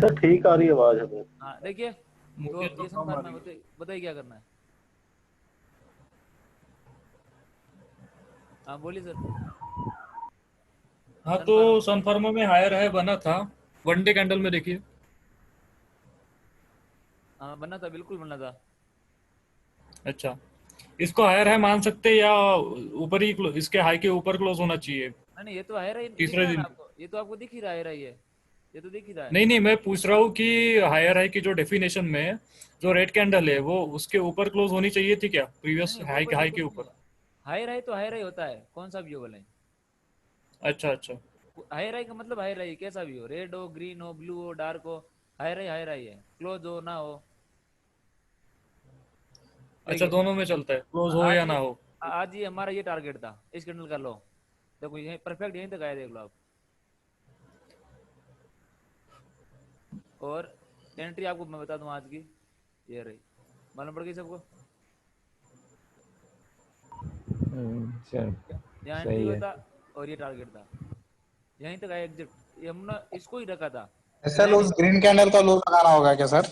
Sir ठीक आ रही है आवाज हमें। हाँ देखिए, मुझे तो तो ये सन कम आ फार्मा रही है। बताइए बताइए क्या करना है। हाँ बोलिए सर। हाँ सन तो फार्मा। सनफार्मा में हायर है बना था, वन डे कैंडल में देखिए। हाँ बना था, बिल्कुल बना था। अच्छा, इसको हायर है मान सकते हैं या ऊपर ही इसके हाई के ऊपर क्लोज होना चाहिए नहीं नहीं, ये तो हायर ही दिख तीसरे रहा है ना दिन? आपको, ये तो आपको दिख ही रहा है ये तो दिख ही रहा है। नहीं नहीं, मैं पूछ रहा हूँ कि हायर हाई की जो डेफिनेशन में जो रेड कैंडल है वो उसके ऊपर क्लोज होनी चाहिए थी क्या, नहीं प्रीवियस नहीं, वो हाई कोई हाई जरूरत के नहीं ऊपर? है। हायर हाई तो हायर ही होता है, कौन सा भी हो भले। अच्छा अच्छा। हायर हाई का मतलब हायर हाई कैसा भी हो, रेड हो, ग्रीन हो, ब्लू हो, डार्क हो, हायर हाई है, क्लोज हो ना हो। अच्छा, देखिए, दोनों में चलता है, क्लोज हो या ना हो? आज ये हमारा ये टारगेट था इस कैंडल का लो। देखो ये परफेक्ट यहीं तक आया, देख लो आप। और एंट्री आपको मैं बता दूं आज की, ये रही, मालूम पड़ गई सबको। सर यहाँ एंट्री सही हुआ है। था और ये टारगेट था, यहीं तक आया एग्जैक्ट। ये हमने इसको ही रखा था, सर गया नहीं उस तो। ग्रीन कैंडल का लो लगाना होगा क्या सर?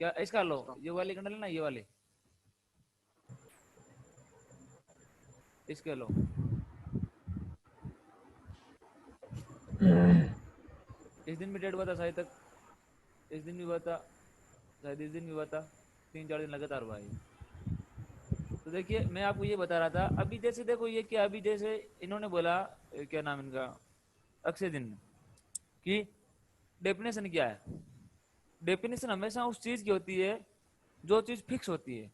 क्या इसका लो, ये वाली कैंडल है ना, ये वाली, इसके लो। इस दिन भी डेट हुआ था शायद तक, इस दिन भी हुआ था, शायद इस दिन भी हुआ था, 3-4 दिन लगातार हुआ है ये। तो देखिए मैं आपको ये बता रहा था, अभी जैसे देखो ये क्या, अभी जैसे इन्होंने बोला क्या नाम इनका, अक्षय दिन ने, कि डेफिनेशन क्या है। डेफिनेशन हमेशा उस चीज की होती है जो चीज फिक्स होती है।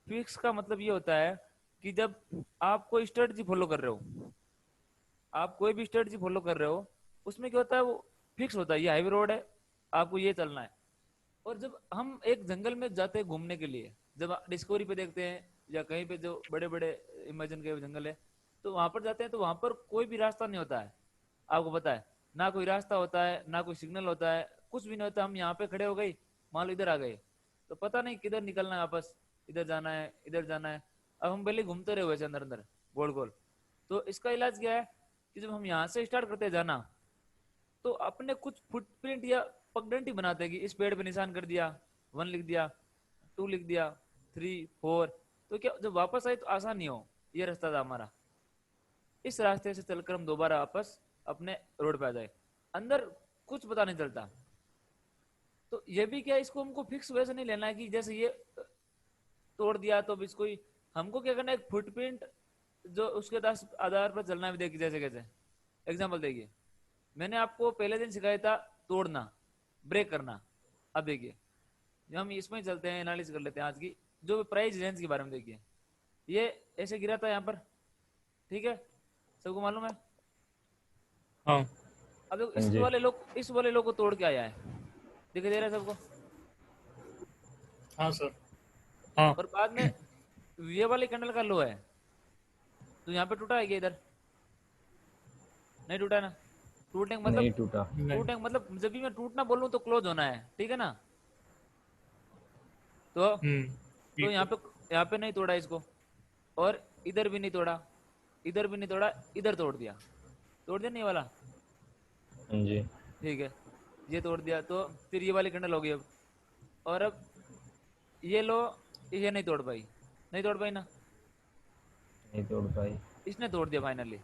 फिक्स का मतलब ये होता है कि जब आप कोई स्ट्रेटजी फॉलो कर रहे हो, आप कोई भी स्ट्रेटजी फॉलो कर रहे हो, उसमें क्या होता है, वो फिक्स होता है, ये हाईवे रोड है, आपको ये चलना है। और जब हम एक जंगल में जाते हैं घूमने के लिए, जब डिस्कवरी पे देखते हैं या कहीं पे जो बड़े बड़े इमेजिन के जंगल है, तो वहां पर जाते हैं तो वहां पर कोई भी रास्ता नहीं होता है, आपको पता है ना, कोई रास्ता होता है ना कोई सिग्नल होता है, कुछ भी नहीं होता। हम यहाँ पे खड़े हो गए, मान लो इधर आ गए, तो पता नहीं किधर निकलना है वापस, इधर जाना है इधर जाना है। अब हम पहले घूमते रहे वैसे अंदर अंदर, गोल गोल। तो इसका इलाज क्या है कि जब हम यहाँ से स्टार्ट करते हैं जाना, तो अपने कुछ फुटप्रिंट या पगडंडी ही बनाते हैं कि इस पेड़ पे निशान कर दिया, 1 लिख दिया, 2 लिख दिया, 3, 4। तो क्या जब वापस आए तो आसानी हो। ये रास्ता था हमारा, इस रास्ते से चलकर हम दोबारा वापस अपने रोड पे आ जाए, अंदर कुछ पता नहीं चलता। तो ये भी क्या, इसको हमको फिक्स वैसे नहीं लेना है कि जैसे ये तोड़ दिया तो अब इसको ही, हमको क्या करना है, एक फुटप्रिंट जो उसके आधार पर चलना भी। देखिए जैसे कैसे एग्जाम्पल देखिए, मैंने आपको पहले दिन सिखाया था तोड़ना, ब्रेक करना। अब देखिए हम इसमें चलते हैं, एनालिसिस कर लेते हैं आज की जो प्राइस रेंज के बारे में। देखिए ये ऐसे गिरा था यहाँ पर, ठीक है, सबको मालूम है। हाँ अब देखो हाँ जी। इस वाले लोग को तोड़ के आया है, दिखाई दे रहा है सबको। हाँ सर। हाँ। और बाद में ये वाले कैंडल का लो है, तो यहाँ पे टूटा है क्या इधर, नहीं टूटा है ना। टूटने का नहीं मतलब, टूटा। नहीं। टूटने का मतलब जब भी मैं टूटना बोलूँ तो क्लोज होना है, ठीक है ना। तो ठीक है। यहाँ पे नहीं तोड़ा इसको, और इधर भी नहीं तोड़ा, इधर भी नहीं तोड़ा, इधर तोड़ दिया, तोड़ दिया नहीं ये वाला, हाँ जी। ठीक है, ये तोड़ दिया। तो फिर ये वाली कैंडल हो गई अब, और अब ये लो, ये नहीं तोड़ पाई, नहीं तोड़ पाई ना, नहीं तोड़ पाई। इसने तोड़ दिया फाइनली।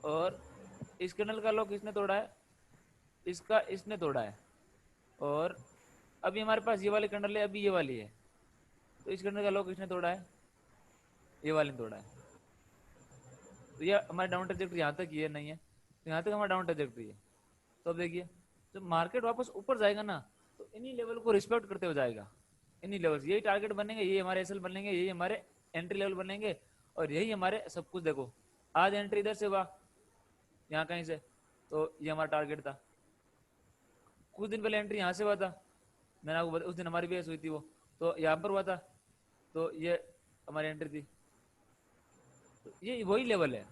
और इस कैंडल का लो किसने तोड़ा है, इसका इसने तोड़ा है। और अभी हमारे पास ये वाली कैंडल है, अभी ये वाली है, तो इस कैंडल का लो किसने तोड़ा है, ये वाले ने तोड़ा है। तो ये हमारी डाउन ट्रेजेक्ट्री यहाँ तक ये नहीं है, तो यहाँ तक हमारा डाउन ट्रेजेक्ट्री है। तो अब देखिए जब मार्केट वापस ऊपर जाएगा ना, तो इन्हीं लेवल को रिस्पेक्ट करते हुए जाएगा, इन्हीं लेवल यही टारगेट बनेंगे, यही हमारे एसएल बनेंगे, यही हमारे एंट्री लेवल बनेंगे, और यही हमारे सब कुछ। देखो आज एंट्री इधर से हुआ, यहाँ कहीं से, तो ये हमारा टारगेट था। कुछ दिन पहले एंट्री यहाँ से हुआ था, मैंने आपको उस दिन हमारी बेस हुई थी वो, तो यहाँ पर हुआ था, तो ये हमारी एंट्री थी। तो ये वही लेवल है।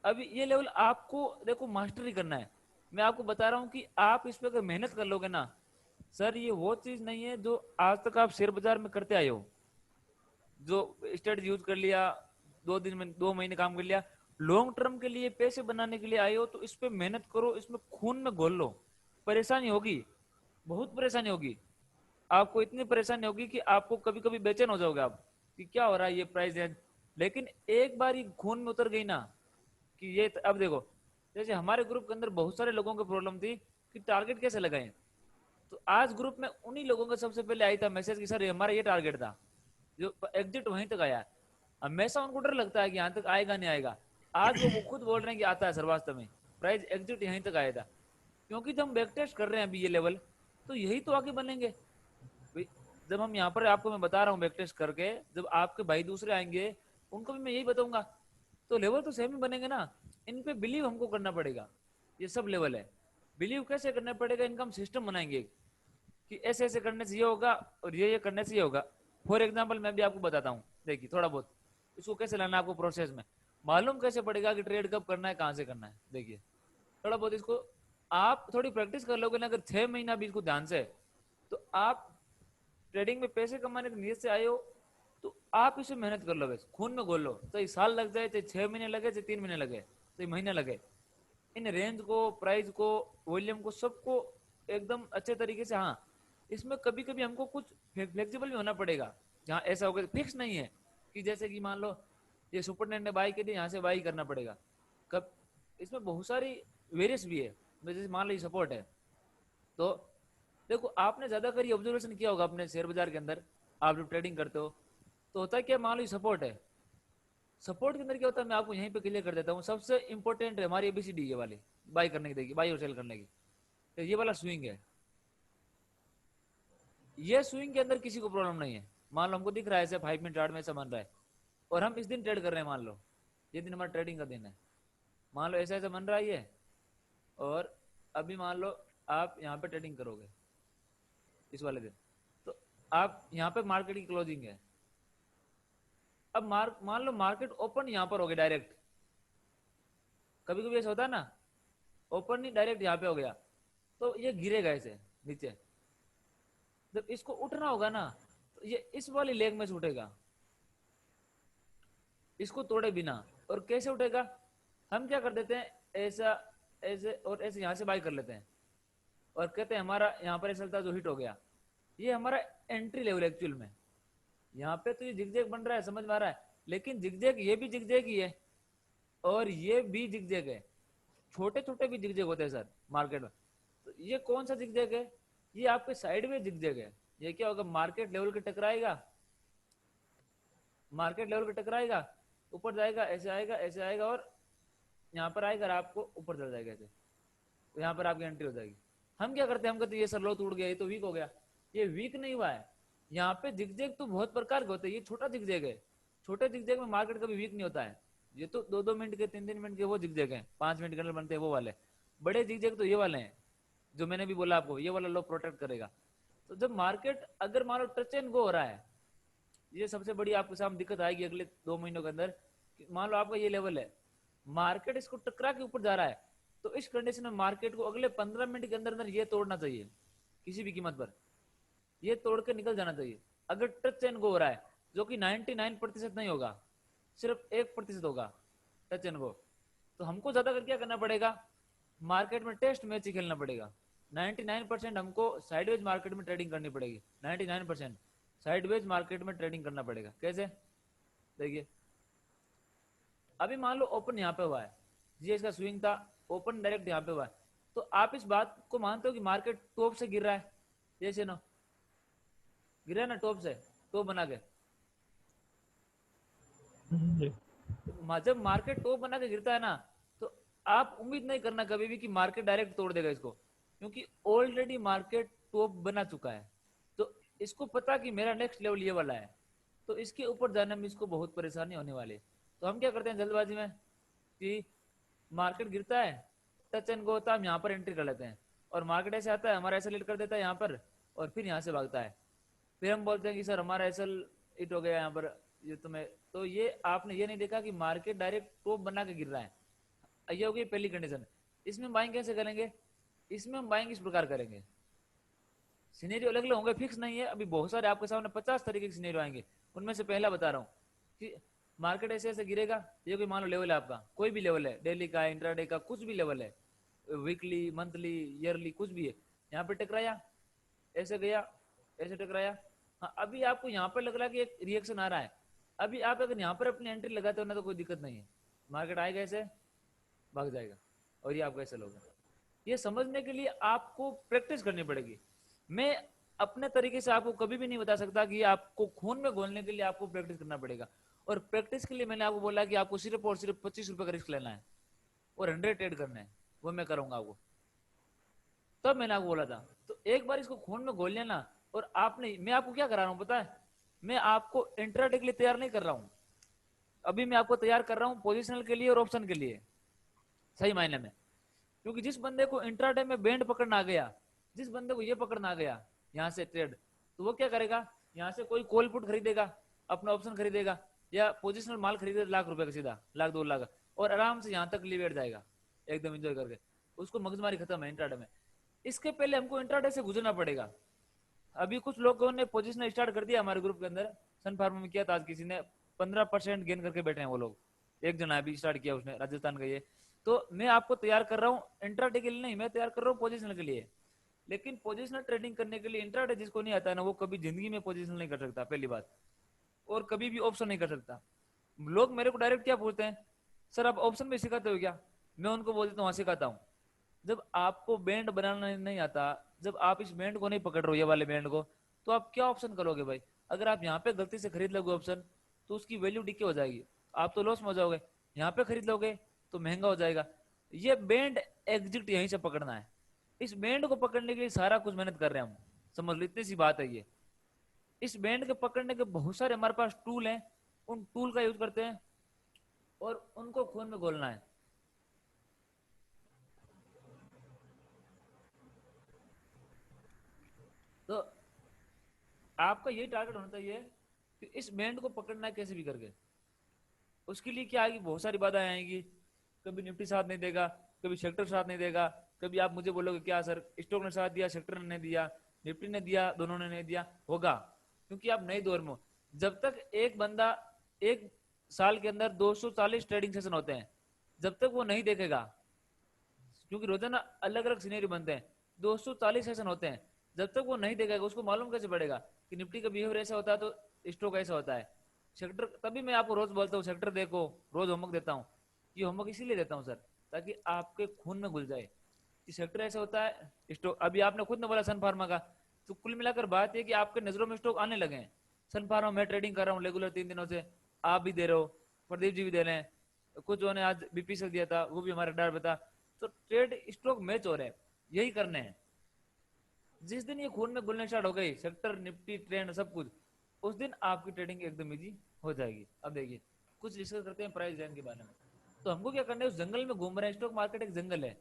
अभी ये लेवल आपको देखो मास्टरी करना है। मैं आपको बता रहा हूँ कि आप इस पे अगर मेहनत कर लोगे ना सर, ये वो चीज नहीं है जो आज तक आप शेयर बाजार में करते आए हो, जो स्ट्रेटजी यूज कर लिया, 2 दिन में 2 महीने काम कर लिया। लॉन्ग टर्म के लिए पैसे बनाने के लिए आए हो तो इस पे मेहनत करो, इसमें खून में घोल लो, परेशानी होगी, बहुत परेशानी होगी। आपको इतनी परेशानी होगी कि आपको कभी कभी बेचैन हो जाओगे आप कि क्या हो रहा है, ये प्राइस है। लेकिन एक बार ये खून में उतर गई ना कि ये अब देखो, जैसे हमारे ग्रुप के अंदर बहुत सारे लोगों को प्रॉब्लम थी कि टारगेट कैसे लगाएं। तो आज ग्रुप में उन्हीं लोगों का सबसे पहले आई था मैसेज कि सर हमारा ये टारगेट था, जो एग्जिट वहीं तक आया। हमेशा उनको डर लगता है कि यहाँ तक आएगा नहीं आएगा। आज वो खुद बोल रहे हैं कि आता है सर, वास्तव में प्राइस एग्जिट यहीं तक आया था। क्योंकि जब हम बैक टेस्ट कर रहे हैं अभी ये लेवल, तो यही तो आगे बनेंगे भाई। जब हम यहाँ पर आपको मैं बता रहा हूँ बैक टेस्ट करके, जब आपके भाई दूसरे आएंगे उनको भी मैं यही बताऊंगा, तो लेवल तो सेम ही बनेंगे ना। इन पे बिलीव हमको करना पड़ेगा। ये सब लेवल है, बिलीव कैसे करना पड़ेगा, इनका हम सिस्टम बनाएंगे कि ऐसे ऐसे करने से ये होगा और ये करने से ये होगा। फॉर एग्जाम्पल मैं भी आपको बताता हूँ, देखिए थोड़ा बहुत इसको कैसे लाना है आपको प्रोसेस में। मालूम कैसे पड़ेगा कि ट्रेड कब करना है, कहाँ से करना है। देखिए थोड़ा बहुत इसको आप थोड़ी प्रैक्टिस कर लोगे ना, अगर 6 महीना भी इसको ध्यान से, तो आप ट्रेडिंग में पैसे कमाने की नीयत से आए हो, तो आप इसे मेहनत कर लो, बस खून में घोल लो। चाहे साल लग जाए, चाहे 6 महीने लगे, चाहे 3 महीने लगे, चाहे महीने लगे, इन रेंज को, प्राइस को, वॉल्यूम को, सबको एकदम अच्छे तरीके से। हाँ, इसमें कभी कभी हमको कुछ फ्लेक्सिबल भी होना पड़ेगा, जहाँ ऐसा होगा फिक्स नहीं है कि जैसे कि मान लो ये सुपरनेट ने बाई के लिए यहाँ से बाई करना पड़ेगा। कब इसमें बहुत सारी वेरियस भी है। जैसे मान लो ये सपोर्ट है, तो देखो आपने ज्यादा करी ऑब्जर्वेशन किया होगा अपने शेयर बाजार के अंदर, आप जब ट्रेडिंग करते हो तो होता है क्या, मान लो ये सपोर्ट है। सपोर्ट के अंदर क्या होता है, मैं आपको यहीं पे क्लियर कर देता हूँ। सबसे इंपॉर्टेंट है हमारी एबीसीडी, ये वाली बाई करने की, देखिए बाई और सेल करने की। तो ये वाला स्विंग है, ये स्विंग के अंदर किसी को प्रॉब्लम नहीं है। मान लो हमको दिख रहा है ऐसे 5 मिनट चार्ट में ऐसा बन रहा है, और हम इस दिन ट्रेड कर रहे हैं, मान लो ये दिन हमारा ट्रेडिंग का दिन है, मान लो ऐसा ऐसा बन रहा है ये, और अभी मान लो आप यहाँ पे ट्रेडिंग करोगे इस वाले दिन, तो आप यहाँ पे मार्केट की क्लोजिंग है। अब मान लो मार्केट ओपन यहाँ पर हो गया डायरेक्ट, कभी कभी ऐसा होता है ना, ओपन नहीं डायरेक्ट यहाँ पे हो गया, तो ये गिरेगा ऐसे नीचे। जब इसको उठना होगा ना, तो ये इस वाली लेग में से उठेगा, इसको तोड़े बिना। और कैसे उठेगा, हम क्या कर देते हैं, ऐसा ऐसे और ऐसे यहाँ से बाई कर लेते हैं, और कहते हैं हमारा यहाँ पर ऐसा चलता जो हिट हो गया। ये हमारा एंट्री लेवल एक्चुअल में। यहाँ पे तो ये जिगजैग बन रहा है, समझ में आ रहा है, लेकिन जिगजैग ये भी जिगजैग ही है और ये भी जिगजैग है। छोटे छोटे भी जिगजैग होते हैं सर मार्केट में। तो ये कौन सा जिगजैग है, ये आपके साइड में जिगजैग है। ये क्या होगा, मार्केट लेवल के टकराएगा, मार्केट लेवल के टकराएगा, ऊपर जाएगा, ऐसे आएगा, ऐसे आएगा, और यहाँ पर आएगा, आपको ऊपर चल जाएगा ऐसे, तो यहाँ पर आपकी एंट्री हो जाएगी। हम क्या करते हैं, हम कहते हैं ये सर लो टूट गया, ये तो वीक हो गया। ये वीक नहीं हुआ है, यहाँ पे जिगजैग तो बहुत प्रकार के होते हैं, ये छोटा जिगजैग है। छोटे जिगजैग में मार्केट कभी वीक नहीं होता है। ये तो 2-2 मिनट के, 3-3 मिनट के वो जिगजैग हैं, 5 मिनट के अंदर बनते हैं वो वाले। बड़े जिगजैग तो ये वाले हैं, जो मैंने भी बोला आपको, ये वाला लो प्रोटेक्ट करेगा। तो जब मार्केट अगर मान लो टच एंड गो हो रहा है, ये सबसे बड़ी आपके सामने दिक्कत आएगी अगले 2 महीनों के अंदर। मान लो आपका ये लेवल है, मार्केट इसको टकरा के ऊपर जा रहा है, तो इस कंडीशन में मार्केट को अगले 15 मिनट के अंदर अंदर ये तोड़ना चाहिए, किसी भी कीमत पर ये तोड़ के निकल जाना चाहिए। अगर टच एंड गो हो रहा है, जो कि 99% नहीं होगा, सिर्फ 1% होगा टच एंड गो, तो हमको ज्यादा कर क्या करना पड़ेगा, मार्केट में टेस्ट मैच ही खेलना पड़ेगा। 99% हमको साइडवेज मार्केट में ट्रेडिंग करनी पड़ेगी। 99% साइडवेज मार्केट में ट्रेडिंग करना पड़ेगा। कैसे, देखिए अभी मान लो ओपन यहाँ पे हुआ है, ये इसका स्विंग था, ओपन डायरेक्ट यहाँ पे हुआ है, तो आप इस बात को मानते हो कि मार्केट टॉप से गिर रहा है, जैसे ना गिरा ना टॉप से, टॉप बना के। जब मार्केट टॉप बना के गिरता है ना, तो आप उम्मीद नहीं करना कभी भी कि मार्केट डायरेक्ट तोड़ देगा इसको, क्योंकि ऑलरेडी मार्केट टॉप बना चुका है। तो इसको पता कि मेरा नेक्स्ट लेवल ये वाला है, तो इसके ऊपर जाने में इसको बहुत परेशानी होने वाली है। तो हम क्या करते हैं जल्दबाजी में कि मार्केट गिरता है, टच एंड गो होता है, हम यहाँ पर एंट्री कर लेते हैं, और मार्केट ऐसे आता है, हमारा ऐसा लीड कर देता है यहाँ पर, और फिर यहाँ से भागता है। फिर हम बोलते हैं कि सर हमारा ऐसा हिट हो गया यहाँ पर, ये तुम्हें। तो ये आपने ये नहीं देखा कि मार्केट डायरेक्ट टॉप बना के गिर रहा है। ये हो गई पहली कंडीशन। इसमें हम बाइंग कैसे करेंगे, इसमें हम बाइंग इस प्रकार करेंगे, सिनेरियो अलग अलग होंगे, फिक्स नहीं है। अभी बहुत सारे आपके सामने 50 तरीके के सिनेरियो आएंगे, उनमें से पहला बता रहा हूँ कि मार्केट ऐसे ऐसे गिरेगा। ये कोई मान लो लेवल है आपका, कोई भी लेवल है, डेली का, इंट्राडे का, कुछ भी लेवल है, वीकली, मंथली, ईयरली, कुछ भी है, यहाँ पे टकराया, ऐसे गया, ऐसे टकराया। हाँ, अभी आपको यहाँ पे लग रहा है कि एक रिएक्शन आ रहा है। अभी आप अगर यहाँ पर अपनी एंट्री लगाते हो ना तो कोई दिक्कत नहीं है, मार्केट आएगा ऐसे भाग जाएगा और ये आपका ऐसे होगा। ये समझने के लिए आपको प्रैक्टिस करनी पड़ेगी। मैं अपने तरीके से आपको कभी भी नहीं बता सकता कि आपको खून में घोलने के लिए आपको प्रैक्टिस करना पड़ेगा। और प्रैक्टिस के लिए मैंने आपको बोला कि आपको सिर्फ और सिर्फ 25 रुपए का रिस्क लेना है और 100 ट्रेड करना है, वो मैं करूंगा आपको। तब मैंने आपको बोला था। तो एक बार इसको खून में घोल लेना। और आपने, मैं आपको क्या करा रहा हूं पता है, मैं आपको इंट्राडे के लिए तैयार नहीं कर रहा हूं, अभी मैं आपको तैयार कर रहा हूं पोजिशनल के लिए और ऑप्शन के लिए, सही मायने में। क्योंकि जिस बंदे को इंट्राडे में बैंड पकड़ना आ गया, जिस बंदे को ये पकड़ना आ गया यहाँ से ट्रेड, तो वो क्या करेगा, यहाँ से कोई कॉल पुट खरीदेगा, अपना ऑप्शन खरीदेगा या पोजिशनल माल खरीदेगा लाख रुपए का, सीधा लाख 2 लाख, और आराम से यहाँ तक लिए बैठ जाएगा एकदम एंजॉय करके। उसको मगजमारी खत्म है इंट्राडे में। इसके पहले हमको इंट्राडे से गुजरना पड़ेगा। अभी कुछ लोगों ने पोजीशन स्टार्ट कर दिया हमारे ग्रुप के अंदर, सन फार्मा में किया था आज किसी ने, 15% गेन करके बैठे हैं वो लोग। एक जना अभी स्टार्ट किया उसने, राजस्थान का ये। तो मैं आपको तैयार कर रहा हूँ इंट्राडे के लिए नहीं, मैं तैयार कर रहा हूँ पोजिशनल के लिए। लेकिन पोजिशनल ट्रेडिंग करने के लिए इंट्राडे जिसको नहीं आता है ना, वो कभी जिंदगी में पोजिशनल नहीं कर सकता, पहली बात, और कभी भी ऑप्शन नहीं कर सकता। लोग मेरे को डायरेक्ट क्या पूछते हैं, सर आप ऑप्शन में सिखाते हो क्या? मैं उनको बोल देता हूँ हाँ सिखाता हूँ। जब आपको बैंड बनाना नहीं आता, जब आप इस बैंड को नहीं पकड़ रहे हो, ये वाले बैंड को, तो आप क्या ऑप्शन करोगे भाई? अगर आप यहाँ पे गलती से खरीद लोगे ऑप्शन तो उसकी वैल्यू डिके हो जाएगी, आप तो लॉस में हो जाओगे। यहाँ पे खरीद लोगे तो महंगा हो जाएगा। ये बैंड एग्जिट यहीं से पकड़ना है। इस बैंड को पकड़ने के लिए सारा कुछ मेहनत कर रहे हैं हम, समझ लो, इतनी सी बात है ये। इस बैंड के पकड़ने के बहुत सारे हमारे पास टूल हैं, उन टूल का यूज करते हैं और उनको खून में घोलना है। तो आपका यही टारगेट होना चाहिए कि इस बैंड को पकड़ना है कैसे भी करके। उसके लिए क्या आएगी, बहुत सारी बाधाएं आएंगी। कभी निफ्टी साथ नहीं देगा, कभी सेक्टर साथ नहीं देगा, कभी आप मुझे बोलोगे क्या सर स्टॉक ने साथ दिया, सेक्टर ने नहीं दिया, निफ्टी ने दिया, दोनों ने नहीं दिया, होगा क्योंकि आप नए दौर में हो। जब तक एक बंदा एक साल के अंदर 240 ट्रेडिंग सेशन होते हैं, जब तक वो नहीं देखेगा, क्योंकि रोजाना अलग अलग सिनेरियो बनते हैं, 240 सेशन होते हैं, जब तक वो नहीं देखेगा उसको मालूम कैसे पड़ेगा कि निफ्टी का बिहेवियर ऐसा होता है तो स्टॉक ऐसा होता है, सेक्टर। तभी मैं आपको रोज बोलता हूँ सेक्टर देखो, रोज होमवर्क देता हूँ। ये होमवर्क इसीलिए देता हूँ सर, ताकि आपके खून में घुल जाए कि सेक्टर ऐसा होता है, स्टॉक। अभी आपने खुद ने बोला सन फार्मा का, तो कुल मिलाकर बात है कि आपके नजरों में स्टॉक आने लगे हैं। सन फार्मा मैं ट्रेडिंग कर रहा हूँ रेगुलर 3 दिनों से, आप भी दे रहे हो, प्रदीप जी भी दे रहे हैं, कुछ ने आज बीपीसीएल दिया था वो भी हमारा डर बता। तो ट्रेड स्टॉक मैच हो रहे हैं, यही करने हैं। जिस दिन ये खून में घुलने स्टार्ट हो गई, सेक्टर, निफ्टी, ट्रेंड, सब कुछ, उस दिन आपकी ट्रेडिंग एकदम इजी हो जाएगी। अब देखिए कुछ डिस्कस करते हैं प्राइस जैन के बारे में। तो हमको क्या करना है, उस जंगल में घूम रहे हैं, स्टॉक मार्केट एक जंगल है,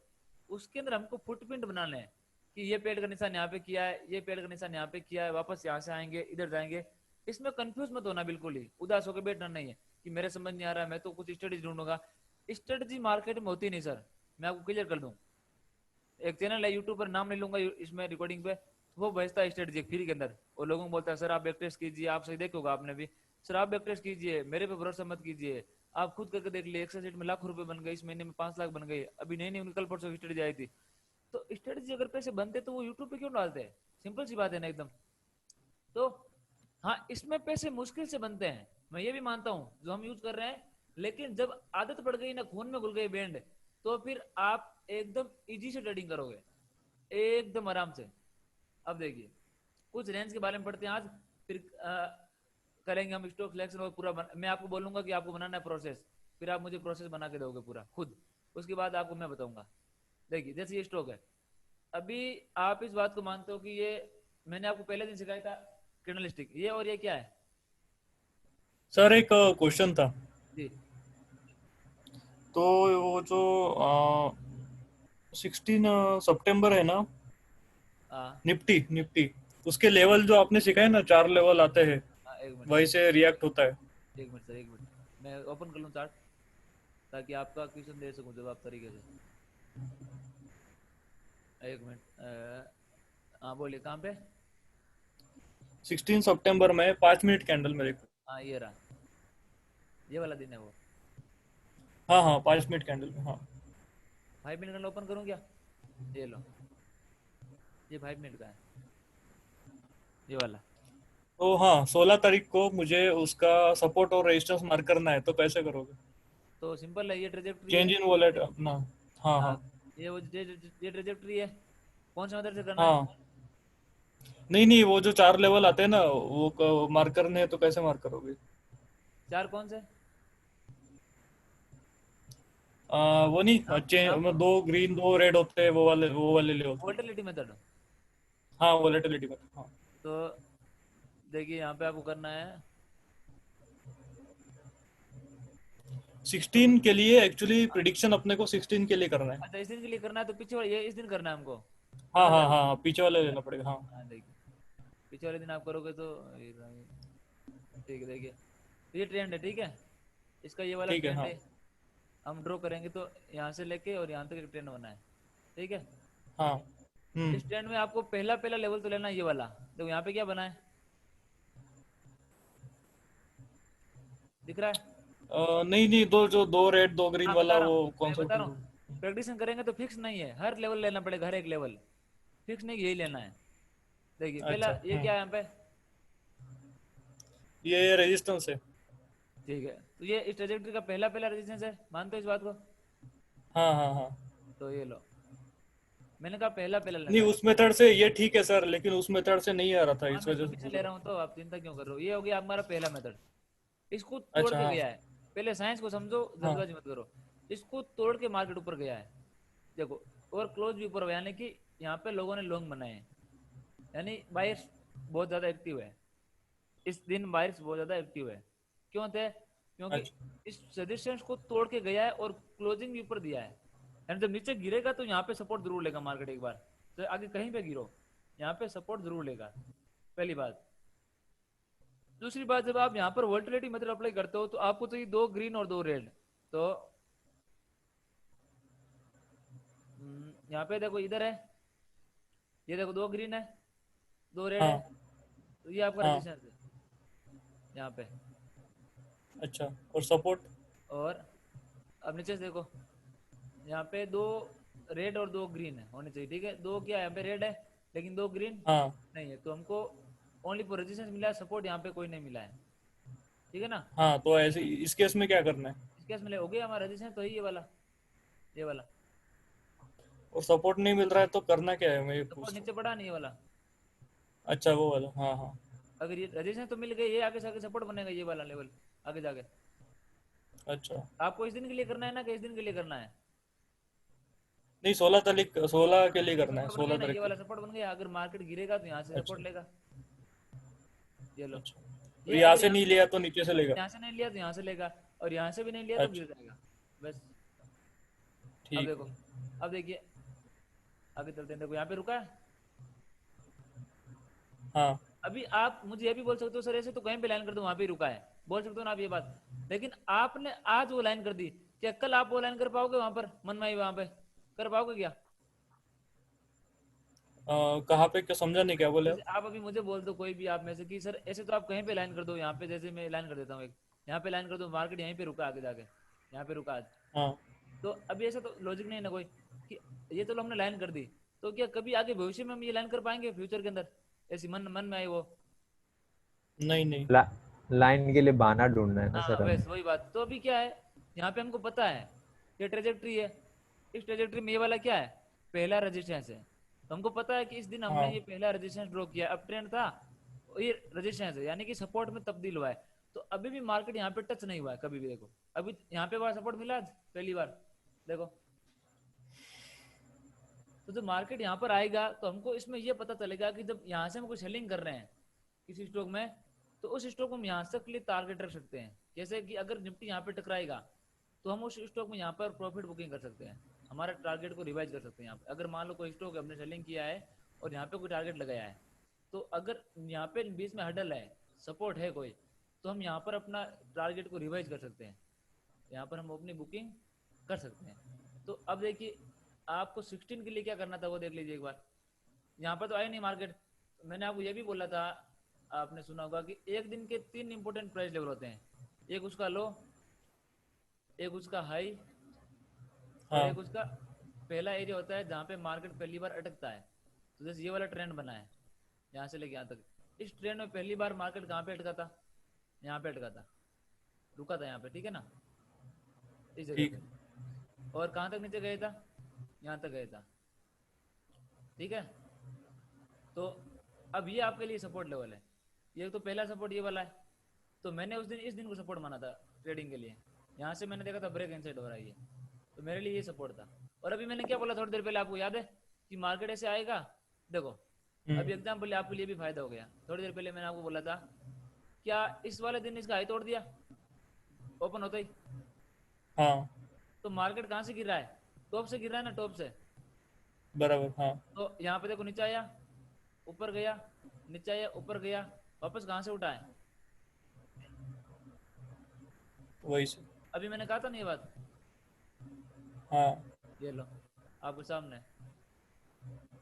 उसके अंदर हमको फुटप्रिंट बनाना है कि ये पेड़ का निशान यहाँ पे किया है, ये पेड़ का निशान यहाँ पे किया है, वापस यहाँ से आएंगे, इधर जाएंगे। इसमें कंफ्यूज मत होना, बिल्कुल ही उदास होकर बैठना नहीं है कि मेरे समझ नहीं आ रहा है, मैं तो कुछ स्ट्रेटेजी ढूंढूंगा। स्ट्रेटेजी मार्केट में होती नहीं सर, मैं आपको क्लियर कर दूं। एक चैनल है यूट्यूब पर, नाम नहीं लूंगा इसमें रिकॉर्डिंग पे, वो भेजता है स्ट्रेटेजी फ्री के अंदर, और लोगों को बोलता है सर आप बैक टेस्ट कीजिए, आप सही देखोगे आपने भी, सर आप बैक टेस्ट कीजिए, मेरे पे भरोसा मत कीजिए, आप खुद करके देख लिए, एक्सेल शीट में लाख रुपए बन गए, इस महीने में 5 लाख बन गए, अभी नई नई कल परसों स्ट्रेटेजी आई थी। तो स्ट्रेटेजी अगर पैसे बनते तो वो यूट्यूब पे क्यों डालते हैं? सिंपल सी बात है ना एकदम। तो हाँ, इसमें पैसे मुश्किल से बनते हैं, मैं ये भी मानता हूँ जो हम यूज कर रहे हैं, लेकिन जब आदत पड़ गई ना, खून में घुल गई बैंड, तो फिर आप एकदम इजी से ट्रेडिंग करोगे, एकदम आराम से। अब देखिए कुछ रेंज के बारे में पढ़ते हैं आज, फिर करेंगे हम स्टॉक सिलेक्शन और पूरा मैं आपको बोलूंगा कि आपको बनाना है प्रोसेस, फिर आप मुझे प्रोसेस बना के दोगे पूरा खुद, उसके बाद आपको मैं बताऊंगा। देखिए जैसे ये स्टॉक है, अभी आप इस बात को मानते हो कि ये मैंने आपको पहले दिन सिखाया था कैंडलस्टिक, ये और ये क्या है सर एक क्वेश्चन था। जी? तो वो जो 16 सितंबर है ना, हाँ निफ्टी निफ्टी, उसके लेवल जो आपने सिखाए ना, 4 लेवल आते हैं, हाँ, एक मिनट वहीं से रिएक्ट होता है। एक मिनट सर, एक मिनट मैं ओपन कर लूँ चार्ट, ताकि आपका क्वेश्चन दे सकूँ जवाब तरीके से। एक मिनट, हाँ बोलिए कहाँ पे? 16 सितंबर में 5 मिनट कैंडल मेरे को। हाँ ये रहा, ये वाला दिन है वो। हाँ हाँ, 5 मिनट कैंडल में, हाँ। 5 मिनट कैंडल ओपन करूँ क्या? ये लो, ये 5 मिनट का है, ये वाला। तो हाँ, 16 तारीख को मुझे उसका सपोर्ट और रेजिस्टेंस मार्क करना है, तो कैसे करोगे? तो सिंपल है, ये ट्रेजेक्ट्री चेंज है। इन वॉलेट अपना। हाँ हाँ, हाँ ये ट्रेजेक्ट्री है। कौन सा मेथड से करना है? हाँ। नहीं नहीं, वो जो 4 लेवल आते हैं ना, वो मार्क करने हैं, तो कैसे मार्क करोगे? 4 कौन से? वो नहीं, नाम बोलो। 2 ग्रीन 2 रेड होते हैं, वो वाले ले होते हैं। वोल्टिलिटी मेथड। हाँ, वॉलेटिलिटी में। हाँ, तो देखिए यहाँ पे आपको करना है। 16 के लिए एक्चुअली प्रिडिक्शन अपने को 16 के लिए करना है। अच्छा, इस दिन के लिए करना है तो पीछे वाले, ये इस दिन करना है हमको। हाँ हाँ 16 तारीख। हाँ हाँ, पीछे वाले लेना पड़ेगा, हाँ। हाँ देखिए, पीछे वाले दिन आप करोगे तो ठीक है। देखिए, तो ये ट्रेंड है, ठीक है। इसका ये वाला ठीक है, ट्रेंड हाँ है। हम ड्रॉ करेंगे तो यहाँ से लेके और यहाँ तक एक ट्रेंड बना है, ठीक है। हाँ। इस ट्रेंड में आपको पहला पहला लेवल तो लेना है, ये वाला। देखो यहाँ पे क्या बना है, दिख रहा है? नहीं नहीं, दो रेड 2 ग्रीन हाँ वाला, बता रहा वो हूँ, कौन मैं सा? बता रहा हूँ। प्रैक्टिस करेंगे तो फिक्स नहीं है, हर लेवल लेना पड़ेगा, हर एक लेवल फिक्स नहीं, यही लेना है। देखिए पहला अच्छा। ये क्या है यहाँ पे, ये रेजिस्टेंस है। ठीक है। तो ये इस ट्रेजेक्टरी का पहला पहला रेजिस्टेंस है, मानते हो इस बात को? हाँ हाँ हाँ। तो ये लो, मैंने कहा पहला पहला नहीं, लेना है। उस मेथड से ये ठीक है सर, लेकिन उस मेथड से नहीं आ रहा था, हाँ, इस मैं वजह से तभी से पूछ ले रहा रहा हूँ। हूँ, तो आप चिंता क्यों कर रहे हो? ये हो गया हमारा पहला मेथड। इसको तोड़ अच्छा, के हाँ गया है। पहले साइंस को समझो, हाँ। जल्दबाजी मत करो। इसको तोड़ के मार्केट ऊपर गया है, देखो। और क्लोज भी ऊपर हुआ, यानी कि यहाँ पे लोगों ने लॉन्ग बनाए हैं, यानी बायर्स बहुत ज्यादा एक्टिव है। इस दिन बायर्स बहुत ज्यादा एक्टिव है। क्यों थे? क्योंकि अच्छा इस सजेशंस को तोड़ के गया है और क्लोजिंग भी ऊपर दिया है। यानी जब नीचे गिरेगा तो यहाँ पे सपोर्ट जरूर लेगा मार्केट एक बार। तो आगे कहीं पे गिरो, यहाँ पे सपोर्ट जरूर लेगा, पहली बात। दूसरी बात, जब आप यहाँ पर वोल्टिलिटी मेथड अप्लाई करते हो तो आपको चाहिए 2 ग्रीन और 2 रेड। तो यहाँ पे देखो, इधर है, ये देखो 2 ग्रीन है, 2 रेड है। हाँ तो ये आपका हाँ। रजिस्टेंस है यहाँ पे। अच्छा, और सपोर्ट? और अब नीचे से देखो, यहाँ पे 2 रेड और 2 ग्रीन है होने चाहिए, ठीक है। दो क्या है, यहाँ पे रेड है लेकिन 2 ग्रीन हाँ नहीं है, तो हमको ओनली फॉर रेजिस्टेंस मिला है, सपोर्ट यहाँ पे कोई नहीं मिला है, ठीक है ना। हाँ, तो ऐसे इस केस में क्या करना है? इस केस में हो गया हमारा रेजिस्टेंस, तो ही ये वाला, ये वाला। और सपोर्ट नहीं मिल रहा है तो करना क्या है, मैं ये सपोर्ट पूछता नीचे हूँ। पड़ा नहीं, ये वाला। अच्छा, वो वाला, हाँ हाँ। अगर ये रेजिस्टेंस तो मिल गई, ये आगे से आगे सपोर्ट बनेगा, ये वाला लेवल आगे जाके। अच्छा। आपको इस दिन के लिए करना है ना, कि इस दिन के लिए करना है? नहीं, 16 तारीख, 16 के लिए ये करना है, सपोर्ट बन गया सोलह ना, ये तारीख के वाला लिए। सपोर्ट बन गया। अगर मार्केट गिरेगा तो यहाँ से अच्छा सपोर्ट लेगा, ये लो। अच्छा। तो ये यहाँ अगर से यहाँ नहीं लिया तो नीचे से लेगा? यहाँ से नहीं लिया तो यहाँ से लेगा, और यहाँ से भी नहीं लिया तो गिर अच्छा, जाएगा, बस। अब ठीक देखो, है। अब देखिए, आगे चलते हैं। देखो यहाँ पे रुका है। हाँ अभी आप मुझे ये भी बोल सकते हो, सर ऐसे तो कहीं पे लाइन कर दो, वहां पे ही रुका है, बोल सकते हो ना आप ये बात। लेकिन आपने आज वो लाइन कर दी, क्या कल आप वो लाइन कर पाओगे वहां पर मन में वहां पे? कर पाओगे क्या? कहाँ पे, क्या समझा नहीं, क्या बोले आप? जैसे आप अभी मुझे बोल दो, कोई भी आप में से, कि सर ऐसे तो आप कहीं पे लाइन कर दो, यहाँ पे जैसे मैं लाइन कर देता हूँ एक, यहाँ पे लाइन कर दो, मार्केट यहीं पे रुका, आगे जाके यहाँ पे रुका आज। हाँ। तो अभी ऐसा तो लॉजिक नहीं है ना कोई, कि ये तो हमने लाइन कर दी, तो क्या कभी आगे भविष्य में हम ये लाइन कर पाएंगे फ्यूचर के अंदर? ऐसी मन मन में आई वो। नहीं नहीं। ला, लाइन के लिए बहाना ढूंढना है ना हाँ सर हमें। बस वही बात। तो अभी क्या है, यहाँ पे हमको पता है ये ट्रेजेक्ट्री है, इस ट्रेजेक्ट्री में ये वाला क्या है, पहला रेजिस्टेंस है। तो हमको पता है कि इस दिन हमने हाँ ये पहला रेजिस्टेंस ड्रॉ किया, अब ट्रेंड था, ये रेजिस्टेंस है, यानी कि सपोर्ट में तब्दील हुआ है। तो अभी भी मार्केट यहाँ पे टच नहीं हुआ है कभी भी, देखो अभी यहाँ पे सपोर्ट मिला आज पहली बार, देखो। तो जब मार्केट यहाँ पर आएगा तो हमको इसमें ये पता चलेगा कि जब यहाँ से हम कुछ सेलिंग कर रहे हैं किसी स्टॉक में, तो उस स्टॉक को हम यहाँ तक के लिए टारगेट रख सकते हैं। जैसे कि अगर निफ्टी यहाँ पे टकराएगा तो हम उस स्टॉक में यहाँ पर प्रॉफिट बुकिंग कर सकते हैं, हमारे टारगेट को रिवाइज कर सकते हैं यहाँ पे। अगर मान लो कोई स्टॉक हमने सेलिंग किया है और यहाँ पे कोई टारगेट लगाया है, तो अगर यहाँ पे बीच में हडल है, सपोर्ट है कोई, तो हम यहाँ पर अपना टारगेट को रिवाइज कर सकते हैं, यहाँ पर हम अपनी बुकिंग कर सकते हैं। तो अब देखिए, आपको 16 के लिए क्या करना था वो देख लीजिए एक बार। यहाँ पर तो आए नहीं मार्केट, मैंने आपको ये भी बोला था, आपने सुना होगा कि एक दिन के 3 इंपॉर्टेंट प्राइस लेवल होते हैं, एक उसका लो, एक उसका हाई, और हाँ एक उसका पहला एरिया होता है जहाँ पे मार्केट पहली बार अटकता है। तो जैसे ये वाला ट्रेंड बना है यहाँ से लेके यहाँ तक, इस ट्रेंड में पहली बार मार्केट कहाँ पे अटका था, यहाँ पे अटका था, रुका था यहाँ पे, ठीक है ना, इस जगह ठीक पे। है। और कहाँ तक नीचे गया था, यहाँ तक गया था, ठीक है। तो अब ये आपके लिए सपोर्ट लेवल है, ये तो पहला सपोर्ट ये वाला है। तो मैंने उस दिन इस दिन को सपोर्ट माना था ट्रेडिंग के लिए, यहाँ से मैंने देखा था ब्रेक इनसाइड हो रहा है ये, तो मेरे लिए ये सपोर्ट था। और अभी मैंने क्या बोला थोड़ी देर पहले, आपको याद है कि मार्केट ऐसे आएगा, देखो अभी एग्जाम्पल आपके लिए भी फायदा हो गया। थोड़ी देर पहले मैंने आपको बोला था, क्या इस वाले दिन इसका हाई तोड़ दिया ओपन होता ही, हाँ तो मार्केट कहाँ से गिर रहा है, टॉप से गिर रहा है ना, टॉप से। बराबर। हाँ तो यहाँ पे देखो नीचे आया, ऊपर गया, नीचे आया, ऊपर गया, वापस कहाँ से उठा है, वही से। अभी मैंने कहा था ना ये बात, हाँ ये लो आपके सामने।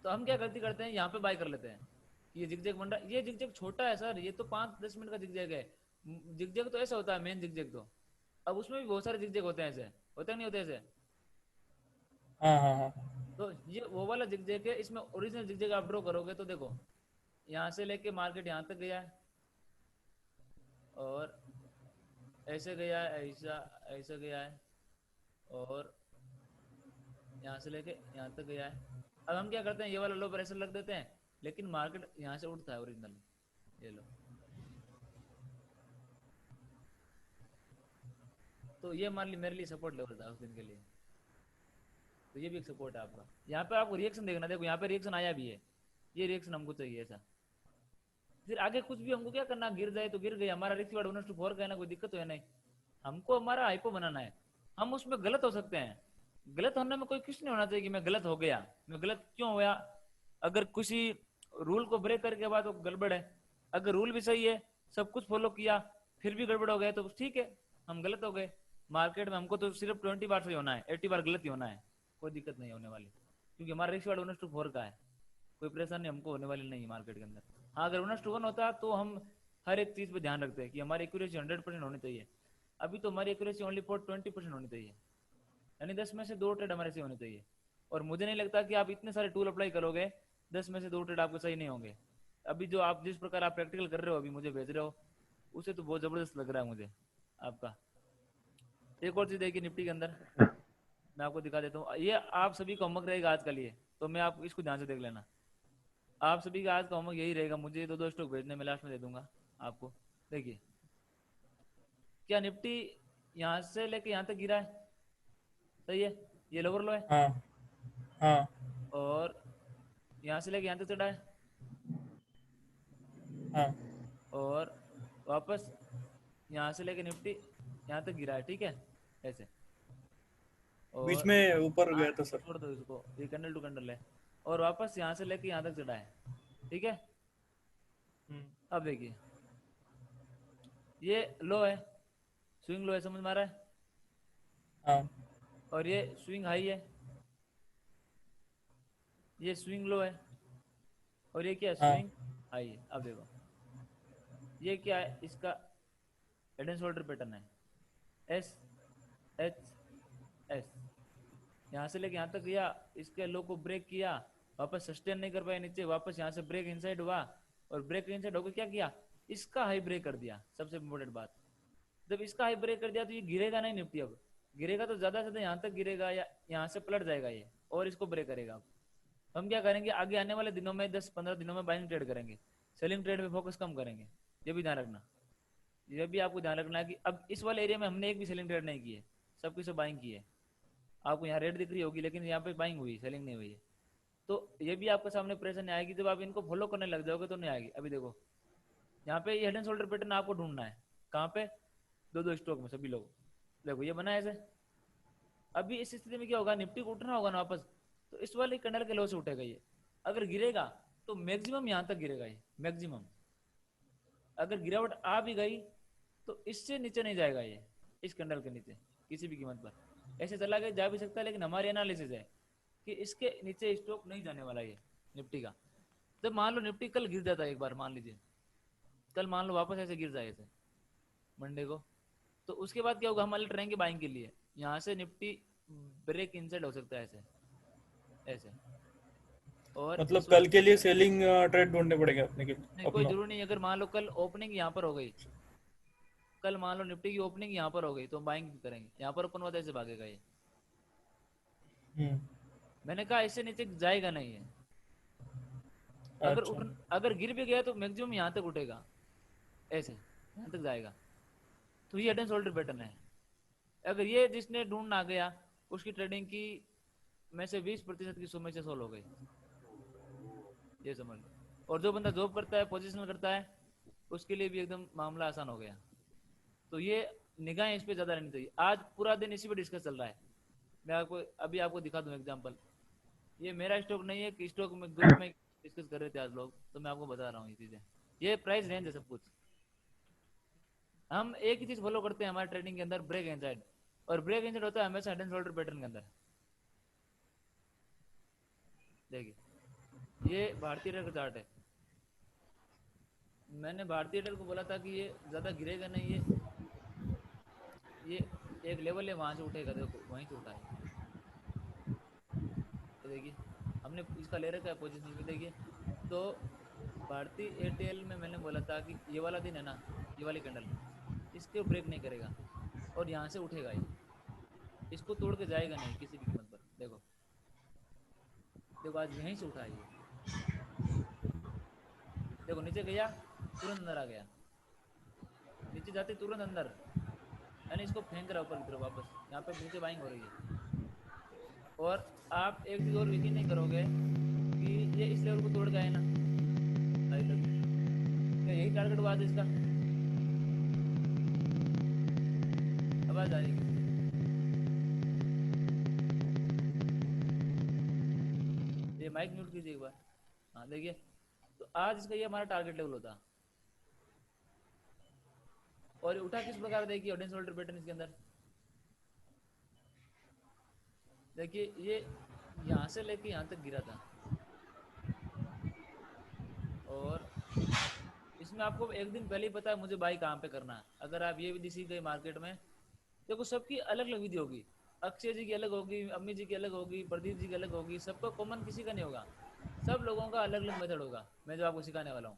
तो हम क्या गलती करते हैं, यहाँ पे बाय कर लेते हैं कि ये जिगजैग बन रहा है, ये जिगजैग छोटा है सर, ये तो 5-10 मिनट का जिगजैग है। जिगजैग तो ऐसा होता है मेन जिगजैग तो, अब उसमें भी बहुत सारे जिगजैग होते हैं, ऐसे होते नहीं होते ऐसे। हाँ हाँ हाँ। तो ये वो वाला जिगजैग है, इसमें ओरिजिनल जिगजैग आप ड्रॉ करोगे तो देखो यहाँ से लेके मार्केट यहाँ तक गया है, और ऐसे गया है, ऐसा ऐसे गया है, और यहाँ से लेके यहाँ तक गया है। अब हम क्या करते हैं, ये वाला लो प्रेशर लग देते हैं, लेकिन मार्केट यहाँ से उठता है ओरिजिनल, ये लो। तो ये मान ली मेरे लिए सपोर्ट लेवल था उस दिन के लिए, तो ये भी एक सपोर्ट है आपका। यहाँ पे आपको रिएक्शन देखना, देखो यहाँ पे रिएक्शन आया भी है, ये रिएक्शन हमको चाहिए ऐसा। फिर आगे कुछ भी हमको क्या करना, गिर जाए तो गिर गई, हमारा रिस्क वार्ड 1:4 का है ना, कोई दिक्कत तो है नहीं। हमको हमारा हाइपो बनाना है, हम उसमें गलत हो सकते हैं, गलत होने में कोई कुछ नहीं होना चाहिए कि मैं गलत हो गया, मैं गलत क्यों हुआ। अगर किसी रूल को ब्रेक करके बाद तो गड़बड़ है, अगर रूल भी सही है, सब कुछ फॉलो किया, फिर भी गड़बड़ हो गया तो ठीक है, हम गलत हो गए। मार्केट में हमको तो सिर्फ 20 बार सही होना है, 80 बार गलत ही होना है, कोई दिक्कत नहीं होने वाली, क्योंकि हमारा रिस्क वार्ड 1:4 का है, कोई परेशानी हमको होने वाली नहीं है मार्केट के अंदर। हाँ अगर 1:1 होता तो हम हर एक चीज पे ध्यान रखते हैं कि हमारी एक्यूरेसी 100% होनी चाहिए। अभी तो हमारी एक्यूरेसी ओनली फॉर 20% होनी चाहिए, यानी 10 में से 2 ट्रेड हमारे सही होने चाहिए। और मुझे नहीं लगता कि आप इतने सारे टूल अप्लाई करोगे 10 में से 2 ट्रेड आपको सही नहीं होंगे। अभी जो आप जिस प्रकार आप प्रैक्टिकल कर रहे हो, अभी मुझे भेज रहे हो, उसे तो बहुत जबरदस्त लग रहा है मुझे आपका। एक और चीज देखिए निफ्टी के अंदर, मैं आपको दिखा देता हूँ, ये आप सभी का होमवर्क रहेगा आज का लिए, तो मैं आप इसको ध्यान से देख लेना। आप सभी का आज का होमवर्क यही रहेगा, मुझे 2-2 स्टॉक भेजने में लास्ट में दे दूंगा आपको। देखिए क्या निफ्टी यहाँ से लेके यहाँ तक गिरा है, सही है, ये लोअर लो है, हाँ हाँ और यहाँ से लेके यहाँ तक चढ़ा है, हाँ। और वापस यहाँ से लेके निफ्टी यहाँ तक गिरा है, ठीक है ऐसे। बीच और में ऊपर गया था सर। छोड़ दो इसको, ये कैंडल टू कैंडल है, और वापस यहाँ से लेके यहाँ तक चढ़ा है, ठीक है। अब देखिए ये लो है, स्विंग लो है, समझ में आ रहा है, हाँ और ये स्विंग हाई है, ये स्विंग लो है, और ये क्या है, हाँ स्विंग हाई है। अब देखो ये क्या है, इसका हेड एंड शोल्डर पैटर्न है, एस एच एस, यहाँ से लेके यहाँ तक गया, इसके लो को ब्रेक किया, वापस सस्टेन नहीं कर पाया नीचे, वापस यहाँ से ब्रेक इनसाइड हुआ, और ब्रेक इनसाइड होकर क्या किया, इसका हाई ब्रेक कर दिया। सबसे इंपॉर्टेंट बात, जब इसका हाई ब्रेक कर दिया तो ये गिरेगा नहीं निफ्टी, अब गिरेगा तो ज्यादा से ज्यादा यहाँ तक गिरेगा, या यहाँ से पलट जाएगा ये, और इसको ब्रेक करेगा। अब हम क्या करेंगे, आगे आने वाले दिनों में 10-15 दिनों में बाइंग ट्रेड करेंगे, सेलिंग ट्रेड पे फोकस कम करेंगे, ये भी ध्यान रखना। ये भी आपको ध्यान रखना है कि अब इस वाले एरिया में हमने एक भी सेलिंग ट्रेड नहीं की है, सब किसी बाइंग की है। आपको यहाँ रेट दिख रही होगी, लेकिन यहाँ पे बाइंग हुई, सेलिंग नहीं हुई है। तो ये भी आपके सामने प्रेशर नहीं आएगी, जब आप इनको फॉलो करने लग जाओगे तो नहीं आएगी। अभी देखो यहाँ पे ये हेड एंड शोल्डर पैटर्न आपको ढूंढना है, कहाँ पे, 2-2 स्टॉक में सभी लोग, देखो ये बना है ऐसे। अभी इस स्थिति में क्या होगा, निफ्टी को उठना होगा ना वापस, तो इस वाले कैंडल के लो से उठेगा ये, अगर गिरेगा तो मैक्सिमम यहाँ तक गिरेगा ये, मैक्सिमम। अगर गिरावट आ भी गई तो इससे नीचे नहीं जाएगा ये, इस कैंडल के नीचे किसी भी कीमत पर। ऐसे चला गया जा भी सकता है, लेकिन हमारी एनालिसिस है कि इसके नीचे स्टॉक नहीं जाने वाला ये निफ्टी का। जब मान लो निफ्टी कल गिर जाता है, एक बार मान लीजिए कल मान लो वापस ऐसे गिर जाए ऐसे मंडे को, तो उसके बाद क्या होगा, हम अलर्ट रहेंगे बाइंग के लिए। यहाँ से निफ्टी ब्रेक इनसाइड हो सकता है ऐसे, ऐसे। और मतलब इस कल वक्त के लिए सेलिंग ट्रेड ढूंढने पड़ेंगे अपने के नहीं, कोई अपना। जरूरी नहीं। अगर मान लो कल ओपनिंग यहाँ पर हो गई, कल मान लो निफ्टी की ओपनिंग यहाँ पर हो गई, तो हम बाइंग करेंगे। यहाँ पर अपन बताए से भागेगा ये। हम्म। मैंने कहा इससे नीचे जाएगा नहीं है। अच्छा। अगर गिर भी गया तो मैक्सिमम यहाँ तक उठेगा, ऐसे यहाँ तक जाएगा। तो ये हेड एंड शोल्डर पैटर्न है। अगर ये जिसने ढूंढ ना गया, उसकी ट्रेडिंग की में से 20% की समस्या सोल्व हो गई, ये समझ लो। और जो बंदा जॉब करता है, पोजिशनल करता है, उसके लिए भी एकदम मामला आसान हो गया। तो ये निगाहें इस पे ज्यादा रहनी चाहिए। आज पूरा दिन इसी पे डिस्कस चल रहा है। मैं आपको अभी आपको दिखा दूं एग्जांपल। ये मेरा स्टॉक नहीं है कि स्टॉक में ग्रुप में डिस्कस कर रहे थे आज लोग, तो मैं आपको बता रहा हूँ ये चीजें। ये प्राइस रेंज है सब कुछ। हम एक ही चीज फॉलो करते हैं हमारे ट्रेडिंग के अंदर, ब्रेक इनसाइड। और ब्रेक इनसाइड होता है हमेशा हेड एंड शोल्डर पैटर्न के अंदर। देखिए ये भारतीय एयरटेल का चार्ट है। मैंने भारतीय एयरटेल को बोला था कि ये ज्यादा गिरेगा नहीं, ये एक लेवल है, वहां से उठेगा। देखो वहीं से उठा है। ये देखिए हमने इसका ले रखा है पोजिशनल भी। देखिए तो भारतीय एयरटेल में मैंने बोला था कि ये वाला दिन है ना, ये वाली कैंडल इसके ब्रेक नहीं करेगा और यहाँ से उठेगा ये, इसको तोड़ के जाएगा नहीं किसी भी कीमत पर। देखो देखो आज यहीं से उठा है ये। देखो नीचे गया, तुरंत अंदर आ गया, नीचे जाते तुरंत अंदर, यानी इसको फेंक रहा ऊपर की तरफ वापस। यहाँ पे नीचे बाइंग हो रही है। और आप एक चीज और यकीन नहीं करोगे कि ये इस लेवल को तोड़ गए ना अभी तक। क्या यही टारगेट हुआ था इसका? आवाज आ रही है? ये माइक म्यूट कीजिए एक बार। हाँ देखिए, तो आज इसका ये हमारा टारगेट लेवल होता। और उठा किस प्रकार, देखिए ऑडियंस होल्डर पैटर्न इसके अंदर। देखिए ये यहाँ से लेके यहाँ तक गिरा था। और इसमें आपको एक दिन पहले ही पता है मुझे बाई कहाँ पे करना है। अगर आप ये विधि सीख गए मार्केट में, देखो सबकी अलग अलग विधि होगी। अक्षय जी की अलग होगी, अम्मी जी की अलग होगी, प्रदीप जी की अलग होगी, सबका कॉमन किसी का नहीं होगा। सब लोगों का अलग अलग मेथड होगा। मैं जो आपको सिखाने वाला हूँ,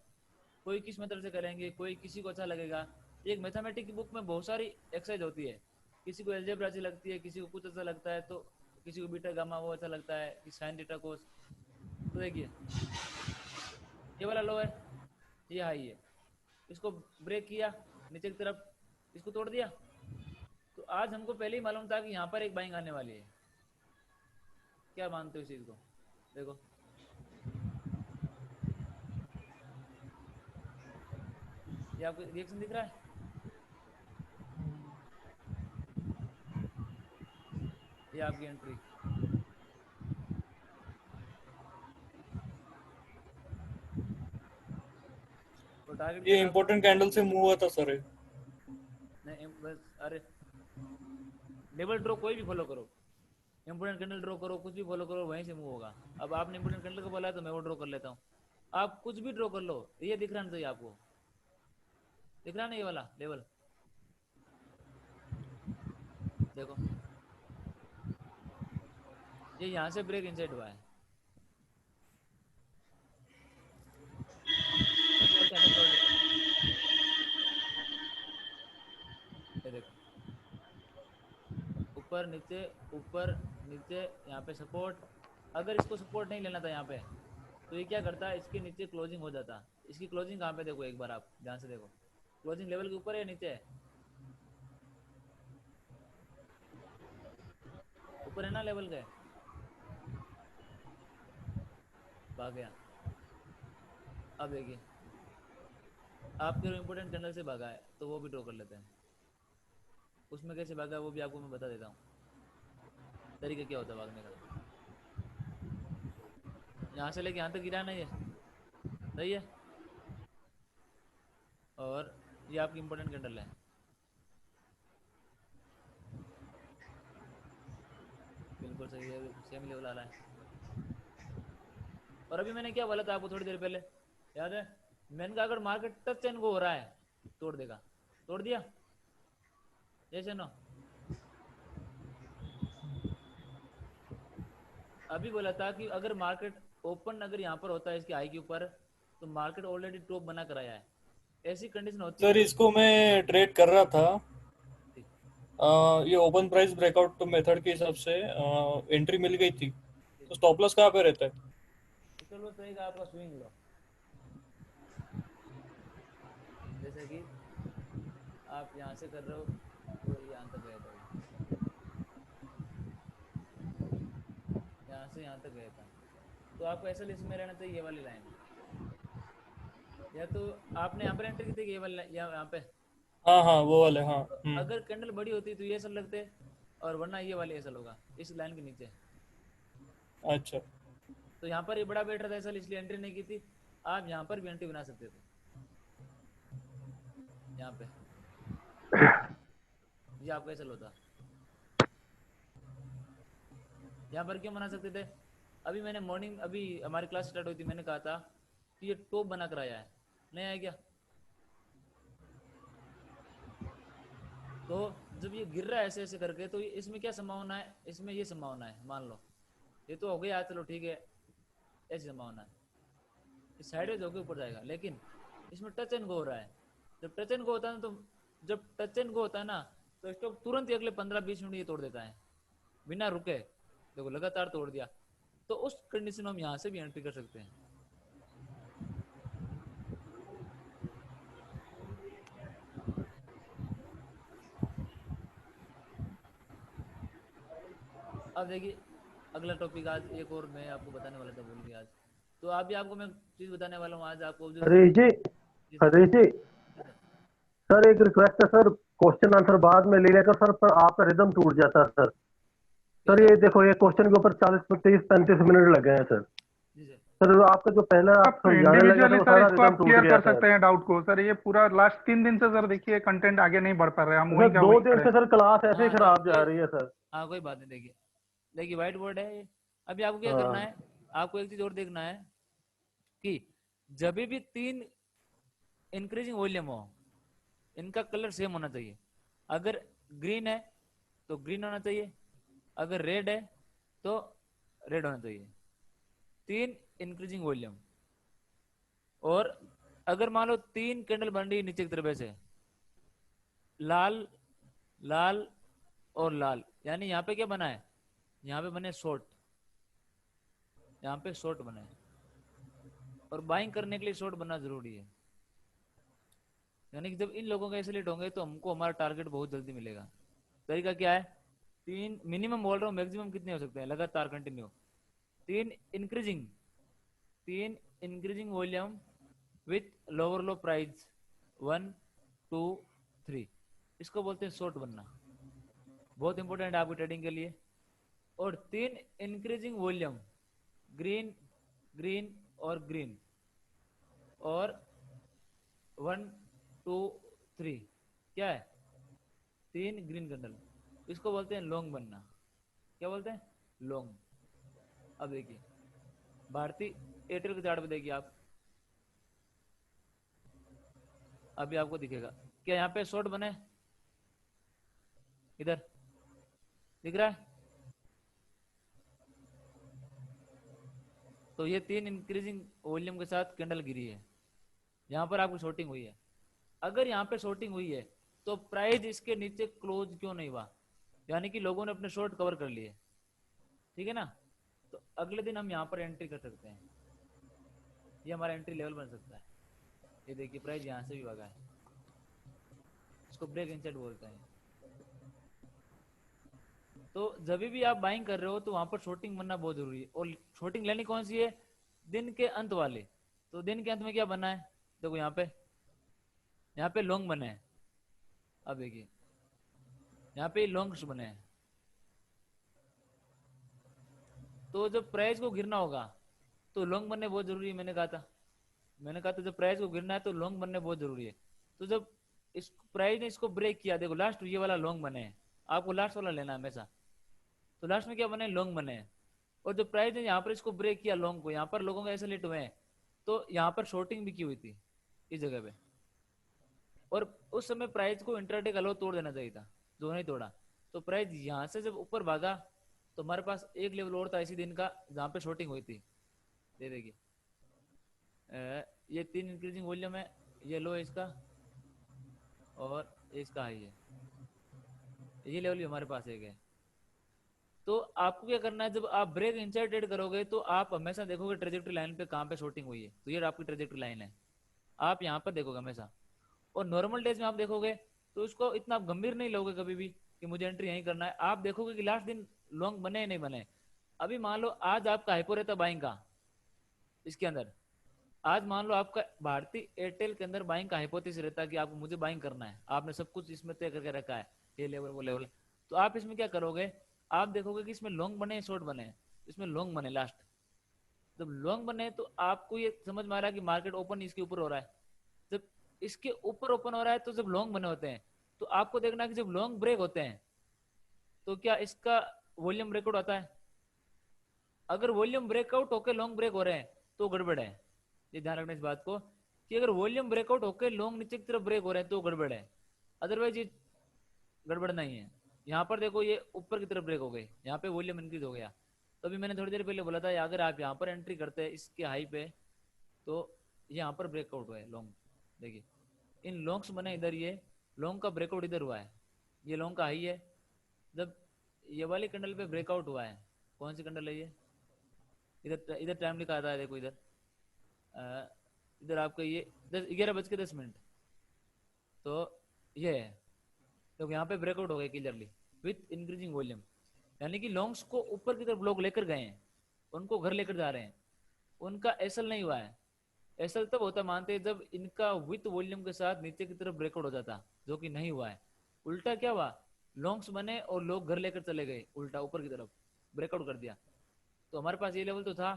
कोई किस मेथड से करेंगे, कोई किसी को अच्छा लगेगा। एक मैथमेटिक्स की बुक में बहुत सारी एक्सरसाइज होती है। किसी को एल्जेब्रा अच्छी लगती है, किसी को कुछ अच्छा लगता है, तो किसी को बीटा गामा वो अच्छा लगता है, कि साइन थीटा कोस। तो देखिए ये वाला लो है, ये हाई है, इसको ब्रेक किया नीचे की तरफ, इसको तोड़ दिया। तो आज हमको पहले ही मालूम था कि यहाँ पर एक बाइंग आने वाली है। क्या मानते हो इस चीज को? देखो ये आपको रिएक्शन दिख रहा है? ये आपकी एंट्री। तो टारगेट क्या ये था आपका? इंपॉर्टेंट कैंडल से मूव हुआ था सर ये। नहीं बस, अरे लेवल ड्रॉ कोई भी फॉलो करो, इंपोर्टेंट कैंडल ड्रॉ करो, कुछ भी फॉलो करो, वहीं से मूव होगा। अब आपने इंपोर्टेंट कैंडल को बोला है तो मैं वो ड्रॉ कर लेता हूँ। आप कुछ भी ड्रॉ कर लो, ये दिख रहा नहीं चाहिए आपको। दिख रहा नहीं ये वाला लेवल? देखो ये यहाँ से ब्रेक इनसाइड हुआ है। ये बोलते हैं हेड एंड शोल्डर पैटर्न। ये देखो ऊपर नीचे, यहाँ पे सपोर्ट। अगर इसको सपोर्ट नहीं लेना था यहाँ पे, तो ये क्या करता है, इसके नीचे क्लोजिंग हो जाता। इसकी क्लोजिंग कहाँ पे देखो एक बार आप ध्यान से देखो। क्लोजिंग लेवल के ऊपर है या नीचे है? ऊपर है ना लेवल के। भाग गया। अब देखिए आपके इंपोर्टेंट कैंडल से भागा है, तो वो भी ड्रॉ कर लेते हैं। उसमें कैसे भागा वो भी आपको मैं बता देता हूँ, तरीका क्या होता है भागने का। यहाँ से लेके यहाँ तक गिरा नहीं है, सही है। और ये आपकी इंपोर्टेंट कैंडल है, बिल्कुल सही है, सेम लेवल आ रहा है। और अभी मैंने क्या बोला था आपको थोड़ी देर पहले, याद है? मैंने कहा अगर मार्केट टच एंड गो हो रहा है, तोड़ देगा। तोड़ दिया, जैसे नो। अभी बोला था कि अगर मार्केट ओपन अगर यहाँ पर होता है इसके हाई के ऊपर, तो मार्केट ऑलरेडी टॉप बना कर आया है, ऐसी कंडीशन होती है सर तो इसको मैं ट्रेड कर रहा था। ठीक। ये ओपन प्राइस ब्रेकआउट मेथड के हिसाब से एंट्री मिल गई थी, ठीक। तो स्टॉप लॉस कहाँ पे रहता है? तो चलो रहेगा आपका स्विंग लो, जैसे कि आप यहाँ से कर रहे हो तो यहाँ तक गया था, यहाँ से यहाँ तक गया था, तो आपको ऐसा लिस्ट में रहना चाहिए ये वाली लाइन, या तो आपने यहाँ पर एंट्री की थी ये वाली लाइन, यहाँ पे हाँ हाँ वो वाले, हाँ। अगर कैंडल बड़ी होती तो ये सब लगते, और वरना ये वाले ऐसा होगा इस लाइन के नीचे। अच्छा। तो यहाँ पर ये बड़ा बैठ रहा था ऐसा, इसलिए एंट्री नहीं की थी। आप यहाँ पर भी एंट्री बना सकते थे, यहाँ पे ये आपका ऐसा होता। यहाँ पर क्यों बना सकते थे? अभी मैंने मॉर्निंग, अभी हमारी क्लास स्टार्ट हुई थी, मैंने कहा था कि ये टॉप बना कर आया है, नहीं आया क्या? तो जब ये गिर रहा है ऐसे ऐसे करके, तो इसमें क्या संभावना है? इसमें ये संभावना है, मान लो ये तो हो गया, चलो ठीक है, ऐसी संभावना है इस साइडवेज होकर ऊपर जाएगा, लेकिन इसमें टच एंड गो हो रहा है। जब टच एंड गो होता है ना, तो जब टच एंड गो होता है ना, तो स्टॉक तुरंत ही अगले 15-20 मिनट ये तोड़ देता है बिना रुके। देखो लगातार तोड़ दिया, तो उस कंडीशन में हम यहाँ से भी एंट्री कर सकते हैं। अब देखिए अगला टॉपिक आज एक और मैं आपको बताने वाला था, भूल गया आज। तो अभी आपको मैं चीज बताने वाला हूँ आज आपको जो हरीश जी, जी सर, हरीश जी, जी सर। सर एक रिक्वेस्ट है सर, क्वेश्चन आंसर बाद में ले लेकर सर, पर आपका रिदम टूट जाता है सर। क्यों सर सर? ये देखो, ये क्वेश्चन के ऊपर 40-35 मिनट लगे हैं सर। जी सर। सर आपका जो पहले आप आप समझाने लगे थे इंडिविजुअली वो सर सारा इसको रिदम आप टूट क्लियर गया कर सर। सकते हैं डाउट को सर। ये पूरा लास्ट 3 दिन से सर देखिए कंटेंट आगे नहीं बढ़ पा रहे, हम वहीं सर का 2 वहीं दिन खड़े से हैं। सर क्लास ऐसे ही हाँ खराब जा कोई, रही है सर। हाँ कोई बात नहीं। देखिए देखिए व्हाइट बोर्ड है ये। अभी आपको क्या करना हाँ है, आपको एक चीज और देखना है कि जब भी 3 इंक्रीजिंग वॉल्यूम हो, इनका कलर सेम होना चाहिए। अगर ग्रीन है तो ग्रीन होना चाहिए, अगर रेड है तो रेड होना चाहिए। 3 इंक्रीजिंग वॉल्यूम, और अगर मान लो 3 कैंडल बन रही है नीचे की तरफ से, लाल लाल और लाल, यानी यहाँ पे क्या बना है? यहाँ पे बने शॉर्ट, यहाँ पे शॉर्ट बना है, और बाइंग करने के लिए शॉर्ट बनना जरूरी है। यानी कि जब इन लोगों का एसोलेट होंगे तो हमको हमारा टारगेट बहुत जल्दी मिलेगा। तरीका क्या है? 3 मिनिमम बोल रहा हूँ, मैक्सिमम कितने हो सकते हैं लगातार continue? 3 increasing, 3 increasing volume with lower low price 1 2 3, इसको बोलते हैं शॉर्ट बनना। बहुत इंपॉर्टेंट है आपकी ट्रेडिंग के लिए। और 3 इंक्रीजिंग वॉल्यूम, ग्रीन ग्रीन और ग्रीन, और 1 2 3, क्या है? 3 ग्रीन कैंडल, इसको बोलते हैं लॉन्ग बनना। क्या बोलते हैं? लॉन्ग। अब देखिए भारती एयरटेल के चार्ट पे देखिए आप, अभी आपको दिखेगा क्या यहाँ पे शॉर्ट बने? इधर दिख रहा है? तो ये 3 इंक्रीजिंग वॉल्यूम के साथ कैंडल गिरी है, यहाँ पर आपकी शॉर्टिंग हुई है। अगर यहाँ पे शॉर्टिंग हुई है तो प्राइस इसके नीचे क्लोज क्यों नहीं हुआ? यानी कि लोगों ने अपने शॉर्ट कवर कर लिए, ठीक है ना? तो अगले दिन हम यहाँ पर एंट्री कर सकते हैं, ये हमारा एंट्री लेवल बन सकता है। ये देखिए प्राइस यहाँ से भी भागा है, इसको ब्रेक इनसाइड बोलते हैं। तो जब भी आप बाइंग कर रहे हो तो वहां पर शॉर्टिंग बनना बहुत जरूरी है। और शॉर्टिंग लेनी कौन सी है? दिन के अंत वाले। तो दिन के अंत में क्या बना है? देखो यहाँ पे लॉन्ग बने हैं। अब देखिए यहाँ पे लॉन्ग्स बने हैं, तो जब प्राइस को गिरना होगा तो लॉन्ग बनने बहुत जरूरी है। मैंने कहा था जब प्राइस को गिरना है तो लॉन्ग बनने बहुत जरूरी है। तो जब इस प्राइस ने इसको ब्रेक किया, देखो लास्ट ये वाला लॉन्ग बने हैं, आपको लास्ट वाला लेना है हमेशा। तो लास्ट में क्या बने? लॉन्ग बने हैं। और जब प्राइस ने यहाँ पर इसको ब्रेक किया लॉन्ग को, यहाँ पर लोगों के ऐसे लेट हुए हैं, तो यहाँ पर शॉर्टिंग भी की हुई थी इस जगह पे। और उस समय प्राइस को इंट्राडे का लो तोड़ देना चाहिए था, जो नहीं तोड़ा। तो प्राइस यहाँ से जब ऊपर भागा तो हमारे पास एक लेवल और था इसी दिन का जहाँ पे शॉर्टिंग हुई थी। ये देखिए ये 3 इंक्रीजिंग वॉल्यूम है, ये लो है इसका और इसका हाई है, ये लेवल भी हमारे पास एक है। तो आपको क्या करना है, जब आप ब्रेक इनसाइड ट्रेड करोगे तो आप हमेशा देखोगे ट्रेजेक्टरी लाइन पे कहाँ पे शॉर्टिंग हुई है, तो ये आपकी ट्रेजेक्टरी लाइन है, आप यहाँ पर देखोगे हमेशा। और नॉर्मल डेज में आप देखोगे तो इसको इतना आप गंभीर नहीं लोगे कभी भी कि मुझे एंट्री यहीं करना है, आप देखोगे कि लास्ट दिन लॉन्ग बने या नहीं बने। अभी मान लो आज आपका हाइपो रहता बाइंग का इसके अंदर, आज मान लो आपका भारतीय एयरटेल के अंदर बाइंग का हाइपोथेसिस रहता है कि आपको मुझे बाइंग करना है, आपने सब कुछ इसमें तय करके रखा है, ये लेवल वो लेवल, तो आप इसमें क्या करोगे, आप देखोगे कि इसमें लॉन्ग बने शॉर्ट बने, इसमें लॉन्ग बने लास्ट, जब लॉन्ग बने तो आपको ये समझ में आ रहा है कि मार्केट ओपन इसके ऊपर हो रहा है, जब इसके ऊपर ओपन हो रहा है तो जब लॉन्ग बने होते हैं तो आपको देखना है कि जब लॉन्ग ब्रेक होते हैं तो क्या इसका वॉल्यूम ब्रेकआउट आता है, अगर वॉल्यूम ब्रेकआउट होकर लॉन्ग ब्रेक हो रहे हैं तो गड़बड़ है, ये ध्यान रखना इस बात को कि अगर वॉल्यूम ब्रेकआउट होकर लॉन्ग नीचे की तरफ ब्रेक हो रहे हैं तो गड़बड़ है, अदरवाइज ये गड़बड़ नहीं है। यहाँ पर देखो ये ऊपर की तरफ ब्रेक हो गई, यहाँ पे वॉल्यूम इंक्रीज हो गया, तो अभी मैंने थोड़ी देर पहले बोला था अगर आप यहाँ पर एंट्री करते हैं इसके हाई पे तो यहाँ पर ब्रेकआउट हुआ है लॉन्ग, देखिए इन लॉन्ग्स बने इधर, ये लॉन्ग का ब्रेकआउट इधर हुआ है, ये लॉन्ग का हाई है, जब ये वाली कैंडल पे ब्रेकआउट हुआ है, कौन सी कैंडल है ये, इधर इधर टाइम लिखा आता है देखो इधर, इधर आपका ये 11:10, तो ये है, तो यहाँ पे ब्रेकआउट हो गया क्लियरली विथ इंक्रीजिंग वॉल्यूम, यानी कि लॉन्ग्स को ऊपर की तरफ लोग लेकर गए हैं, उनको घर लेकर जा रहे हैं, उनका एसल नहीं हुआ है, एसल तब होता मानते हैं जब इनका विथ वॉल्यूम के साथ नीचे की तरफ ब्रेकआउट हो जाता, जो कि नहीं हुआ है, उल्टा क्या हुआ, लॉन्ग्स बने और लोग घर लेकर चले गए, उल्टा ऊपर की तरफ ब्रेकआउट कर दिया। तो हमारे पास ये लेवल तो था,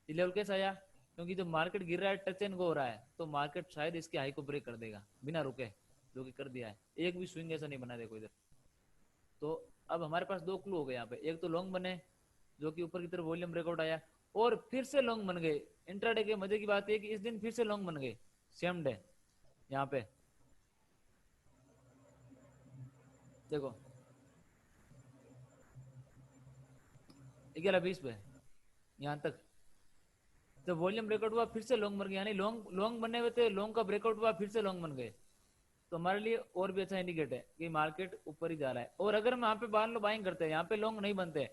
ये लेवल कैसे आया, क्योंकि जब मार्केट गिर रहा है टच एंड गो हो रहा है तो मार्केट शायद इसके हाई को ब्रेक कर देगा बिना रुके, जो कि कर दिया है, एक भी स्विंग ऐसा नहीं बना देखो इधर। तो अब हमारे पास 2 क्लू हो गए यहाँ पे, एक तो लॉन्ग बने जो कि ऊपर की तरफ वॉल्यूम ब्रेकआउट आया, और फिर से लॉन्ग बन गए इंट्राडे के। मजे की बात है कि इस दिन फिर से लॉन्ग बन गए सेम डे, यहाँ पे देखो 11:20 पे यहाँ तक जब वॉल्यूम ब्रेकआउट हुआ फिर से लॉन्ग बन गए, यानी लॉन्ग बने हुए थे, लॉन्ग का ब्रेकआउट हुआ फिर से लॉन्ग बन गए, तो हमारे लिए और भी अच्छा इंडिकेट है कि मार्केट ऊपर ही जा रहा है। और अगर हम यहाँ पे बाहर लो बाइंग करते हैं, यहाँ पे लॉन्ग नहीं बनते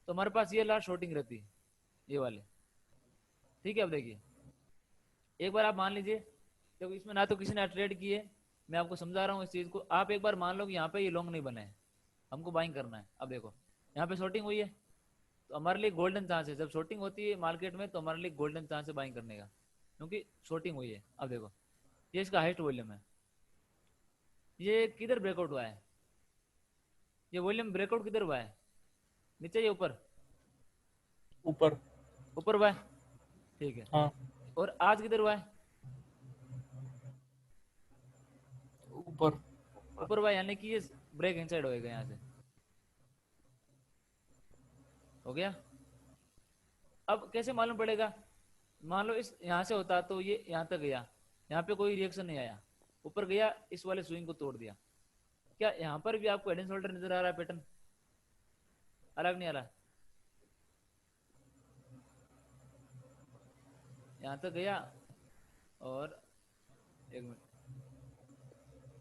तो हमारे पास ये लास्ट शॉर्टिंग रहती है, ये वाले, ठीक है। अब देखिए एक बार आप मान लीजिए, देखो इसमें ना तो किसी ने ट्रेड की है, मैं आपको समझा रहा हूँ इस चीज को, आप एक बार मान लो कि यहाँ पे ये लॉन्ग नहीं बने हैं, हमको बाइंग करना है। अब देखो यहाँ पे शॉर्टिंग हुई है तो हमारे लिए गोल्डन चांस है, जब शॉर्टिंग होती है मार्केट में तो हमारे लिए गोल्डन चांस है बाइंग करने का, क्योंकि शॉर्टिंग हुई है। अब देखो ये इसका हाईएस्ट वॉल्यूम है, ये किधर ब्रेकआउट हुआ है, ये वॉल्यूम ब्रेकआउट किधर हुआ है, नीचे या ऊपर, ऊपर ऊपर हुआ है, ठीक है। हाँ और आज किधर हुआ है, ऊपर ऊपर हुआ है, यानी कि ये ब्रेक इनसाइड होएगा, यहाँ से हो गया। अब कैसे मालूम पड़ेगा, मान लो इस यहाँ से होता तो ये यहाँ तक गया, यहाँ पे कोई रिएक्शन नहीं आया, ऊपर गया इस वाले स्विंग को तोड़ दिया, क्या यहाँ पर भी आपको हेड एंड शोल्डर नजर आ रहा है, पैटर्न अलग नहीं आ रहा, यहाँ तक गया और एक मिनट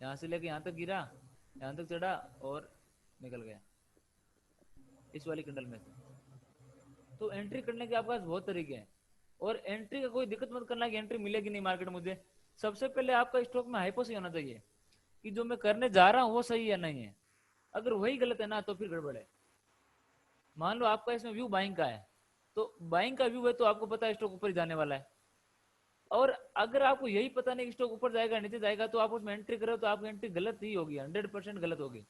यहाँ से लेके यहाँ तक गिरा, यहाँ तक चढ़ा और निकल गया इस वाली कंडल में से। तो एंट्री करने के आपके पास बहुत तरीके हैं, और एंट्री का कोई दिक्कत मत करना कि एंट्री मिलेगी नहीं मार्केट मुझे, सबसे पहले आपका स्टॉक में हाइपो सही होना चाहिए कि जो मैं करने जा रहा हूँ वो सही है नहीं है, अगर वही गलत है ना तो फिर गड़बड़ है। मान लो आपका इसमें व्यू बाइंग का है, तो बाइंग का व्यू है तो आपको पता है स्टॉक ऊपर जाने वाला है, और अगर आपको यही पता नहीं कि स्टॉक ऊपर जाएगा नीचे जाएगा तो आप उसमें एंट्री करो तो आपकी एंट्री गलत ही होगी, 100% गलत होगी।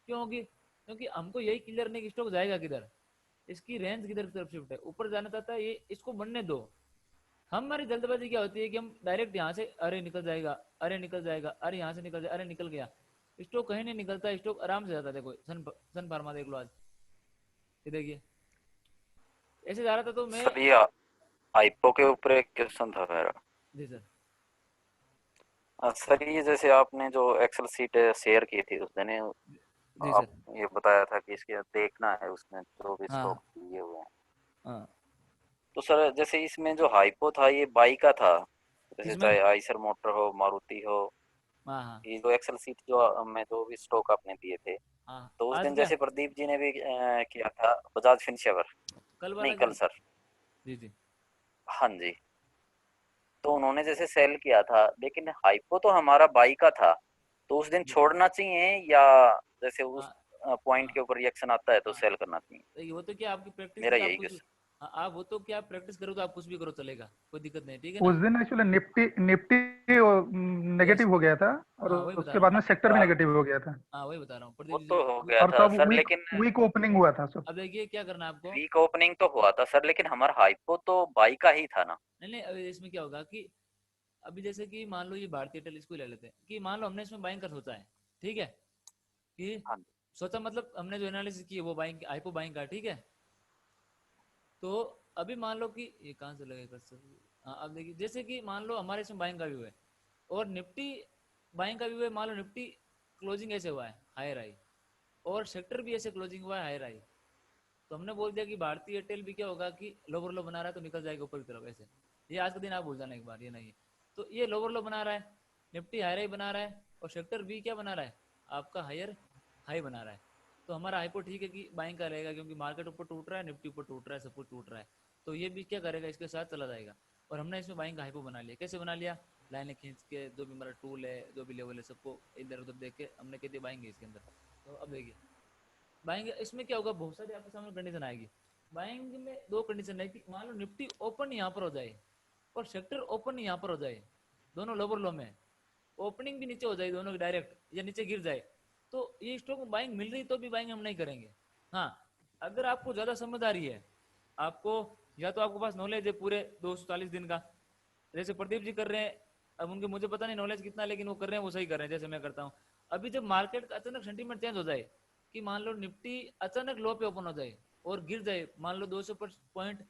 क्यों होगी, क्योंकि हमको यही क्लियर नहीं कि स्टॉक जाएगा किधर, इसकी रेंज किधर की तरफ शिफ्ट है, ऊपर जाना चाहता है ये, इसको बनने दो। हमारी जल्दबाजी क्या होती है कि हम डायरेक्ट यहाँ से अरे निकल जाएगा, अरे निकल जाएगा, अरे यहाँ से निकल जाए, अरे निकल गया, स्टॉक कहीं नहीं निकलता, स्टॉक आराम से जाता है। देखो सन फार्मा देख लो आज, ये देखिए ऐसे जा रहा था तो मैं सर ये हाइपो के ऊपर एक क्वेश्चन था मेरा। जी सर। सर ये जैसे आपने जो एक्सेल सीट शेयर की थी उस दिन, जी आप सर। ये बताया था कि इसके देखना है उसमें जो भी हाँ स्टॉक लिए हुए हैं। हाँ। तो सर जैसे इसमें जो हाइपो था ये बाई का था, जैसे किसमें? चाहे आइसर मोटर हो, मारुति हो, हाँ हाँ ये जो एक्सेल सीट जो में जो भी स्टॉक आपने दिए थे, हाँ। तो उस आज दिन क्या? जैसे प्रदीप जी ने भी किया था बजाज फिनसेवर। कल नहीं वाला कल क्या? सर। जी जी। हाँ जी। तो उन्होंने जैसे सेल किया था, लेकिन हाइपो तो हमारा बाई का था, तो उस दिन जी। छोड़ना चाहिए या जैसे उस हाँ पॉइंट हाँ के ऊपर रिएक्शन आता है तो हाँ। सेल करना चाहिए? देखिए वो तो क्या आपकी प्रैक्टिस है मेरा तो आप यही कुछ भी। क्वेश्चन। हाँ, आप वो तो क्या प्रैक्टिस करो तो आप कुछ भी करो चलेगा, कोई दिक्कत नहीं, ठीक है उस ना। दिन actually Nifty Nifty yes. Negative हो गया था, और हाँ वही बता उसके रहा बाद हूँ। में सेक्टर भी नेगेटिव हो गया था। हाँ वही बता रहा हूँ वो प्रदीप तो जी। हो गया और था तब सर, वीक लेकिन वीक ओपनिंग हुआ था सब। अब देखिए क्या करना है आपको। वीक ओपनिंग तो हुआ था सर, लेकिन हमारा हाइपो तो बाई का ही था ना। नहीं नहीं, अभी इसमें क्या होगा कि अभी जैसे कि मान लो ये भारतीय एयरटेल, इसको ही ले लेते हैं कि मान लो हमने इसमें बाइंग का सोचा है, ठीक है, कि हाँ जी। सोचा मतलब हमने जो एनालिसिस की है वो बाइंग आईपो बाइंग का, ठीक है। तो अभी मान लो कि ये कहाँ से लगेगा सर। हाँ अब देखिए जैसे कि मान लो हमारे इसमें बाइंग का व्यू है और निफ्टी बाइंग का व्यू है, मान लो निफ्टी क्लोजिंग ऐसे हुआ है हायर आई और सेक्टर भी ऐसे क्लोजिंग हुआ है हायर आई, तो हमने बोल दिया कि भारतीय एयरटेल भी क्या होगा कि लोवर लो बना रहा है तो निकल जाएगा ऊपर की तरफ ऐसे। ये आज का दिन आप भूल जाना एक बार, ये नहीं है। तो ये लोवर लो बना रहा है, निफ्टी हायर हाई बना रहा है और सेक्टर बी क्या बना रहा है आपका हायर हाई बना रहा है। तो हमारा हाइपो ठीक है कि बाइंग का रहेगा क्योंकि मार्केट ऊपर टूट रहा है, निफ्टी ऊपर टूट रहा है, सब कुछ टूट रहा है। तो ये भी क्या करेगा इसके साथ चला जाएगा। और हमने इसमें बाइंग का हाइपो बना लिया। कैसे बना लिया? लाइनें खींच के जो भी हमारा टूल है जो भी लेवल है सबको इधर उधर देख के हमने कह दिया बाइंग है इसके अंदर। तो अब देखिए बाइंग इसमें क्या होगा, बहुत सारी आपके सामने कंडीशन आएगी। बाइंग में दो कंडीशन है कि मान लो निफ्टी ओपन यहाँ पर हो जाए और सेक्टर ओपन यहाँ पर हो जाए, दोनों लोअर लो में, ओपनिंग भी नीचे हो जाए दोनों की डायरेक्ट या नीचे गिर जाए, तो ये स्टॉक में बाइंग मिल रही तो भी बाइंग हम नहीं करेंगे। हाँ अगर आपको ज्यादा समझदारी है, आपको या तो आपके पास नॉलेज है पूरे 240 दिन का, जैसे प्रदीप जी कर रहे हैं। अब उनके मुझे पता नहीं नॉलेज कितना, लेकिन वो कर रहे हैं वो सही कर रहे हैं जैसे मैं करता हूँ। अभी जब मार्केट का अचानक सेंटीमेंट चेंज हो जाए कि मान लो निफ्टी अचानक लो पे ओपन हो जाए और गिर जाए मान लो 200 पॉइंट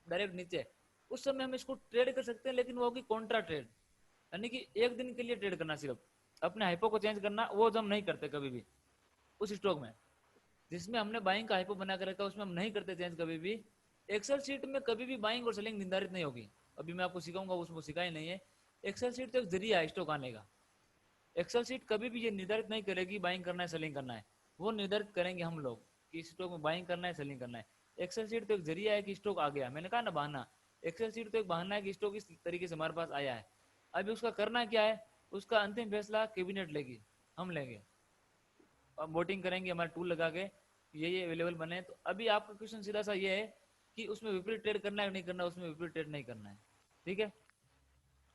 डायरेक्ट नीचे, उस समय हम इसको ट्रेड कर सकते हैं, लेकिन वो होगी कॉन्ट्रा ट्रेड, यानी कि एक दिन के लिए ट्रेड करना, सिर्फ अपने हाइपो को चेंज करना, वो जो हम नहीं करते कभी भी उस स्टॉक में जिसमें हमने बाइंग का हाइपो बना कर रखा है, उसमें हम नहीं करते चेंज कभी भी। एक्सेल शीट में कभी भी बाइंग और सेलिंग निर्धारित नहीं होगी। अभी मैं आपको सिखाऊंगा, उसमें सिखाई नहीं है। एक्सेल शीट तो एक जरिया है स्टॉक आने का। एक्सेल शीट कभी भी ये निर्धारित नहीं करेगी बाइंग करना है सेलिंग करना है, वो निर्धारित करेंगे हम लोग कि स्टॉक में बाइंग करना है सेलिंग करना है। एक्सेल शीट तो एक जरिया है कि स्टॉक आ गया, मैंने कहा ना बहाना। एक्सेल शीट तो एक बहाना है कि स्टॉक इस तरीके से हमारे पास आया है। अभी उसका करना क्या है, उसका अंतिम फैसला कैबिनेट लेगी, हम लेंगे। अब वोटिंग करेंगे हमारे टूल लगा के, ये अवेलेबल बने। तो अभी आपका क्वेश्चन सीधा सा ये है कि उसमें विपरीत ट्रेड करना है नहीं करना, उसमें विपरीत ट्रेड नहीं करना है, ठीक है।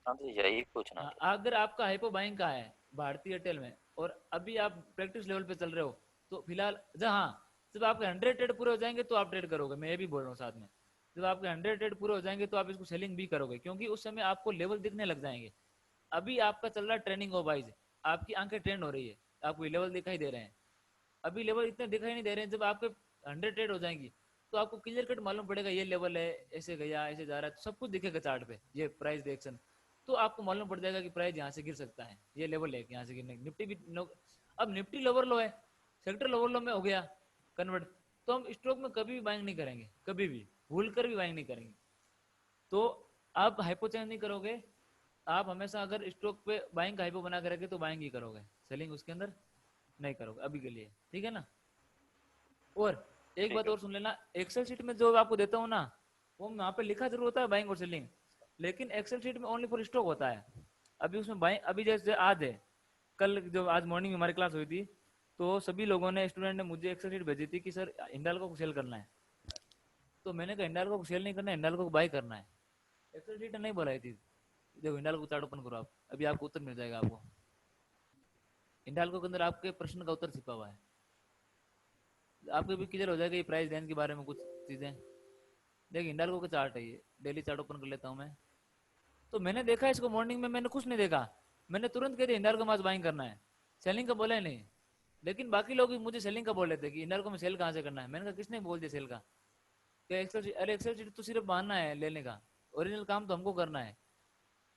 हाँ जी, यही पूछना था। अगर आपका हाइपो बाइंग का है भारतीय एयरटेल में और अभी आप प्रैक्टिस लेवल पे चल रहे हो, तो फिलहाल हाँ जब आपके 100 ट्रेड पूरे हो जाएंगे तो आप ट्रेड करोगे, मैं ये भी बोल रहा हूँ साथ में। जब आपके 100 ट्रेड पूरे हो जाएंगे तो आप इसको सेलिंग भी करोगे, क्योंकि उस समय आपको लेवल दिखने लग जाएंगे। अभी आपका चल रहा है ट्रेनिंग ऑफ वाइज, आपकी आंखें ट्रेंड हो रही है, आपको लेवल दिखाई दे रहे हैं। अभी लेवल इतने दिखाई नहीं दे रहे हैं, जब आपके 100 ट्रेड हो जाएंगी तो आपको क्लियर कट मालूम पड़ेगा ये लेवल है, ऐसे गया ऐसे जा रहा है, तो सब कुछ दिखेगा चार्ट पे, ये प्राइस रिएक्शन। तो आपको मालूम पड़ जाएगा कि प्राइस यहाँ से गिर सकता है, ये लेवल है यहाँ से गिरने। निफ्टी भी अब निफ्टी लोअर लो है, सेक्टर लोअर लो में हो गया कन्वर्ट, तो हम स्टॉक में कभी भी बाइंग नहीं करेंगे, कभी भी भूल कर भी बाइंग नहीं करेंगे। तो आप हाइपो चेंज नहीं करोगे, आप हमेशा अगर स्टॉक पे बाइंग का हाइपो बना के रखे तो बाइंग ही करोगे, सेलिंग उसके अंदर नहीं करोगे अभी के लिए, ठीक है ना। और एक ठीक बात है। और सुन लेना, एक्सेल शीट में जो आपको देता हूँ ना, वो वहाँ पे लिखा जरूर होता है बाइंग और सेलिंग, लेकिन एक्सेल शीट में ओनली फॉर स्टॉक होता है। अभी उसमें बाइंग, अभी जैसे आज है, कल जो आज मॉर्निंग में हमारी क्लास हुई थी, तो सभी लोगों ने स्टूडेंट ने मुझे एक्सेल शीट भेजी थी कि सर हिंडाल्को को सेल करना है। तो मैंने कहा हिंडाल्को को सेल नहीं करना है, हिंडाल्को को बाय करना है। एक्सेल शीट नहीं बोलाई थी। देखो हिंडाल्को चार्ट ओपन करो आप, अभी आपको उत्तर मिल जाएगा। आपको हिंडाल्को के अंदर आपके प्रश्न का उत्तर छिपा हुआ है, आपको भी क्लियर हो जाएगा ये प्राइस रेंज के बारे में कुछ चीजें। देखिए हिंडाल्को का चार्ट है, ये डेली चार्ट ओपन कर लेता हूँ मैं। तो मैंने देखा इसको मॉर्निंग में, मैंने कुछ नहीं देखा, मैंने तुरंत कह दिया हिंडाल्को में आज बाइंग करना है, सेलिंग का बोला ही नहीं। लेकिन बाकी लोग भी मुझे सेलिंग का बोल रहे थे कि हिंडाल्को में सेल कहाँ से करना है। मैंने कहा किसने बोल दिया सेल का, क्या एक्सेल शीट? अरे एक्सेल शीट तो सिर्फ बहाना है लेने का, ओरिजिनल काम तो हमको करना है।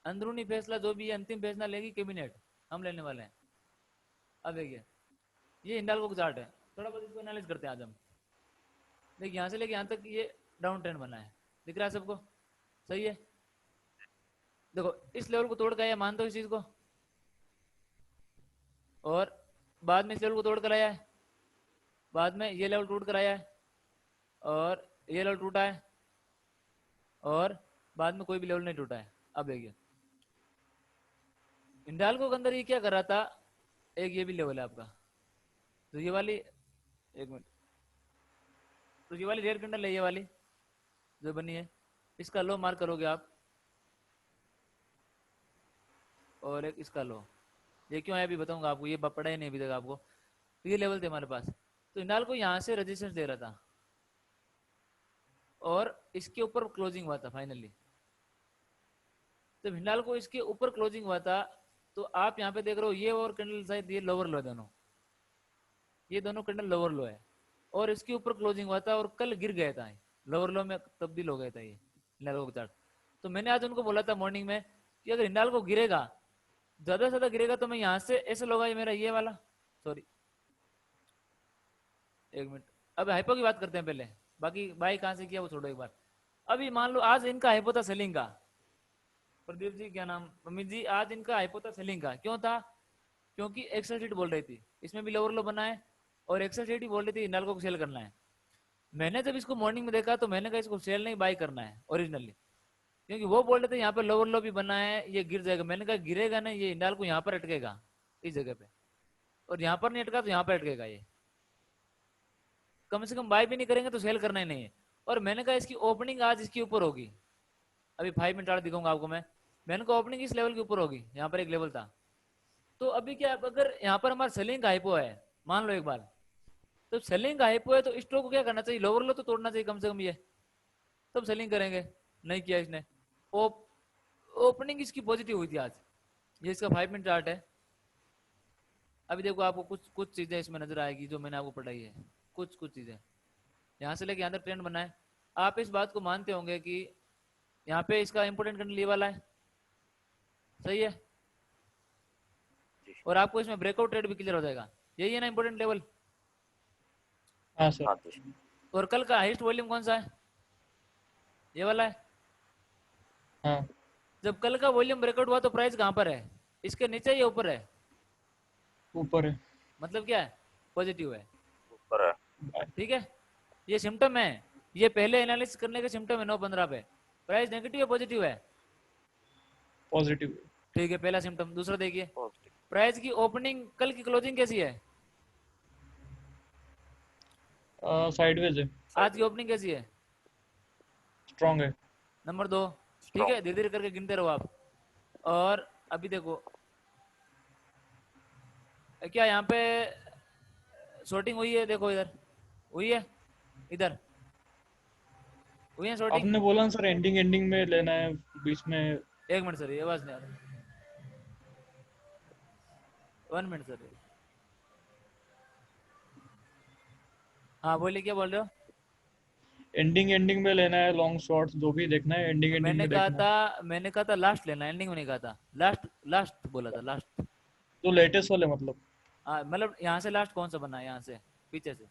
अंदरूनी फैसला जो भी है, अंतिम फैसला लेगी कैबिनेट, हम लेने वाले हैं। अब देखिए ये हिंडाल्को चार्ट है, थोड़ा बहुत इसको एनालाइज करते हैं आज हम। देखिए यहाँ से लेके यहाँ तक ये डाउन ट्रेंड बना है, दिख रहा है सबको, सही है। देखो इस लेवल को तोड़ के आया, मानते हो इस चीज को, और बाद में इस लेवल को तोड़ कर आया है, बाद में ये लेवल टूट कर आया है, और ये लेवल टूटा है, और बाद में कोई भी लेवल नहीं टूटा है। अब देखिए हिंडाल्को के अंदर ये क्या कर रहा था, एक ये भी लेवल है आपका, तो ये वाली, एक मिनट, तो ये वाली रेयर कैंडल है, ये वाली जो बनी है, इसका लो मार्क करोगे आप, और एक इसका लो। ये क्यों है अभी बताऊंगा आपको, ये पड़ा ही नहीं अभी तक आपको। तो ये लेवल थे हमारे पास, तो हिंडाल्को यहाँ से रेजिस्टेंस दे रहा था और इसके ऊपर क्लोजिंग हुआ था फाइनली। तो हिंडाल्को इसके ऊपर क्लोजिंग हुआ था, तो आप यहाँ पे देख रहे हो ये और कैंडल शायद ये लोअर लो है दोनों, ये दोनों कैंडल लोअर लो है, और इसके ऊपर क्लोजिंग हुआ था और कल गिर गया था, लोअर लो में तब्दील हो गया था ये हिंडाल्को का चार्ट। तो मैंने आज उनको बोला था मॉर्निंग में कि अगर हिंडाल्को गिरेगा, ज्यादा से ज्यादा गिरेगा, तो मैं यहाँ से ऐसे लोगा, ये मेरा ये वाला, सॉरी एक मिनट, अब हाइपो की बात करते हैं पहले, बाकी बाई कहाँ से किया वो छोड़ो एक बार। अभी मान लो आज इनका हाइपो था सेलिंग का, प्रदीप जी क्या नाम, अमित जी, आज इनका हाइपो था सेलिंग का। क्यों था? क्योंकि एक्सेल शीट बोल रही थी, इसमें भी लोअर लो बना है, और एक्सेल शीट ही बोल रही थी हिंडाल्को को सेल करना है। मैंने जब इसको मॉर्निंग में देखा तो मैंने कहा इसको सेल नहीं बाई करना है ओरिजिनली, क्योंकि वो बोल रहे थे यहाँ पे लोअर लो भी बना है, ये गिर जाएगा। मैंने कहा गिरेगा नहीं, ये हिंडाल्को यहाँ पर अटकेगा इस जगह पे, और यहाँ पर नहीं अटका तो यहाँ पर अटकेगा ये, कम से कम बाय भी नहीं करेंगे तो सेल करना ही नहीं है। और मैंने कहा इसकी ओपनिंग आज इसके ऊपर होगी, अभी 5 मिनट दिखाऊंगा आपको मैंने कहा ओपनिंग इस लेवल के ऊपर होगी, यहाँ पर एक लेवल था। तो अभी क्या, अगर यहाँ पर हमारा सेलिंग का हाइपो है, मान लो एक बार, तो सेलिंग का हाइपो है तो स्टॉक को क्या करना चाहिए, लोअर लो तो तोड़ना चाहिए कम से कम, ये तब सेलिंग करेंगे। नहीं किया इसने, ओपनिंग इसकी पॉजिटिव हुई थी आज, ये इसका 5 मिनट चार्ट है। अभी देखो आपको कुछ चीजें इसमें नजर आएगी जो मैंने आपको पढ़ाई है, कुछ चीजें यहाँ से लेके यहाँ तक ट्रेंड बना है। आप इस बात को मानते होंगे कि यहाँ पे इसका इंपोर्टेंट कैंडल ये वाला है, सही है, और आपको इसमें ब्रेकआउट ट्रेड भी क्लियर हो जाएगा, यही है ना इंपोर्टेंट लेवल। हाँ सर। हाँ जी। और कल का हाईएस्ट वॉल्यूम कौन सा है, ये वाला है। हाँ जब कल का वॉल्यूम ब्रेकआउट हुआ तो प्राइस कहाँ पर है, इसके नीचे या ऊपर है, ऊपर है, मतलब क्या है, पॉजिटिव है, ऊपर है। ठीक है। ये सिम्टम है, ये पहले एनालिसिस करने के सिम्टम है 9:15 पे, प्राइस नेगेटिव है पॉजिटिव है, पॉजिटिव। ठीक है, पहला सिम्टम। दूसरा देखिए पॉजिटिव। प्राइस की ओपनिंग, कल की क्लोजिंग कैसी है, साइडवेज है, आज की ओपनिंग कैसी है, स्ट्रांग है। नंबर 2, ठीक है, धीरे धीरे करके गिनते रहो आप। और अभी देखो क्या यहाँ पे शॉर्टिंग हुई है, देखो इधर हुई है, इधर हुई है शॉर्टिंग। आपने बोला सर एंडिंग में लेना है, बीच में। एक मिनट सर, ये आवाज नहीं आ रही, 1 मिनट सर। हाँ बोलिए, क्या बोल रहे हो? एंडिंग में लेना है, लॉन्ग शॉर्ट्स जो भी देखना है एंडिंग में देखना है। मैंने कहा था लास्ट लेना, एंडिंग में नहीं कहा था, लास्ट बोला था, लास्ट। जो लेटेस्ट वाले मतलब। हाँ मतलब यहाँ से लास्ट कौन सा बना है, यहाँ से पीछे से।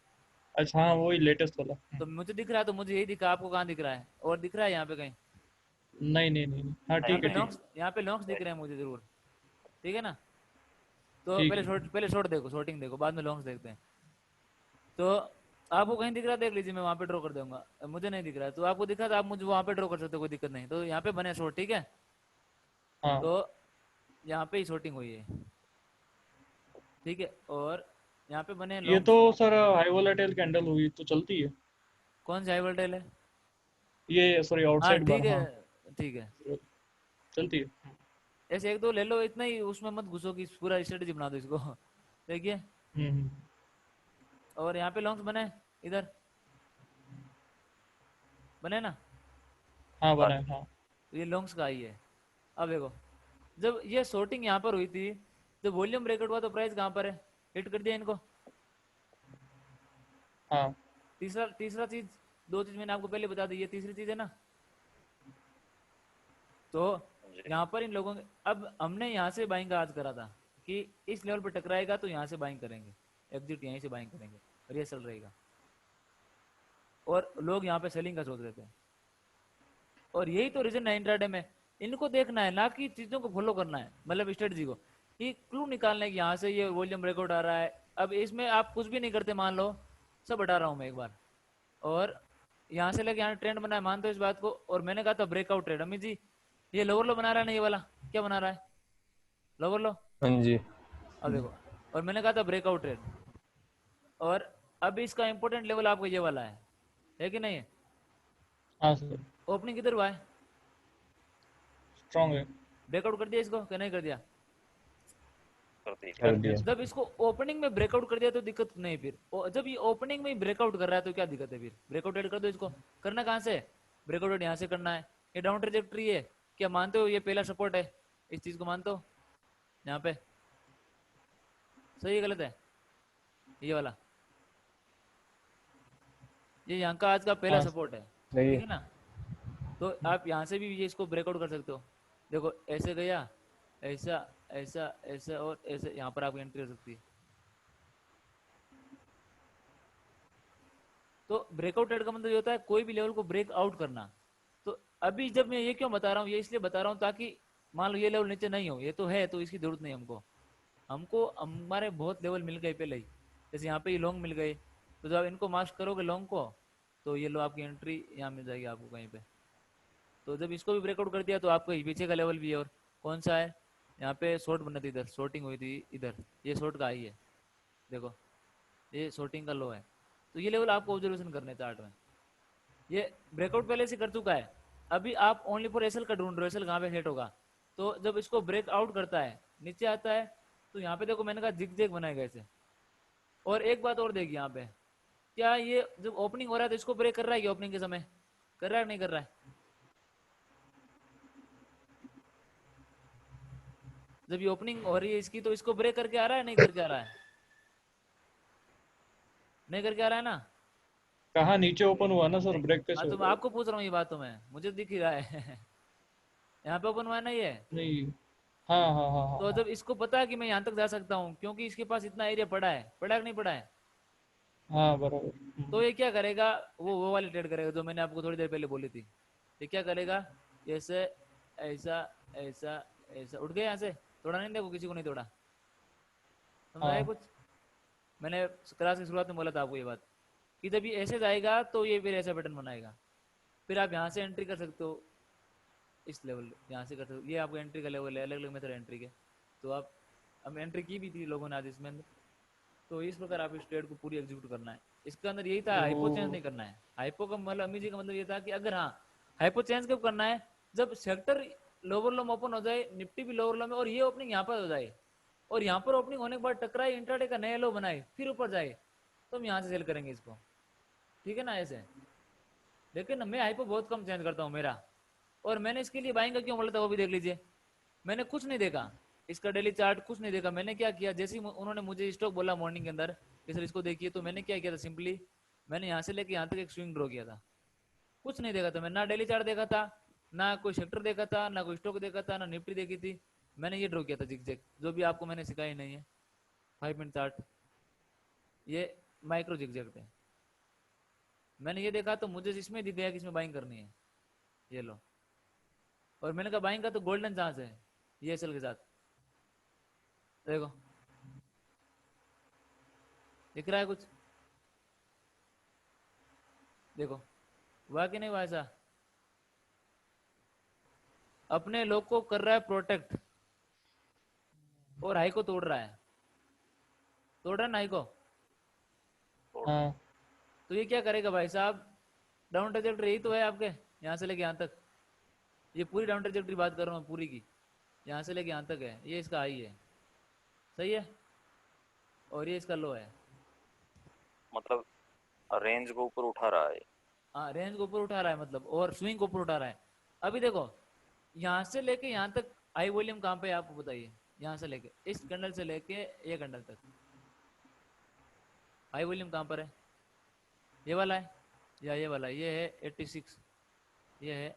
अच्छा हाँ वही लेटेस्ट वाला। तो मुझे दिख रहा है, तो मुझे यही दिखा, आपको कहाँ दिख रहा है, और दिख रहा है यहाँ पे कहीं? नहीं। हाँ ठीक है ठीक। यहाँ पे लॉन्ग्स दिख रहे हैं मुझे जरूर, ठीक है ना। तो ठीक पहले शॉर्ट देखो, शॉर्टिंग देखो, बाद में लॉन्ग्स देखते हैं। तो आपको कहीं दिख रहा है देख लीजिए, मैं वहाँ पे ड्रॉ कर दूंगा, मुझे नहीं दिख रहा है तो आपको दिखा तो आप मुझे वहाँ पे ड्रॉ कर सकते हो, कोई दिक्कत नहीं। तो यहाँ पे बने शॉर्ट, ठीक है। हाँ। तो यहाँ पे ही शॉर्टिंग हुई है, ठीक है। और यहाँ पे बने ये तो सर हाई वोलेटाइल कैंडल हुई तो चलती है। कौन सा हाई वोल्टेज है? ये सॉरी आउटसाइड ठीक है, हाँ ठीक है, चलती है। ऐसे 1-2 ले लो, इतना ही, उसमें मत घुसो कि पूरा स्ट्रेटेजी बना दो इसको। देखिए और यहाँ पे लॉन्ग्स बने, इधर बने ना, हाँ बना है हाँ। ये लॉन्ग्स का ही है। अब देखो जब ये शॉर्टिंग यहाँ पर हुई थी, जब वॉल्यूम ब्रेकआउट हुआ तो प्राइस कहाँ पर है, हिट कर दिया इनको। हाँ तीसरा चीज, 2 चीज मैंने आपको पहले बता दी, ये तीसरी चीज है ना। तो यहाँ पर इन लोगों ने, अब हमने यहाँ से बाइंग का आज करा था कि इस लेवल पर टकराएगा तो यहाँ से बाइंग करेंगे, एग्जिट यहीं से बाइंग करेंगे और ये चल रहेगा, और लोग यहाँ पे सेलिंग का सोच रहे थे। और यही तो रीजन है इंट्राडे में, इनको देखना है ना कि चीजों को फॉलो करना है, मतलब स्ट्रेटजी को, कि क्लू निकालने की यहाँ से ये वॉल्यूम ब्रेकआउट आ रहा है। अब इसमें आप कुछ भी नहीं करते, मान लो सब हटा रहा हूँ मैं एक बार, और यहाँ से लेके यहाँ ट्रेंड बना है, मानते हो इस बात को, और मैंने कहा था ब्रेकआउट ट्रेड, अमित जी ये लोअर लो बना रहा है ना, ये वाला क्या बना रहा है, लोअर लो, हाँ जी। अब देखो, और मैंने कहा था ब्रेकआउट ट्रेड, और अब इसका इंपॉर्टेंट लेवल आपको ये वाला है कि नहीं है? हाँ सर, ओपनिंग किधर हुआ है? स्ट्रॉन्ग है। ब्रेकआउट कर दिया इसको कि नहीं कर दिया? कर दिया। जब इसको ओपनिंग में ब्रेकआउट कर दिया तो दिक्कत नहीं, फिर जब ये ओपनिंग में ब्रेकआउट कर रहा है तो क्या दिक्कत है? फिर ब्रेकआउट एड कर दो इसको। करना कहाँ से? ब्रेकआउट एड यहाँ से करना है। ये डाउन ट्रेजेक्ट्री है, क्या मानते हो ये पहला सपोर्ट है? इस चीज को मानते हो? यहाँ पे सही है गलत है? ये वाला, ये यहाँ का आज का पहला हाँ। सपोर्ट है, नहीं ठीक है ना? तो आप यहाँ से भी ये इसको ब्रेकआउट कर सकते हो। देखो ऐसे गया, ऐसा ऐसा ऐसा और ऐसे, यहाँ पर आप एंट्री हो सकती है। तो ब्रेकआउट ट्रेड का मतलब ये होता है कोई भी लेवल को ब्रेक आउट करना। तो अभी जब मैं ये क्यों बता रहा हूँ, ये इसलिए बता रहा हूँ ताकि मान लो ये लेवल नीचे नहीं हो, ये तो है तो इसकी जरूरत नहीं हमको, हमारे बहुत लेवल मिल गए पहले ही, जैसे यहाँ पे ये लॉन्ग मिल गए, तो जब आप इनको मास्क करोगे लॉन्ग को, तो ये लो आपकी एंट्री यहाँ मिल जाएगी आपको कहीं पे। तो जब इसको भी ब्रेकआउट कर दिया तो आपको पीछे का लेवल भी है, और कौन सा है? यहाँ पे शॉर्ट बनी थी, इधर शॉर्टिंग हुई थी, इधर ये शॉर्ट का आई है, देखो ये शॉर्टिंग का लो है। तो ये लेवल आपको ऑब्जर्वेशन करने चार्ट में, ये ब्रेकआउट पहले से कर चुका है। अभी आप ओनली फॉर एसएल का ढूंढ रहे हो, एसएल कहाँ पे सेट होगा। तो जब इसको ब्रेक आउट करता है नीचे आता है, तो यहाँ पे देखो मैंने कहा जिग जैग बनाएगा ऐसे। और एक बात और देखिए यहाँ पे, क्या ये जब ओपनिंग हो रहा है तो इसको ब्रेक कर रहा है? ओपनिंग के समय कर रहा है नहीं कर रहा है? जब ये ओपनिंग हो रही है इसकी, तो इसको ब्रेक करके आ रहा है नहीं करके आ रहा है? नहीं करके आ रहा है ना? कहाँ नीचे ओपन हुआ ना सर, ब्रेक हाँ कैसे तो मैं होगा? आपको पूछ रहा हूँ ये बात, तो मैं मुझे दिख ही रहा है यहाँ पे ओपन हुआ है ना ये। नहीं, हाँ हाँ हाँ तो हाँ जब इसको पता है कि मैं यहाँ तक जा सकता हूँ, क्योंकि इसके पास इतना एरिया पड़ा है, पड़ा है कि नहीं पड़ा है? हाँ, बराबर। तो ये क्या करेगा, वो वाली ट्रेड करेगा जो मैंने आपको थोड़ी देर पहले बोली थी। ये क्या करेगा, ऐसे ऐसा ऐसा ऐसा उठ गया यहाँ से, तोड़ा नहीं, देखो किसी को नहीं तोड़ा, समझ आया हाँ। कुछ? मैंने क्लास की शुरुआत में बोला था आपको ये बात, कि जब ये ऐसे जाएगा तो ये फिर ऐसा पैटर्न बनाएगा। फिर आप यहाँ से एंट्री कर सकते हो, इस लेवल यहाँ से कर सकते हो, ये आपको एंट्री का लेवल है, अलग अलग मेथड एंट्री के। तो आप हम एंट्री की भी थी लोगों ने आज इसमें अंदर। तो इस प्रकार आप इस ट्रेड को पूरी एग्जीक्यूट करना है। इसके अंदर यही था, हाइपो चेंज नहीं करना है। हाइपो का मतलब, अमी जी का मतलब ये था कि अगर हाँ हाइपो चेंज कब करना है, जब सेक्टर लोअर लो में ओपन हो जाए, निफ्टी भी लोअर लो में, और ये ओपनिंग यहाँ पर हो जाए, और यहाँ पर ओपनिंग होने के बाद टकराए, इंट्राडे का नया लो बनाए, फिर ऊपर जाए, तो हम यहाँ से सेल करेंगे इसको, ठीक है ना ऐसे। लेकिन मैं हाइपो बहुत कम चेंज करता हूँ मेरा, और मैंने इसके लिए बाइंग का क्यों बोला था वो भी देख लीजिए। मैंने कुछ नहीं देखा, इसका डेली चार्ट कुछ नहीं देखा। मैंने क्या किया, जैसे ही उन्होंने मुझे स्टॉक बोला मॉर्निंग के अंदर कि सर इसको देखिए, तो मैंने क्या किया था, सिंपली मैंने यहाँ से लेके यहाँ तक एक स्विंग ड्रॉ किया था। कुछ नहीं देखा था मैं, ना डेली चार्ट देखा था, ना कोई सेक्टर देखा था, ना कोई स्टॉक देखा था, ना निफ्टी देखी थी। मैंने ये ड्रॉ किया था जिग, जो भी आपको मैंने सिखाई नहीं है। 5 मिनट चार्ट, ये माइक्रो जिग थे। मैंने ये देखा तो मुझे इसमें दिख गया कि इसमें बाइंग करनी है, ये लो। और मैंने कहा बाइंग का तो गोल्डन चांस है ये एसएल के साथ, देखो दिख रहा है कुछ, देखो हुआ कि नहीं हुआ ऐसा। अपने लोग को कर रहा है प्रोटेक्ट, और हाई को तोड़ रहा है, तोड़ रहा है ना हाई को। हाँ, तो ये क्या करेगा भाई साहब, डाउन ट्रैजेक्टरी यही तो है आपके, यहाँ से लेके यहाँ तक, ये पूरी डाउन ट्रैजेक्टरी बात कर रहा हूँ पूरी की, यहाँ से लेके यहाँ तक है, ये इसका हाई है, सही है, और ये इसका लो है। मतलब रेंज को ऊपर उठा रहा है। हाँ रेंज को ऊपर उठा रहा है मतलब, और स्विंग को ऊपर उठा रहा है। अभी देखो यहाँ से लेके यहाँ तक हाई वॉल्यूम कहाँ पे है आपको बताइए, यहाँ से लेके इस कैंडल से लेके ये कैंडल तक हाई वॉल्यूम कहाँ पर है, ये वाला है या ये वाला है? ये है 86, ये है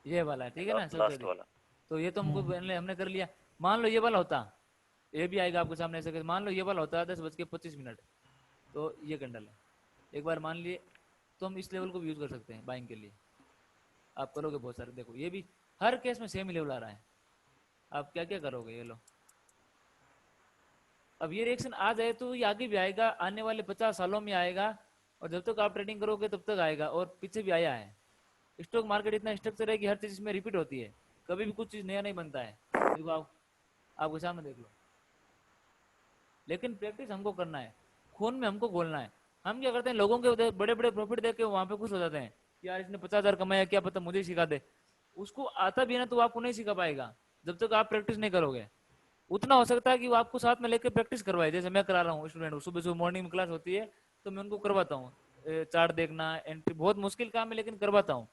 ये वाला है, ठीक है ना सबसे लास्ट अधिक। वाला। तो ये तो हमको हमने कर लिया। मान लो ये वाला होता, ये भी आएगा आपके सामने ऐसे मान लो ये वाला होता है 10:25, तो ये कैंडल है, एक बार मान लिए तो हम इस लेवल को भी यूज कर सकते हैं बाइंग के लिए। आप करोगे बहुत सारे, देखो ये भी हर केस में सेम ही लेवल आ रहा है, आप क्या क्या करोगे, ये लो। अब ये रिएक्शन आ जाए तो ये आगे भी आएगा, आने वाले 50 सालों में आएगा, और जब तक आप ट्रेडिंग करोगे तब तक आएगा, और पीछे भी आया है। स्टॉक मार्केट इतना स्ट्रक्चर है कि हर चीज इसमें रिपीट होती है, कभी भी कुछ चीज नया नहीं बनता है। देखो आपके सामने देख लो। लेकिन प्रैक्टिस हमको करना है, खून में हमको घोलना है। हम क्या करते हैं, लोगों के बड़े बड़े प्रॉफिट देख के वहां पे खुश हो जाते हैं, यार इसने 50,000 कमाया, क्या पता मुझे सिखा दे। उसको आता भी है ना तो आपको नहीं सिखा पाएगा जब तक आप प्रैक्टिस नहीं करोगे। उतना हो सकता है कि वो आपको साथ में लेकर प्रैक्टिस करवाए, जैसे मैं करा रहा हूँ स्टूडेंट को, सुबह सुबह मॉर्निंग में क्लास होती है तो मैं उनको करवाता हूँ चार्ट देखना, एंट्री, बहुत मुश्किल काम है लेकिन करवाता हूँ।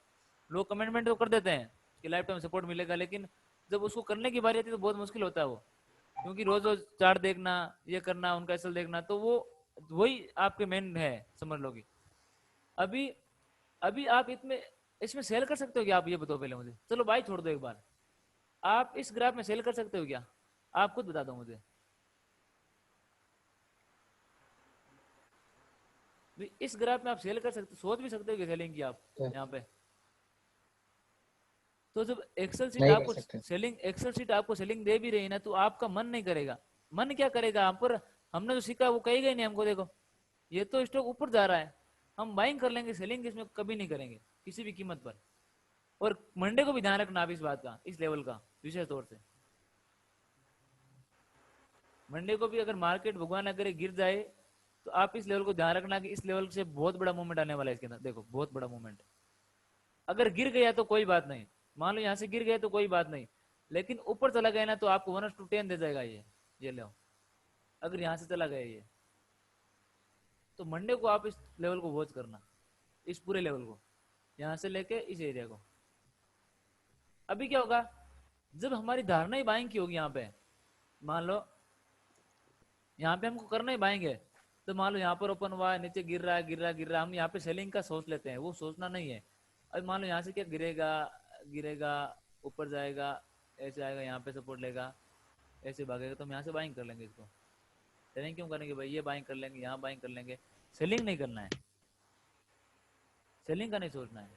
लोग कमेंटमेंट तो कर देते हैं कि लाइफ टाइम सपोर्ट मिलेगा, लेकिन जब उसको करने की बारी आती है तो बहुत मुश्किल होता है वो, क्योंकि रोज रोज चार्ट देखना, ये करना, उनका एसल देखना, तो वो वही आपके मेन है, समझ लो कि अभी अभी आप इसमें सेल कर सकते हो क्या? आप ये बताओ पहले मुझे, चलो बाई छोड़ दो एक बार, आप इस ग्राफ में सेल कर सकते हो क्या? आप खुद बता दो मुझे। इस ग्राफ में आप सेल कर सकते, सोच भी सकते हो कि सेलिंग की आप यहाँ पे। तो जब एक्सेल शीट नहीं कर आपको सकते। सेलिंग दे भी रही है ना, तो आपका मन नहीं करेगा। मन क्या करेगा आप पर, हमने जो सीखा वो कहेगा ही नहीं हमको, देखो ये तो स्टॉक ऊपर जा रहा है, हम बाइंग कर लेंगे, सेलिंग इसमें कभी नहीं करेंगे किसी भी कीमत पर। और मंडे को भी ध्यान रखना आप इस बात का, इस लेवल का विशेष तौर से। मंडे को भी अगर मार्केट भगवान अगर गिर जाए तो आप इस लेवल को ध्यान रखना कि इस लेवल से बहुत बड़ा मूवमेंट आने वाला है इसके अंदर, देखो बहुत बड़ा मूवमेंट। अगर गिर गया तो कोई बात नहीं, मान लो यहाँ से गिर गए तो कोई बात नहीं, लेकिन ऊपर चला गया ना तो आपको 1:10 दे जाएगा ये लो। अगर यहाँ से चला गया ये, तो मंडे को आप इस लेवल को वॉच करना, इस पूरे लेवल को, यहाँ से लेके इस एरिया को। अभी क्या होगा, जब हमारी धारणा ही बाइंग की होगी, यहाँ पे मान लो यहाँ पे हमको करना ही बाइंग है, तो मान लो यहाँ पर ओपन हुआ, नीचे गिर रहा है, गिर रहा है, गिर रहा है, हम यहाँ पे सेलिंग का सोच लेते हैं, वो सोचना नहीं है। अभी मान लो यहाँ से क्या गिरेगा, गिरेगा, ऊपर जाएगा, ऐसे आएगा, यहाँ पे सपोर्ट लेगा, ऐसे भागेगा, तो हम यहाँ से बाइंग कर लेंगे इसको। सेलिंग क्यों करेंगे भाई, ये बाइंग कर लेंगे, यहाँ बाइंग कर लेंगे, सेलिंग नहीं करना है, सेलिंग का नहीं सोचना है।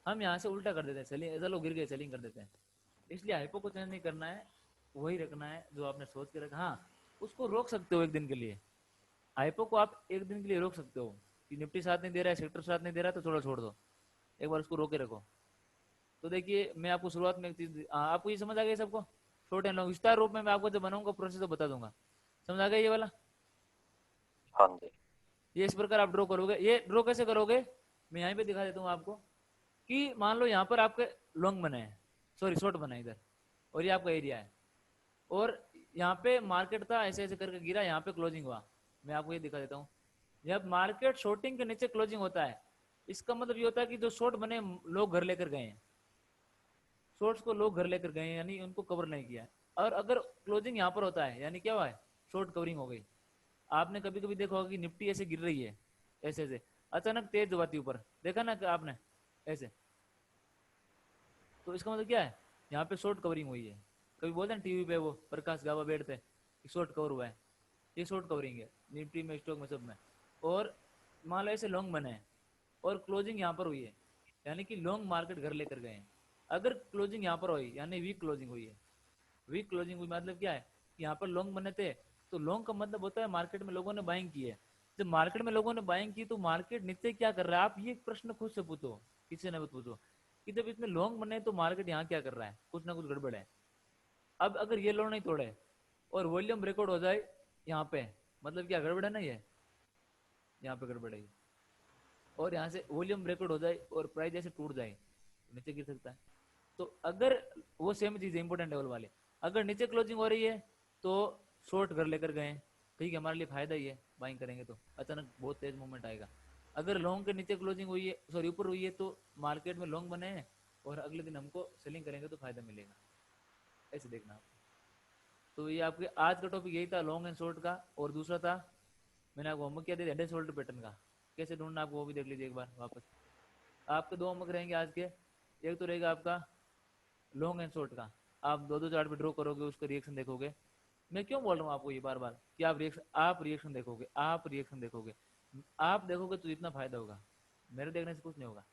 हम यहाँ से उल्टा कर देते हैं, सेलिंग, चलो गिर गए सेलिंग कर देते हैं। इसलिए हाइपो को चेंज नहीं करना है, वही रखना है जो आपने सोच के रखा। हाँ, उसको रोक सकते हो एक दिन के लिए, हाइपो को आप एक दिन के लिए रोक सकते हो कि निफ्टी साथ नहीं दे रहा है, सेक्टर साथ नहीं दे रहा है, तो थोड़ा छोड़ दो, एक बार उसको रोके रखो। तो देखिए मैं आपको शुरुआत में एक चीज, आपको ये समझ आ गया सबको, शॉर्ट एंड लॉन्ग विस्तार रूप में मैं आपको जब बनाऊंगा प्रोसेस तो बता दूंगा, समझ आ गया ये वाला? हाँ जी। ये इस प्रकार आप ड्रॉ करोगे। ये ड्रॉ कैसे करोगे, मैं यहाँ पे दिखा देता हूँ आपको, कि मान लो यहाँ पर आपके लॉन्ग बने हैं, सॉरी शॉर्ट बना है इधर, और ये आपका एरिया है, और यहाँ पे मार्केट था, ऐसे ऐसे करके गिरा, यहाँ पे क्लोजिंग हुआ। मैं आपको ये दिखा देता हूँ, जब मार्केट शॉर्टिंग के नीचे क्लोजिंग होता है, इसका मतलब ये होता है कि जो शॉर्ट बने लोग घर लेकर गए हैं, शॉर्ट्स को लोग घर लेकर गए हैं, यानी उनको कवर नहीं किया। और अगर क्लोजिंग यहाँ पर होता है, यानी क्या हुआ है, शॉर्ट कवरिंग हो गई। आपने कभी कभी देखा होगा कि निफ्टी ऐसे गिर रही है, ऐसे ऐसे अचानक तेज दबाती ऊपर, देखा ना कि आपने ऐसे, तो इसका मतलब क्या है, यहाँ पे शॉर्ट कवरिंग हुई है। कभी बोलते हैं टीवी पे वो प्रकाश गावा बैठते, शॉर्ट कवर हुआ है, ये शॉर्ट कवरिंग है निफ्टी में, स्टॉक में, सब में। और मान लो ऐसे लॉन्ग बने हैं और क्लोजिंग यहाँ पर हुई है, यानी कि लॉन्ग मार्केट घर लेकर गए हैं। अगर क्लोजिंग यहाँ पर हुई यानी वीक क्लोजिंग हुई है, वीक क्लोजिंग हुई मतलब क्या है, यहाँ पर लॉन्ग बने थे, तो लॉन्ग का मतलब होता है मार्केट में लोगों ने बाइंग की है। जब मार्केट में लोगों ने बाइंग की तो मार्केट नीचे क्या कर रहा है, आप ये प्रश्न खुद से पूछो, किसी ने मत पूछो कि जब इसमें लॉन्ग बने तो मार्केट यहाँ क्या कर रहा है, कुछ ना कुछ गड़बड़ है। अब अगर ये लो नहीं तोड़े और वॉल्यूम रिकॉर्ड हो जाए यहाँ पे, मतलब क्या गड़बड़ है ना, ये यहाँ पे गड़बड़ है, और यहाँ से वॉल्यूम रिकॉर्ड हो जाए और प्राइस ऐसे टूट जाए, नीचे गिर सकता है। तो अगर वो सेम चीज है, इंपोर्टेंट लेवल वाले, अगर नीचे क्लोजिंग हो रही है तो शॉर्ट घर लेकर गए, ठीक है, हमारे लिए फायदा ही है, बाइंग करेंगे तो अचानक बहुत तेज मूवमेंट आएगा। अगर लॉन्ग के नीचे क्लोजिंग हुई है, सॉरी ऊपर हुई है, तो मार्केट में लॉन्ग बने हैं और अगले दिन हमको सेलिंग करेंगे तो फायदा मिलेगा, ऐसे देखना आप। तो ये आपके आज का टॉपिक यही था, लॉन्ग एंड शॉर्ट का। और दूसरा था मैंने आपको होमवर्क किया था हेड एंड शोल्डर पैटर्न का, कैसे ढूंढना आपको वो भी देख लीजिए एक बार वापस। आपके 2 होमवर्क रहेंगे आज के, एक तो रहेगा आपका लॉन्ग एंड शॉर्ट का, आप 2-2 चार्ट पे ड्रॉ करोगे, उसका रिएक्शन देखोगे। मैं क्यों बोल रहा हूँ आपको ये बार बार कि आप रिएक्शन देखोगे, आप रिएक्शन देखोगे, आप देखोगे तो इतना फायदा होगा, मेरे देखने से कुछ नहीं होगा।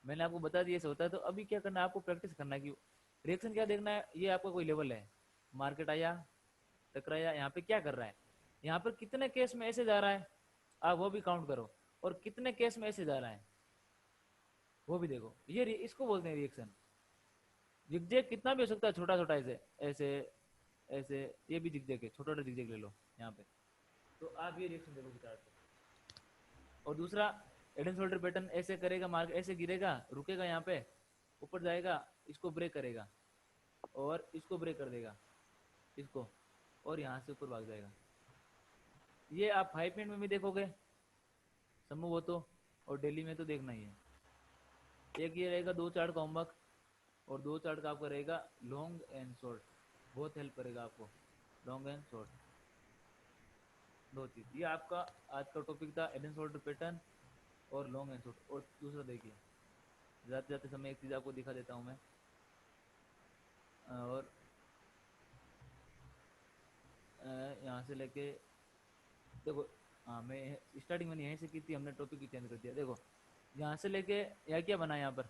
मैंने आपको बता दिया ऐसे होता है, तो अभी क्या करना है, आपको प्रैक्टिस करना है कि रिएक्शन क्या देखना है। ये आपका कोई लेवल है, मार्केट आया, टकराया, यहाँ पे क्या कर रहा है, यहाँ पर कितने केस में ऐसे जा रहा है, आप वो भी काउंट करो, और कितने केस में ऐसे जा रहा है वो भी देखो। ये इसको बोलते हैं रिएक्शन। जिगजैग कितना भी हो सकता है, छोटा छोटा ऐसे ऐसे ऐसे, ये भी जिगजैग है, छोटा छोटा जिगजैग ले लो यहाँ पे, तो आप ये रिएक्शन देखो चार्ट पे। और दूसरा हेड एंड शोल्डर पैटर्न ऐसे करेगा, मार्केट ऐसे गिरेगा, रुकेगा यहाँ पे, ऊपर जाएगा, इसको ब्रेक करेगा और इसको ब्रेक कर देगा, इसको, और यहाँ से ऊपर भाग जाएगा। ये आप 5 मिनट में भी देखोगे समूह हो तो, और डेली में तो देखना ही है। एक ये रहेगा 2 चार्ट का होमवर्क, और 2 चार्ट का आपका रहेगा लॉन्ग एंड शॉर्ट, बहुत हेल्प करेगा आपको, लॉन्ग एंड शॉर्ट 2 चीज। ये आपका आज का टॉपिक था, हेड एंड शोल्डर पैटर्न और लॉन्ग एंड शॉर्ट। और दूसरा देखिए, जाते जाते समय एक चीज आपको दिखा देता हूँ मैं, और यहाँ से लेके देखो, हाँ मैं स्टार्टिंग मैंने यहीं से की थी, हमने टॉपिक ही चेंज कर दिया। देखो यहाँ से लेके यहाँ क्या बना है, यहाँ पर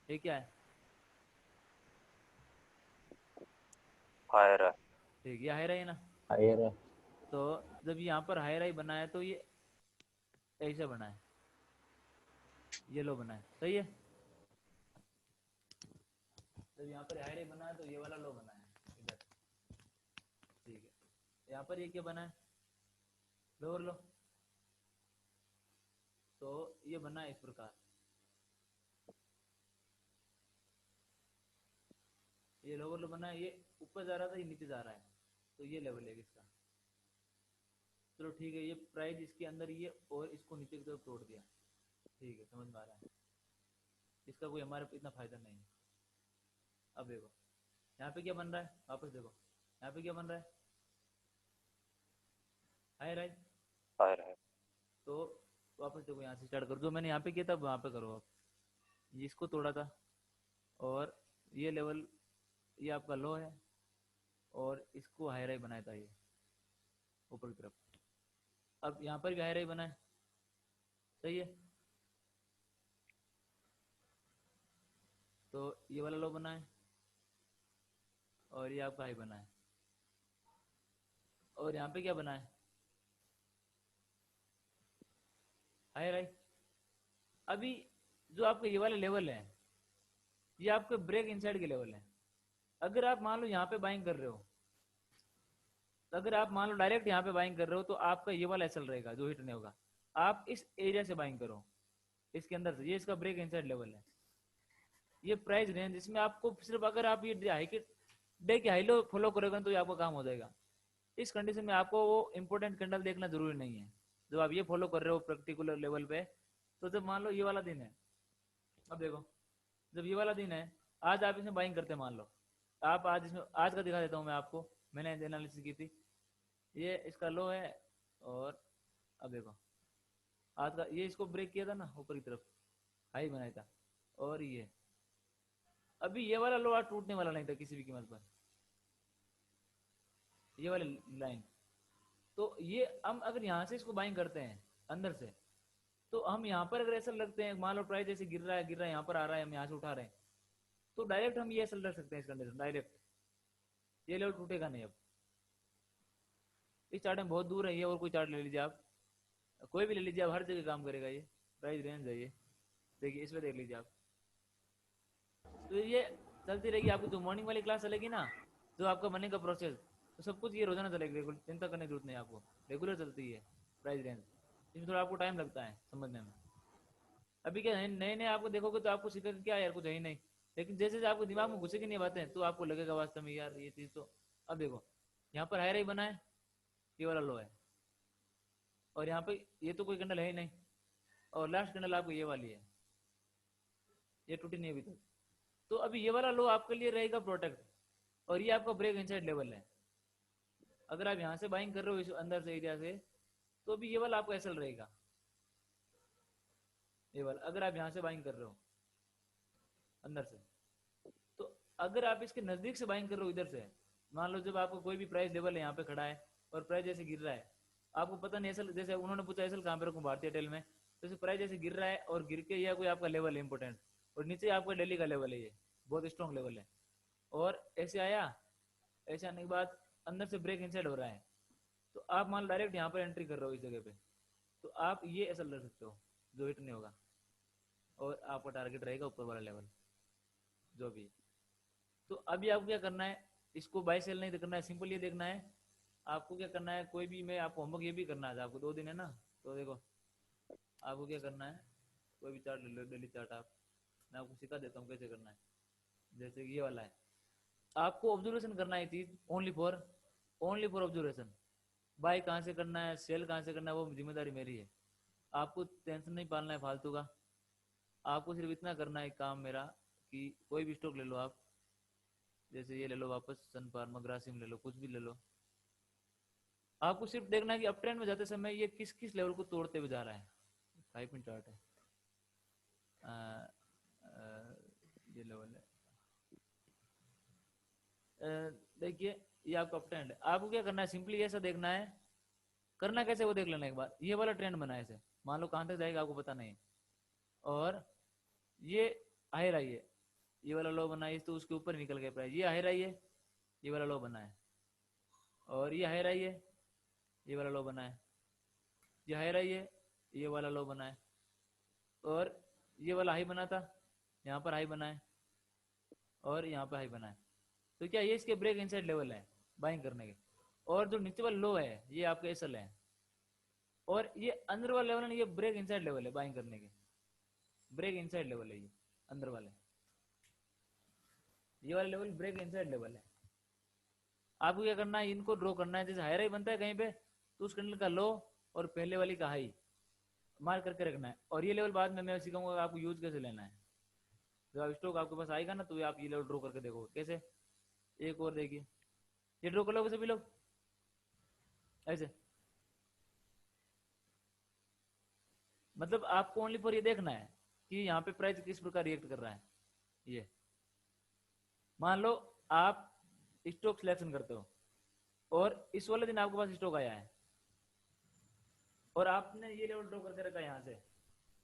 ये क्या है, हायर है। ठीक, ये हायर है ना। हायर है। तो जब यहाँ पर हायर आई बना है तो ये ऐसा बना है, ये लो बना है, सही है। जब यहाँ पर हायर आई बना है तो ये वाला लो बना है इधर, ठीक है। यहाँ पर ये क्या बना है, लोअर लो, तो ये बना है इस प्रकार, ये लोअर लो बना है, ये ऊपर जा रहा था, ये नीचे जा रहा है, तो ये लेवल है इसका। चलो ठीक है, ये प्राइस इसके अंदर ये, और इसको नीचे की तरफ तोड़ दिया, ठीक है, समझ में आ रहा है। इसका कोई हमारे इतना फायदा नहीं है। अब देखो यहाँ पे क्या बन रहा है, वापस देखो यहाँ पे क्या बन रहा है, हायर राइट, हायर है। तो वापस देखो यहाँ से स्टार्ट करो, जो मैंने यहाँ पे किया था वहाँ पे करो आप। ये इसको तोड़ा था, और ये लेवल ये आपका लो है, और इसको हाई राई बनाया था ये ऊपर की तरफ। अब यहाँ पर भी हाई राई बना है, सही है। तो ये वाला लो बना है, और ये आपका हाई बना है, और यहाँ पे क्या बना है, हाई राई। अभी जो आपका ये वाला लेवल है, ये आपके ब्रेक इनसाइड के लेवल है। अगर आप मान लो यहाँ पे बाइंग कर रहे हो, अगर आप मान लो डायरेक्ट यहाँ पे बाइंग कर रहे हो, तो आपका ये वाला एसएल रहेगा जो हिट नहीं होगा। आप इस एरिया से बाइंग करो, इसके अंदर से, ये इसका ब्रेक इनसाइड लेवल है। ये प्राइस रेंज, इसमें आपको सिर्फ अगर आप ये हाई के डे के हाई लो फॉलो करोगे तो आपका काम हो जाएगा। इस कंडीशन में आपको वो इंपॉर्टेंट कैंडल देखना जरूरी नहीं है। जब आप ये फॉलो कर रहे हो पर्टिकुलर लेवल पे, तो जब मान लो ये वाला दिन है, अब देखो जब ये वाला दिन है, आज आप इसमें बाइंग करते हैं, मान लो आप आज इसमें, आज का दिखा देता हूँ मैं आपको, मैंने एनालिसिस की थी, ये इसका लो है, और अब देखो आज का ये इसको ब्रेक किया था ना ऊपर की तरफ, हाई बनाया था, और ये अभी ये वाला लो आज टूटने वाला नहीं था किसी भी कीमत पर, ये वाले लाइन। तो ये हम अगर यहाँ से इसको बाइंग करते हैं अंदर से, तो हम यहाँ पर अगर ऐसा लगते हैं, मान लो प्राइस जैसे गिर रहा है यहाँ पर आ रहा है, हम यहाँ से उठा रहे हैं, तो डायरेक्ट हम ये ऐसा रख सकते हैं इस कंडीशन, डायरेक्ट ये लेवल टूटेगा नहीं। अब इस चार्ट में बहुत दूर है ये, और कोई चार्ट ले लीजिए आप, कोई भी ले लीजिए आप, हर जगह काम करेगा ये, प्राइस रेंज है ये, देखिए इसमें देख लीजिए आप। तो ये चलती रहेगी, आपकी जो मॉर्निंग वाली क्लास चलेगी ना, जो आपका बनेगा प्रोसेस, तो सब कुछ ये रोजाना चलेगा, रेगुलर, चिंता करने की जरूरत नहीं आपको, रेगुलर चलती है प्राइस रेंज। इसमें थोड़ा आपको टाइम लगता है समझने में। अभी क्या नए नए आपको देखोगे तो आपको सीखा क्या यार कुछ है ही नहीं, लेकिन जैसे जैसे आपको दिमाग में घुसेगी नहीं बातें, तो आपको लगेगा वास्तव में यार ये चीज तो। अब देखो यहाँ पर हाई राई बना है, ये वाला लो है, और यहाँ पे ये तो कोई कैंडल है ही नहीं, और लास्ट कैंडल आपको ये वाली है, ये टूटी नहीं अभी तक। तो अभी ये वाला लो आपके लिए रहेगा प्रोटेक्ट, और ये आपका ब्रेक इनसाइड लेवल है। अगर आप यहाँ से बाइंग कर रहे हो इस अंदर से एरिया से, तो अभी ये वाला आपका एसएल रहेगा, ये वाला अगर आप यहाँ से बाइंग कर रहे हो अंदर से। तो अगर आप इसके नजदीक से बाइंग कर रहे हो इधर से, मान लो जब आपको कोई भी प्राइस लेवल है यहाँ पे खड़ा है और प्राइस जैसे गिर रहा है, आपको पता नहीं एसएल, जैसे उन्होंने पूछा एसएल कहाँ पे रखूं भारतीय एयरटेल में, तो जैसे प्राइस जैसे गिर रहा है और गिर के यह कोई आपका लेवल है इंपॉर्टेंट, और नीचे आपका डेली का लेवल है, ये बहुत स्ट्रॉन्ग लेवल है, और ऐसे आया, ऐसे आने के बाद अंदर से ब्रेक इनसाइड हो रहा है, तो आप मान डायरेक्ट यहाँ पर एंट्री कर रहे हो इस जगह पे, तो आप ये एसएल रख सकते हो जो हिट नहीं होगा, और आपका टारगेट रहेगा ऊपर वाला लेवल जो भी। तो अभी आपको क्या करना है, इसको बाय सेल नहीं करना है, सिंपल ये देखना है आपको क्या करना है। कोई भी, मैं आपको होमवर्क ये भी करना है, आपको 2 दिन है ना, तो देखो आपको क्या करना है, कोई भी चार्ट ले लो, डेली चार्ट, आप मैं आपको सिखा देता हूँ कैसे करना है। जैसे कि ये वाला है, आपको ऑब्जर्वेशन करना है चीज, ओनली फॉर ऑब्जर्वेशन। बाय कहाँ से करना है, सेल कहाँ से करना है, वो जिम्मेदारी मेरी है, आपको टेंशन नहीं पालना है फालतू का। आपको सिर्फ इतना करना है काम मेरा कि कोई भी स्टॉक ले लो आप, जैसे ये ले लो वापस, सन फार्मा, ग्रासिम ले लो, कुछ भी ले लो, आपको सिर्फ देखना है कि अप ट्रेंड में जाते समय ये किस किस लेवल को तोड़ते हुए जा रहा है। 5 मिनट चार्ट है, ये लेवल है, देखिए ये आपका अप ट्रेंड है। आपको क्या करना है, सिंपली ऐसा देखना है, करना कैसे वो देख लेना एक बार। ये वाला ट्रेंड बना है ऐसे, मान लो कहां तक जाएगा आपको पता नहीं, और ये हाई रही है, ये वाला लो बना है, तो उसके ऊपर निकल गया प्राइस, ये हाई रही है, ये वाला लो बना है, और ये हाई रही है, ये वाला लो बना है, ये हाई रही है, ये वाला लो बना है, और ये वाला हाई बना था, यहाँ पर हाई बना है, और यहाँ पर हाई बना है। तो क्या ये इसके ब्रेक इनसाइड लेवल है बाइंग करने के, और जो नीचे वाला लो है ये आपके एसएल है, और ये अंदर वाला लेवल है, ये ब्रेक इनसाइड लेवल है बाइंग करने के, ब्रेक इनसाइड लेवल है ये अंदर वाले, ये वाला लेवल ब्रेक इनसाइड लेवल है। आपको क्या करना है, इनको ड्रॉ करना है, जैसे हाई राई बनता है कहीं पे, तो उस कैंडल का लो और पहले वाली का हाई मार्क करके रखना है, और ये लेवल बाद में मैं सिखाऊंगा आपको यूज कैसे लेना है। जब स्टॉक आपके पास आएगा ना, तो आप ये लेवल ड्रॉ करके देखो कैसे। एक और देखिए, ये ड्रॉ कर लोगे सभी लोग ऐसे, मतलब आपको ओनली फॉर ये देखना है कि यहाँ पे प्राइस किस प्रकार रिएक्ट कर रहा है। ये मान लो आप स्टॉक सिलेक्शन करते हो, और इस वाले दिन आपके पास स्टॉक आया है, और आपने ये लेवल ड्रॉ करके रखा है यहाँ से,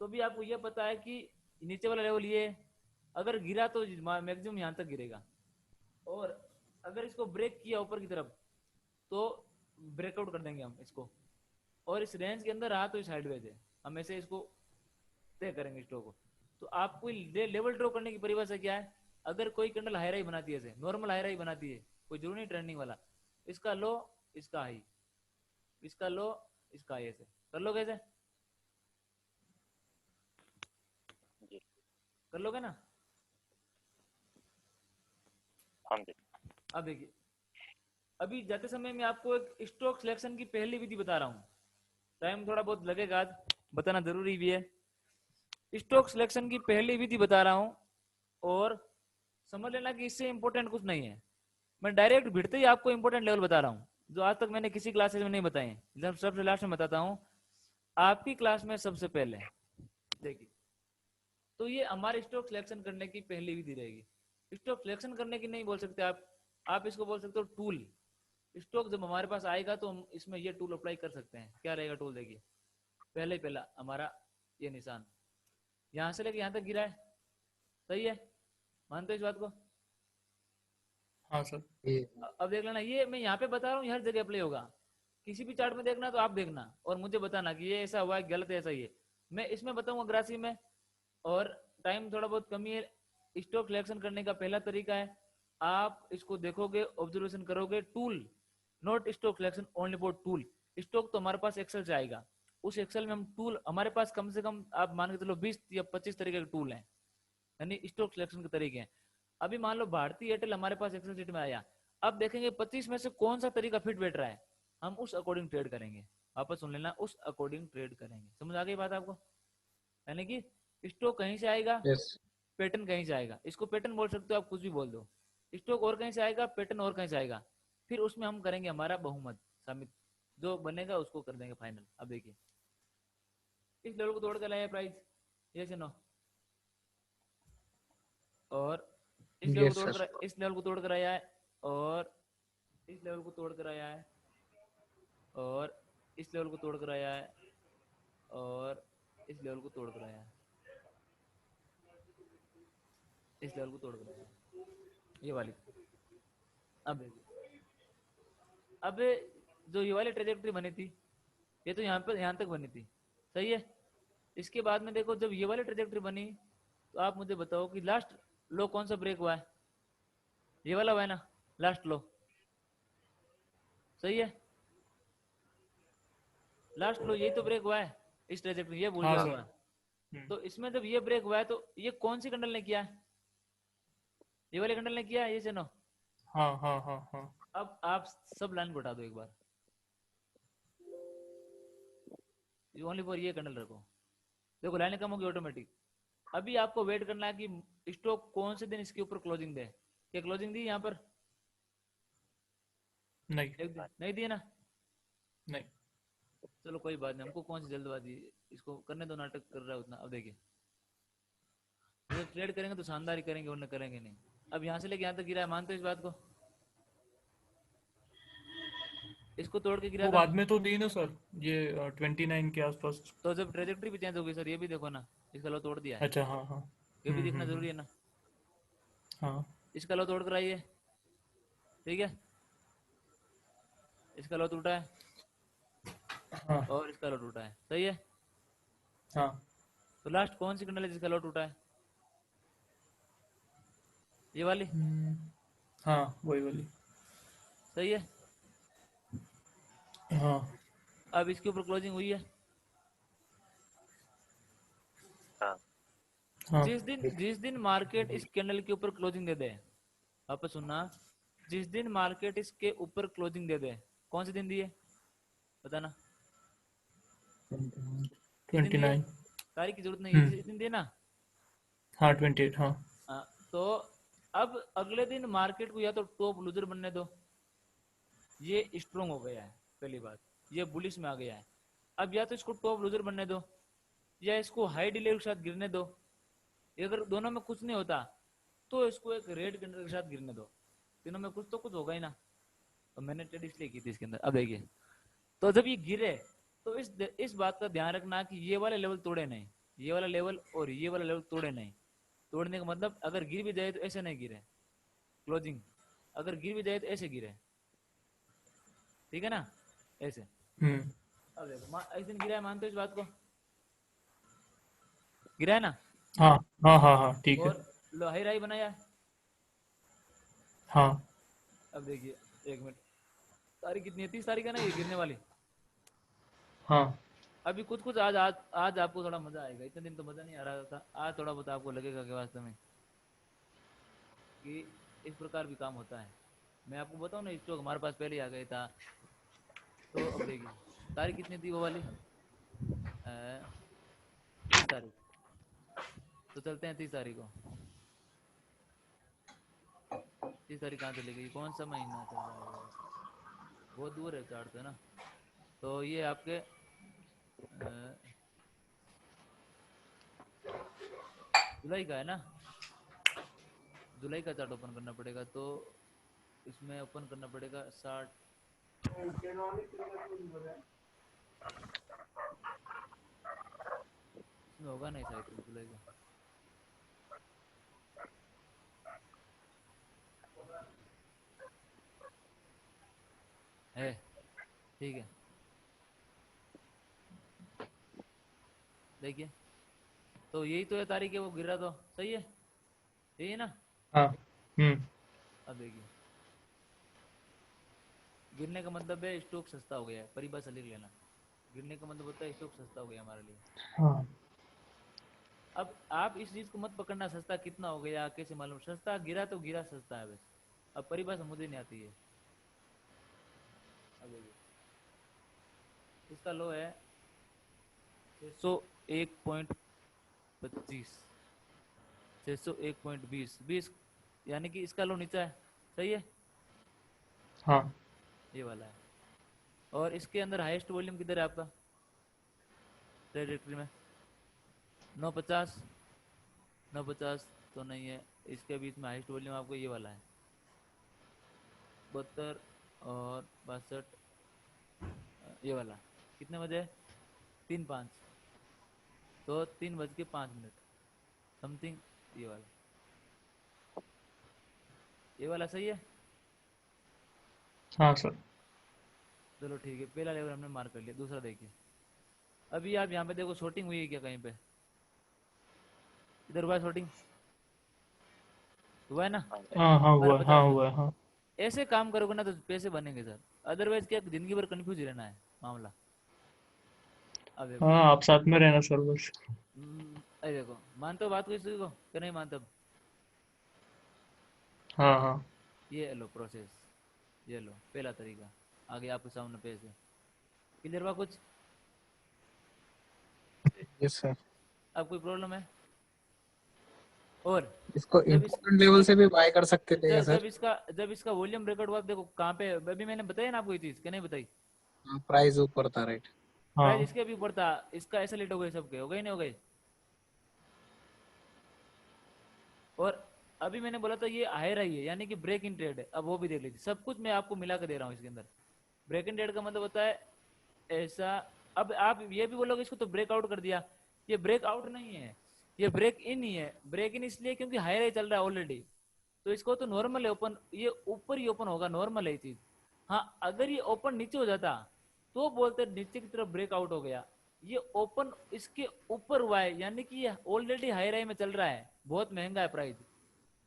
तो भी आपको ये पता है कि नीचे वाला लेवल ये, अगर गिरा तो मैक्सिमम यहाँ तक गिरेगा, और अगर इसको ब्रेक किया ऊपर की तरफ तो ब्रेकआउट कर देंगे हम इसको, और इस रेंज के अंदर रहा तो इस साइडवेज है, हम ऐसे इसको तय करेंगे स्टॉक को। तो आपको लेवल ड्रॉ करने की परिभाषा क्या है, अगर कोई कैंडल हाई राई बनाती है, नॉर्मल हाई राई बनाती है, कोई जरूरी नहीं ट्रेंडिंग वाला, इसका लो इसका हाई, इसका लो इसका हाई, ऐसे कर लो कैसे, कर लोगे ना। अब देखिए, अभी जाते समय मैं आपको एक स्टॉक सिलेक्शन की पहली विधि बता रहा हूँ, टाइम थोड़ा बहुत लगेगा, बताना जरूरी भी है। स्टॉक सिलेक्शन की पहली विधि बता रहा हूँ, और समझ लेना कि इससे इंपॉर्टेंट कुछ नहीं है, मैं डायरेक्ट भिड़ते ही आपको इंपॉर्टेंट लेवल बता रहा हूँ, जो आज तक मैंने किसी क्लासेस में नहीं बताए, सबसे लास्ट में बताता हूँ आपकी क्लास में सबसे पहले। देखिए, तो ये हमारे स्टॉक सिलेक्शन करने की पहली विधि रहेगी। स्टॉक सिलेक्शन करने की नहीं बोल सकते आप इसको बोल सकते हो टूल। स्टॉक जब हमारे पास आएगा तो हम इसमें ये टूल अप्लाई कर सकते हैं। क्या रहेगा टूल, देखिए पहला हमारा ये निशान यहाँ से लेके यहाँ तक गिरा है, सही है, मानते हो इस बात को? हाँ सर। अब देख लेना, ये मैं यहाँ पे बता रहा हूँ, हर जगह अप्लाई होगा, किसी भी चार्ट में देखना तो आप देखना और मुझे बताना कि ये ऐसा हुआ है, गलत है, ऐसा ही है। मैं इसमें बताऊंगा ग्रासी में, और टाइम थोड़ा बहुत कमी है। स्टॉक सिलेक्शन करने का पहला तरीका है, आप इसको देखोगे, ऑब्जर्वेशन करोगे, tool, not stock selection, only for tool. Stock तो हमारे पास एक्सेल से आएगा, उस एक्सेल में हम टूल, हमारे पास कम से कम आप मान के चलो 20 या 25 तरीके के टूल हैं, यानी स्टॉक सिलेक्शन के तरीके हैं। अभी मान लो भारतीय एयरटेल हमारे पास एक्सेल शीट में आया, अब देखेंगे 25 में से कौन सा तरीका फिट बैठ रहा है, हम उस अकॉर्डिंग ट्रेड करेंगे। वापस सुन लेना, उस अकॉर्डिंग ट्रेड करेंगे। समझ आ गई बात आपको? यानी कि स्टॉक कहीं से आएगा, पैटर्न कहीं से आएगा, इसको पैटर्न बोल सकते हो आप, कुछ भी बोल दो। स्टॉक और कहीं से आएगा, पैटर्न और कहीं से आएगा, फिर उसमें हम करेंगे हमारा बहुमत साबित, जो बनेगा उसको कर देंगे फाइनल। अब देखिए, इस लेवल को तोड़ कर लाया प्राइस, यस नो, और इस लेवल को तोड़ कर आया है, और इस लेवल को तोड़ कर आया है और इस लेवल को तोड़ कर आया है और इस लेवल को तोड़ कर आया है, इस लेवल को तोड़ कर आया है, ये वाली। अब देखिए, अब जो ये वाली ट्रेजेक्ट्री बनी थी ये तो यहाँ तक बनी थी, सही है। इसके बाद में देखो जब ये वाली ट्रेजेक्ट्री बनी तो आप मुझे बताओ कि लास्ट लो कौन सा ब्रेक हुआ है? ये वाला हुआ है ना लास्ट लो, सही है। लास्ट लो यही तो ब्रेक हुआ है इस ट्रेजेक्ट्री, ये भूल हाँ गया सर। हुआ। तो इसमें जब ये ब्रेक हुआ है तो ये कौन सी कैंडल ने किया है? ये वाले कैंडल ने किया है, ये से नो। हाँ हाँ हाँ हाँ। अब आप सब लाइन को हटा दो एक बार, ओनली फॉर ये कैंडल रखो। देखो लाइन कम होगी ऑटोमेटिक। अभी आपको वेट करना है कि स्टॉक कौन से दिन इसके ऊपर क्लोजिंग दे। क्या क्लोजिंग दी यहाँ पर? नहीं नहीं दी है ना? नहीं। चलो कोई बात नहीं, हमको कौन सी जल्दबाजी, इसको करने दो, नाटक कर रहा है उतना। अब देखिए जब ट्रेड करेंगे तो शानदार ही करेंगे, वरना करेंगे नहीं। अब यहाँ से लेके यहाँ तक गिरा है, मानते हो इस बात को? इसको तोड़ के गिरा वो था बाद में तो दी ना सर, ये 29 के आसपास। तो जब ट्रेजेक्ट्री भी चेंज हो गई सर, ये भी देखो ना, इसका लो तोड़ दिया है, अच्छा हाँ हाँ। ये भी देखना जरूरी है ना। हाँ इसका लो तोड़ कर आइए, ठीक है, इसका लो टूटा है हाँ और इसका लो टूटा है, सही है। हाँ। तो लास्ट कौन सी कैंडल है जिसका लो टूटा है? ये वाली, हाँ वही वाली। सही है। हाँ अब इसके ऊपर क्लोजिंग हुई है। हाँ। जिस दिन मार्केट इस कैंडल के ऊपर क्लोजिंग दे दे, आप सुनना, जिस दिन मार्केट इसके ऊपर क्लोजिंग दे दे, कौन से दिन दिए बताना? 29। तारीख की जरूरत नहीं है, इस दिन दिए ना। हाँ 28। हाँ हाँ, तो अब अगले दिन मार्केट को या तो टॉप लूजर बनने दो, ये स्ट्रोंग हो गया है पहली बात, ये बुलिश में आ गया है। अब या तो इसको टॉप लूजर बनने दो या इसको हाई डिले के साथ गिरने दो। अगर दोनों में कुछ नहीं होता तो इसको एक रेड कैंडल के साथ गिरने दो, तीनों में कुछ तो कुछ होगा ही ना। तो मैंने ट्रेड इसलिए की थी इसके अंदर। अब देखिए, तो जब ये गिरे तो इस बात का ध्यान रखना कि ये वाले लेवल तोड़े नहीं, ये वाला लेवल और ये वाला लेवल तोड़े नहीं। तोड़ने का मतलब अगर गिर भी जाए तो ऐसे नहीं गिरे क्लोजिंग, अगर गिर भी जाए तो ऐसे गिरे, ठीक है ना, ऐसे। अब देखो इस दिन गिरा है, मानते हो इस बात को? गिरा है ना? हाँ हाँ हाँ हाँ ठीक है। और लो हाई राई बनाया। हाँ अब देखिए एक मिनट, तारीख कितनी है? 30 तारीख है ना ये गिरने वाली। हाँ अभी कुछ कुछ आज आपको थोड़ा मजा आएगा, इतने दिन तो मजा नहीं आ रहा था, आज थोड़ा बहुत आपको लगेगा कि वास्तव में कि इस प्रकार भी काम होता है। मैं आपको बताऊं ना, स्टॉक हमारे पास पहले ही आ गया था। तो अब देखिए तारीख कितनी थी वो वाली, 30 तारीख। तो चलते हैं 30 तारीख को। 30 तारीख कहाँ चली गई? कौन सा महीना चल रहा है? बहुत दूर है चार्ट से ना। तो ये आपके जुलाई का है ना, जुलाई का चार्ट ओपन करना पड़ेगा। तो इसमें ओपन करना पड़ेगा 60, इसमें होगा नहीं शायद जुलाई का। है ठीक है, देखिए तो यही तो है तारीख है, वो गिर रहा तो सही है, यही है ना। हाँ। अब देखिए गिरने का मतलब है स्टॉक सस्ता हो गया है, परिभाषा लिख लेना। गिरने का मतलब होता है स्टॉक सस्ता हो गया हमारे लिए। हाँ अब आप इस चीज को मत पकड़ना सस्ता कितना हो गया कैसे मालूम, सस्ता गिरा तो गिरा सस्ता है बस। अब परिभाषा मुझे नहीं आती है। अब देखिए इसका लो है 601.25, 601.20 यानी कि इसका लो नीचा है, सही है, हाँ ये वाला है। और इसके अंदर हाईएस्ट वॉल्यूम किधर है आपका ट्रेजेक्ट्री में? 950, 950 तो नहीं है। इसके बीच में हाईएस्ट वॉल्यूम आपको ये वाला है 72, और 62 ये वाला कितने बजे? 3:05, तो 3:05 समथिंग ये वाला सही है। हाँ सर। चलो ठीक है, पहला लेवल हमने मार्क कर लिया। दूसरा देखिए, अभी आप यहाँ पे देखो शॉर्टिंग हुई है क्या कहीं पे? इधर हुआ है शॉर्टिंग, हुआ है ना? हाँ हाँ हुआ, 12:50 हाँ में। हुआ, हाँ। ऐसे काम करोगे ना तो पैसे बनेंगे सर, अदरवाइज क्या जिंदगी भर कंफ्यूज रहना है मामला। अब देखो, हाँ आप साथ में रहना सर बस। अरे देखो, मानते हो बात को किसी को कि नहीं मानते? हाँ हाँ। ये लो प्रोसेस, ये लो पहला तरीका, आगे आपके सामने पेश है। क्लियर हुआ कुछ? Yes sir. अब कोई प्रॉब्लम है? और इसको जब इस इम्पोर्टेंट लेवल से भी बाय कर सकते थे क्या जब सर? इसका वॉल्यूम रिकॉर्ड हुआ, देखो कहाँ पे, अभी मैंने बताया ना आपको ये चीज कि नहीं बताई? प्राइस ऊपर था, राइट? प्राइस हाँ इसके भी ऊपर था, इसका ऐसे लेट हो गए, सबके हो गए नहीं हो गए? और अभी मैंने बोला था ये हायर आई है, यानी कि ब्रेक इन ट्रेड है। अब वो भी देख लीजिए, सब कुछ मैं आपको मिला कर दे रहा हूँ इसके अंदर। ब्रेक इन ट्रेड का मतलब होता है ऐसा। अब आप ये भी बोलोगे इसको तो ब्रेकआउट कर दिया, ये ब्रेकआउट नहीं है, ये ब्रेक इन ही है। ब्रेक इन इसलिए क्योंकि हायर ही चल रहा है ऑलरेडी, तो इसको तो नॉर्मल है ओपन, ये ऊपर ही ओपन होगा, नॉर्मल है ये चीज। हाँ, अगर ये ओपन नीचे हो जाता तो बोलते नीचे की तरफ ब्रेकआउट हो गया। ये ओपन इसके ऊपर हुआ है, यानी कि ये ऑलरेडी हाई राई में चल रहा है, बहुत महंगा है, प्राइस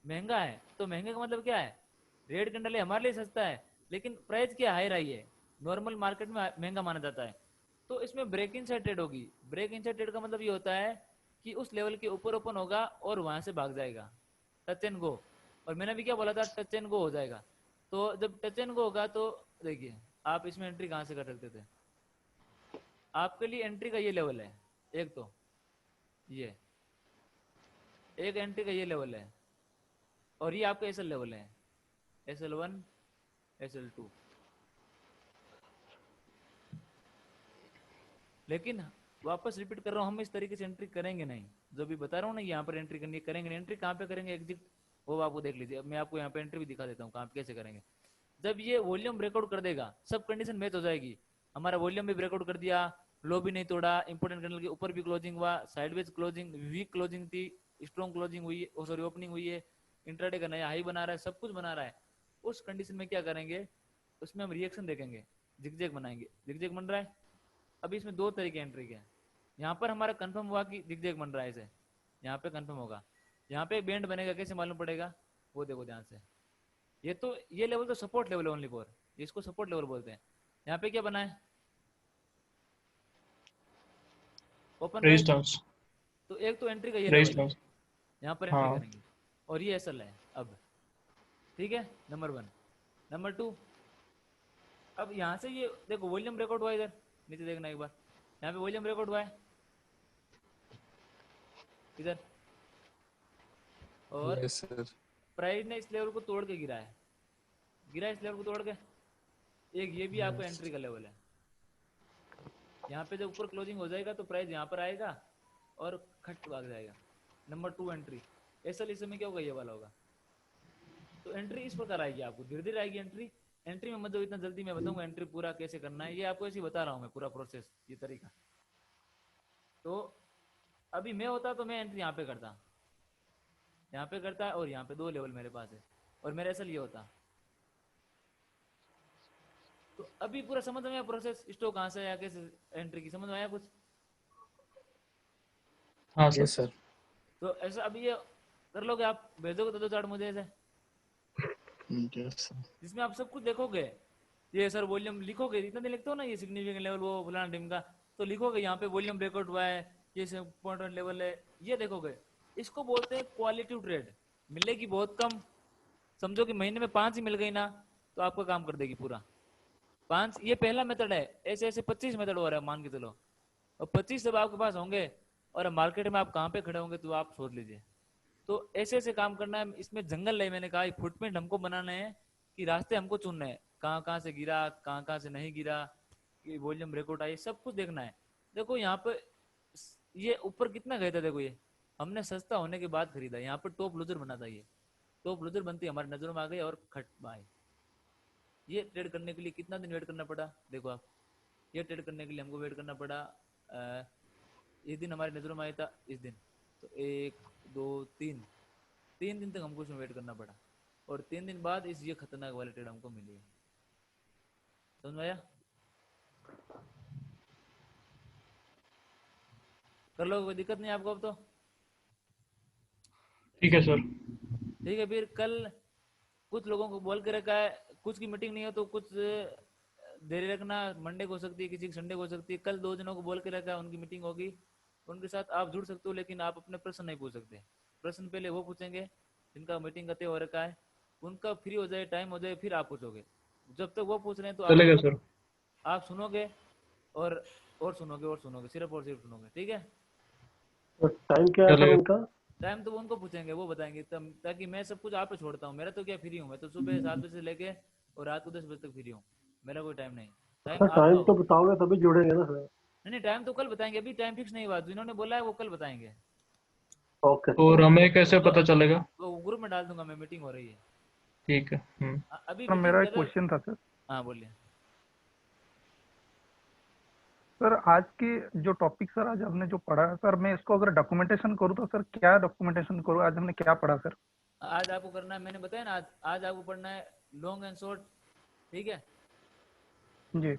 महंगा है। तो महंगे का मतलब क्या है? रेड कैंडल है हमारे लिए सस्ता है, लेकिन प्राइस क्या हाई राई है, नॉर्मल मार्केट में महंगा माना जाता है। तो इसमें ब्रेक इन साइड ट्रेड होगी। ब्रेक इन साइड ट्रेड का मतलब ये होता है कि उस लेवल के ऊपर ओपन होगा और वहां से भाग जाएगा, टच एंड गो। और मैंने भी क्या बोला था, टच एंड गो हो जाएगा। तो जब टच एंड गो होगा तो देखिए आप इसमें एंट्री कहाँ से कर सकते थे। आपके लिए एंट्री का ये लेवल है, एक तो ये एक एंट्री का ये लेवल है, और ये आपका एसएल लेवल है, SL1 SL2। लेकिन वापस रिपीट कर रहा हूँ, हम इस तरीके से एंट्री करेंगे नहीं। जो भी बता रहा हूँ ना, यहाँ पर एंट्री करनी करेंगे नहीं। एंट्री कहाँ पे करेंगे एग्जिट, वो आपको देख लीजिए। अब मैं आपको यहाँ पे एंट्री भी दिखा देता हूँ कहाँ पे कैसे करेंगे। जब ये वॉल्यूम ब्रेकआउट कर देगा, सब कंडीशन मैच हो जाएगी। हमारा वॉल्यूम भी ब्रेकआउट कर दिया, लो भी नहीं तोड़ा, इंपोर्टेंट कैंडल के ऊपर भी क्लोजिंग हुआ, साइडवेज क्लोजिंग, वीक क्लोजिंग थी, स्ट्रॉन्ग क्लोजिंग हुई है, सॉरी ओपनिंग हुई है, इंट्राडे का नया हाई बना रहा है, सब कुछ बना रहा है। उस कंडीशन में क्या करेंगे, उसमें हम रिएक्शन देखेंगे, जिगजैग बनाएंगे। जिगजैग बन रहा है, अभी इसमें दो तरीके एंट्री के हैं। यहाँ पर हमारा कंफर्म हुआ कि जिगजैग बन रहा है, इसे यहाँ पे कंफर्म होगा। यहाँ पे बैंड बनेगा, कैसे मालूम पड़ेगा, वो देखो ध्यान से। ये तो ये लेवल तो सपोर्ट लेवल है ओनली फॉर, इसको सपोर्ट लेवल बोलते हैं। यहाँ पे क्या बना है, ओपन राइट। रेजिस्टेंस। तो एक तो एंट्री का ये लेवल है, रेजिस्टेंस। यहाँ पर एंट्री हाँ करेंगे, और ये एसएल है। अब ठीक है, नंबर 1। नंबर 2, अब यहाँ से ये देखो वॉल्यूम ब्रेकआउट हुआ, इधर नीचे देखना एक बार, यहाँ पे वॉल्यूम ब्रेकआउट हुआ है इधर, और यस सर। प्राइस ने इस लेवल को तोड़ के गिरा है, गिरा इस लेवल को तोड़ के। एक ये भी आपका एंट्री का लेवल है। यहाँ पे जब ऊपर क्लोजिंग हो जाएगा तो प्राइस यहाँ पर आएगा और खट भाग जाएगा। नंबर 2 एंट्री, ऐसा इस समय क्या होगा, ये वाला होगा। तो एंट्री इस प्रकार आएगी, आपको धीरे धीरे आएगी एंट्री। एंट्री में मतलब इतना जल्दी मैं बताऊंगा एंट्री पूरा कैसे करना है, ये आपको ऐसे ही बता रहा हूँ मैं, पूरा प्रोसेस, ये तरीका। तो अभी मैं होता तो मैं एंट्री यहाँ पे करता, यहाँ पे करता, और यहाँ पे 2 लेवल मेरे पास है, और मेरा ऐसा ये होता। तो अभी पूरा समझ में आया प्रोसेस, स्टॉक कहाँ से आया, कैसे एंट्री की, समझ में आया कुछ? हाँ सर। Yes sir. तो ऐसा अभी ये कर लोगे आप, भेजोगे तो 2 चार्ट मुझे ऐसे, यस सर। जिसमें आप सब कुछ देखोगे। ये सर वॉल्यूम लिखोगे, इतना नहीं लिखते हो ना, ये सिग्निफिकेंट लेवल वो फलाना टीम का, तो लिखोगे यहाँ पे वॉल्यूम ब्रेकआउट हुआ है, ये इंपॉर्टेंट लेवल है, ये देखोगे। इसको बोलते हैं क्वालिटिव ट्रेड। मिलेगी बहुत कम, समझो कि महीने में 5 ही मिल गई ना तो आपका काम कर देगी पूरा। 5, ये पहला मेथड है, ऐसे ऐसे 25 मेथड हो रहा है मान के चलो, और 25 जब आपके पास होंगे और मार्केट में आप कहाँ पे खड़े होंगे तो आप सोच लीजिए। तो ऐसे ऐसे काम करना है। इसमें जंगल है, मैंने कहा फुटप्रिंट हमको बनाना है, कि रास्ते हमको चुनने हैं, कहाँ कहाँ से गिरा, कहाँ कहाँ से नहीं गिरा, कि वॉल्यूम ब्रेकआउट आई, सब कुछ देखना है। देखो यहाँ पे ये ऊपर कितना गया था, देखो ये हमने सस्ता होने के बाद खरीदा, यहाँ पर टॉप लूजर बना था, ये टॉप लूजर बनती हमारी नजरों में आ गई और खट बाय। ये ट्रेड करने के लिए कितना दिन वेट करना पड़ा, देखो आप, ये ट्रेड करने के लिए हमको वेट करना पड़ा, इस दिन हमारी नजरों में आया था इस दिन, तो 1 2 3 दिन तक हमको इसमें वेट करना पड़ा, और 3 दिन बाद इस ये खतरनाक वाली ट्रेड हमको मिली है। समझ में आया? कर लो, कोई दिक्कत नहीं आपको अब तो? ठीक है सर। ठीक है, फिर कल कुछ लोगों को बोल के रखा है, कुछ की मीटिंग नहीं हो तो कुछ देरी रखना, मंडे को हो सकती है, किसी की संडे को हो सकती है। कल 2 जनों को बोल के रखा है, उनकी मीटिंग होगी, उनके साथ आप जुड़ सकते हो, लेकिन आप अपने प्रश्न नहीं पूछ सकते। प्रश्न पहले वो पूछेंगे जिनका मीटिंग का तय हो रखा है, उनका फ्री हो जाए, टाइम हो जाए, फिर आप पूछोगे। जब तक वो पूछ रहे हैं तो चलेगा सर। आप सुनोगे और सुनोगे और सुनोगे, सिर्फ और सिर्फ सुनोगे, ठीक है? टाइम क्या है सर चलेगा। उनका? टाइम तो वो उनको पूछेंगे, वो बताएंगे तब, ताकि मैं सब कुछ आप पे छोड़ता हूँ। मेरा तो क्या फ्री हूँ, मैं तो सुबह 7 बजे से लेके और रात को 10 बजे तक फ्री हूँ, मेरा कोई टाइम नहीं। टाइम सर आपका टाइम होगा। तो बताओगे तभी जुड़ेंगे ना सर। नहीं, टाइम तो कल बताएंगे, अभी टाइम फिक्स नहीं हुआ, जिन्होंने बोला है वो कल बताएंगे। ओके और हमें कैसे पता चलेगा? वो ग्रुप में डाल दूंगा मैं, मीटिंग हो रही है। ठीक है। अभी सर मीटिंग मेरा एक ज्यादा। क्वेश्चन था सर। हाँ बोलिए। सर आज की जो टॉपिक सर आज हमने जो पढ़ा है सर, मैं इसको अगर डॉक्यूमेंटेशन करूँ तो सर क्या डॉक्यूमेंटेशन करूँ? आज हमने क्या पढ़ा सर? आज आपको करना है, मैंने बताया ना, आज आपको पढ़ना है लॉन्ग एंड शॉर्ट, ठीक है? जी।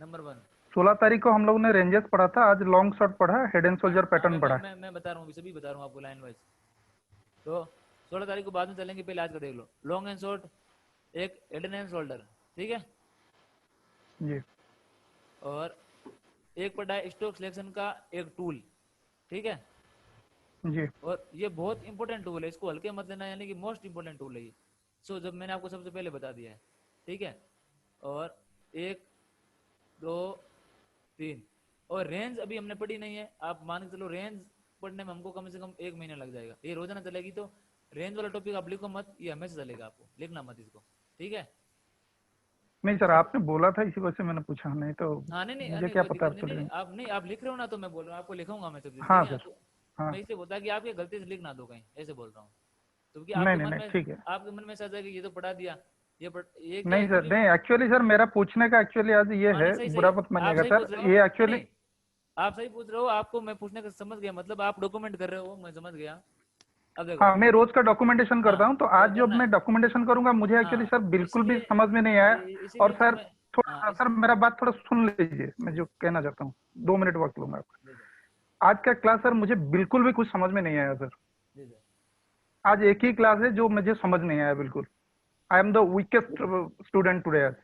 नंबर 1। 16 तारीख को हम लोगों ने रेंजेस पढ़ा था, आज लॉन्ग शॉट पढ़ा, हेड एंड शोल्डर पैटर्न पढ़ा है। मैं बता रहा हूँ, सभी बता रहा हूँ आपको लाइन वाइज। तो 16 तारीख को बाद में चलेंगे, पहले आज का देख लो। लॉन्ग एंड शॉर्ट, एक हेड एंड शोल्डर, ठीक है? जी और एक पढ़ा है स्टॉक सिलेक्शन का एक टूल, ठीक है? जी और ये बहुत इंपॉर्टेंट टूल है, इसको हल्के मत लेना, यानी कि मोस्ट इंपॉर्टेंट टूल है ये। सो जब मैंने आपको सबसे पहले बता दिया है, ठीक है? और 1 2 3, और रेंज अभी हमने पढ़ी नहीं है, आप मान के चलो रेंज पढ़ने में हमको कम से कम 1 महीना लग जाएगा। ये रोजाना चलेगी, तो रेंज वाला टॉपिक आप लिखो मत, ये हमेशा चलेगा, आपको लिखना मत इसको, ठीक है? नहीं सर, आपने बोला था इसी वजह से मैंने पूछा, नहीं तो हाँ नहीं मुझे नहीं, क्या कोई पता दिक्कत नहीं, नहीं आप लिख रहे हो ना, तो मैं बोल रहा हूँ आपको लिखाऊंगा मैं सब चीज़, हाँ ठीक है? सर, तो हाँ। मैं इसलिए बोलता कि आप ये गलती से लिख ना दो कहीं, ऐसे बोल रहा हूँ। तो क्योंकि नहीं आपके नहीं मन नहीं, में, ठीक है। आपके मन में ऐसा था कि ये तो पढ़ा दिया, ये क्या नहीं सर, एक्चुअली। नहीं एक्चुअली सर मेरा पूछने का एक्चुअली आज ये हाँ है, नहीं, सही सही, बुरा मत आप मानिएगा सही सर, पूछ रहे हो, ये नहीं एक्चुअली नहीं, आप सही पूछ रहे हो, आपको मैं पूछने का समझ गया, मतलब आप डॉक्यूमेंट कर रहे हो, मैं समझ गया। अब देखो, हाँ, मैं रोज का डॉक्यूमेंटेशन करता हूँ, तो हाँ आज जो करना मैं है, डॉक्यूमेंटेशन करूंगा मुझे एक्चुअली हाँ सर बिल्कुल भी इसीलिए, समझ में नहीं आया। और इसीलिए सर मैं, थोड़ा हाँ सर मेरा बात थोड़ा सुन लीजिए, मैं जो कहना चाहता हूँ, 2 मिनट वक्त लूंगा आपका। जी सर, आज का क्लास सर मुझे बिल्कुल भी कुछ समझ में नहीं आया सर। जी सर, आज एक ही क्लास है जो मुझे समझ नहीं आया बिल्कुल। I am the weakest student today आज।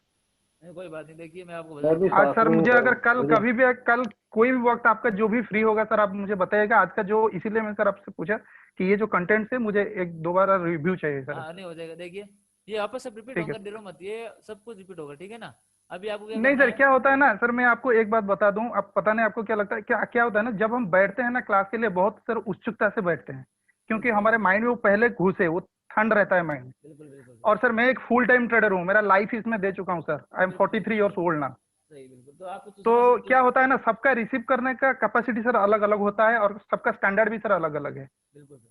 नहीं कोई बात नहीं, देखिए मैं आपको बता सर भी देता हूँ। आज साथ सर में मुझे अगर कल मुझे कभी भी, कल कोई भी वक्त आपका जो भी फ्री होगा सर, आप मुझे बताइएगा। आज का जो, इसीलिए मैं सर आपसे पूछा कि ये जो कंटेंट है मुझे एक दोबारा रिव्यू चाहिए सर। हाँ नहीं हो जाएगा, देखिए ये आपस से रिपीट ठीक है। होगा, डरो मत, ये सब कुछ रिपीट होगा, ठीक है ना? अभी आपको क्या नहीं करना सर, है? क्या होता है ना सर, मैं आपको एक बात बता दूं, अब पता नहीं आपको क्या लगता है, क्या क्या होता है ना, जब हम बैठते हैं ना क्लास के लिए, बहुत सर उत्सुकता से बैठते हैं, क्योंकि बिल्कुल हमारे माइंड में वो पहले घुसे, वो ठंड रहता है माइंड। बिल्कुल बिल्कुल और सर मैं एक फुल टाइम ट्रेडर हूँ, मेरा लाइफ इसमें दे चुका हूँ सर। आई एम बिल्कुल 43 ईयर्स ओल्ड ना। सही, बिल्कुल, तो आपको तो तो समझ सकते क्या हो। होता है ना, सबका रिसीव करने का कैपेसिटी सर अलग अलग होता है, और सबका स्टैंडर्ड भी सर अलग अलग है। बिल्कुल सर,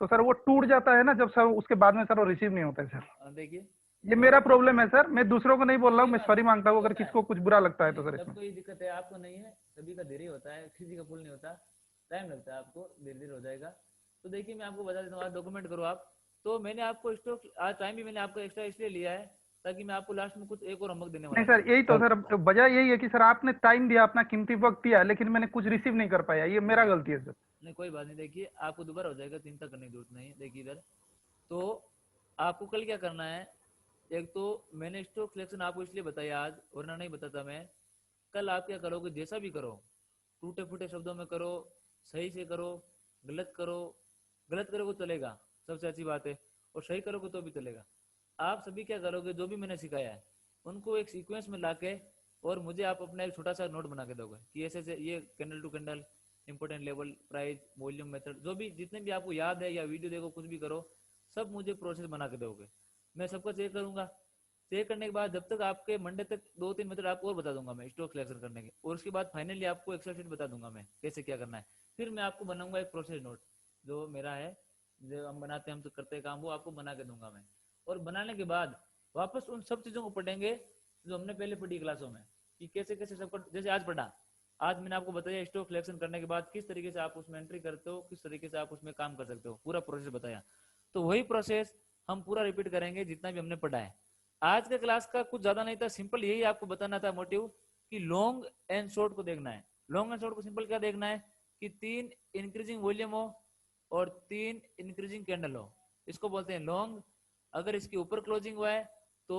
तो सर वो टूट जाता है ना जब सर, उसके बाद में सर वो रिसीव नहीं होता है सर। देखिए ये मेरा प्रॉब्लम है सर, मैं दूसरों को नहीं बोल रहा हूँ, कोई मैं बात सॉरी नहीं, मांगता हूँ अगर होता है, किसको कुछ बुरा लगता है तो नहीं सर इसमें। सबको ये दिक्कत है, आपको नहीं है, सभी का धीरे होता है, किसी का फुल नहीं होता, टाइम लगता है, आपको धीरे धीरे हो जाएगा। तो देखिए मैं आपको बता देता हूँ, आज डॉक्यूमेंट करो आप। तो मैंने आपको स्टॉक आज टाइम भी मैंने आपका एक्स्ट्रा इसलिए लिया है, ताकि मैं आपको लास्ट में कुछ एक और होमवर्क देने वाला नहीं था। सर, यही तो सर वजह यही है कि सर आपने टाइम दिया, अपना कीमती वक्त दिया, लेकिन मैंने कुछ रिसीव नहीं कर पाया, ये मेरा गलती है सर। नहीं कोई बात नहीं, देखिए आपको दोबारा हो जाएगा, चिंता करने की जरूरत नहीं है। देखिए इधर, तो आपको कल क्या करना है, एक तो मैंने स्टॉक सिलेक्शन आपको इसलिए बताया आज, वरना नहीं बताता मैं। कल आप क्या करोगे, जैसा भी करो, टूटे फूटे शब्दों में करो, सही से करो, गलत करो, गलत करोगे तो चलेगा, सबसे अच्छी बात है, और सही करोगे तो भी चलेगा। आप सभी क्या करोगे, जो भी मैंने सिखाया है उनको एक सीक्वेंस में लाके, और मुझे आप अपना एक छोटा सा नोट बना के दोगे कि ऐसे से ये candle to candle, important level, price, volume method, जो भी जितने भी आपको याद है, या वीडियो देखो, कुछ भी करो, सब मुझे प्रोसेस बना के दोगे। मैं सबको चेक करूंगा, चेक करने के बाद जब तक आपके मंडे तक 2-3 मेथड आपको और बता दूंगा मैं स्टॉक सिलेक्शन करने के, और उसके बाद फाइनली आपको एक्सेल शीट बता दूंगा मैं कैसे क्या करना है। फिर मैं आपको बनाऊंगा एक प्रोसेस नोट, जो मेरा है, जो हम बनाते हैं, हम तो करते हैं काम, वो आपको बना के दूंगा मैं। और बनाने के बाद वापस उन सब चीजों को पढ़ेंगे जो हमने पहले पढ़ी क्लासों में, कि कैसे कैसे सबको, जैसे आज पढ़ा, आज मैंने आपको बताया स्टॉक सिलेक्शन करने के बाद किस तरीके से आप उसमें एंट्री करते हो, किस तरीके से आप उसमें काम कर सकते हो, पूरा प्रोसेस बताया। तो वही प्रोसेस हम पूरा रिपीट करेंगे जितना भी हमने पढ़ा है। आज का क्लास का कुछ ज्यादा नहीं था, सिंपल यही आपको बताना था मोटिव, कि लॉन्ग एंड शॉर्ट को देखना है। लॉन्ग एंड शॉर्ट को सिंपल क्या देखना है, कि 3 इंक्रीजिंग वॉल्यूम हो और 3 इंक्रीजिंग कैंडल हो, इसको बोलते हैं लॉन्ग। अगर इसके ऊपर क्लोजिंग हुआ है तो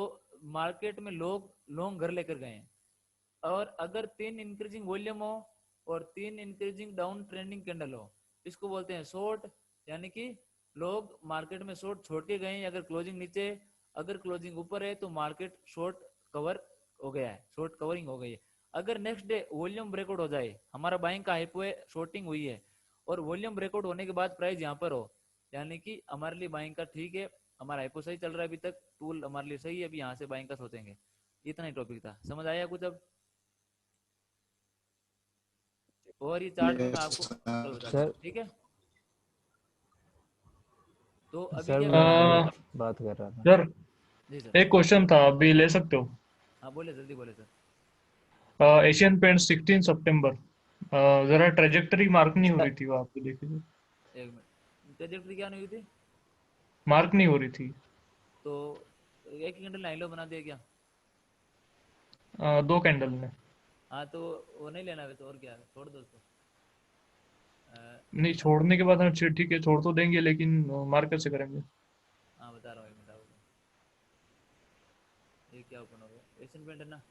मार्केट में लोग लॉन्ग घर लेकर गए हैं, और अगर 3 इंक्रीजिंग वॉल्यूम हो और 3 इंक्रीजिंग डाउन ट्रेंडिंग कैंडल हो, इसको बोलते हैं शॉर्ट, यानी कि लोग मार्केट में शॉर्ट छोड़ के गए हैं। अगर क्लोजिंग नीचे, अगर क्लोजिंग ऊपर है तो मार्केट शॉर्ट कवर हो गया है, शॉर्ट कवरिंग हो गई है। अगर नेक्स्ट डे वॉल्यूम ब्रेकआउट हो जाए, हमारा बाइंग का हाइपो है, शॉर्टिंग हुई है, और वॉल्यूम ब्रेकआउट होने के बाद प्राइस यहाँ पर हो, यानी कि हमारे लिए बाइंग का ठीक है, हमारा हाइपो सही चल रहा है अभी तक, टूल हमारे लिए सही है, अभी यहाँ से बाइंग का सोचेंगे। इतना ही टॉपिक था, समझ आया कुछ अब? और ये चार्ट मैं आपको कल बता दूंगा, ठीक है? तो अभी सर क्या मैं करना है? बात कर रहा था। सर जी सर, एक क्वेश्चन था, अभी ले सकते हो? हाँ बोले, जल्दी बोले सर। एशियन पेंट 16 सितंबर, जरा ट्रेजेक्टरी मार्क नहीं हो रही थी, वो आपको देखिए, एक मिनट, ट्रेजेक्टरी क्या नहीं हुई थी? मार्क नहीं हो रही थी। तो एक ही कैंडल हाई लो बना दिया क्या? 2 कैंडल ने। हाँ तो वो नहीं लेना वैसे, और क्या है, छोड़ दो उसको। नहीं, छोड़ने के बाद हम ठीक है छोड़ तो देंगे, लेकिन मार्क कैसे करेंगे? हाँ बता रहा हूँ, एक मिनट आपको। ये क्या ओपन हो गया, एशियन पेंट है ना।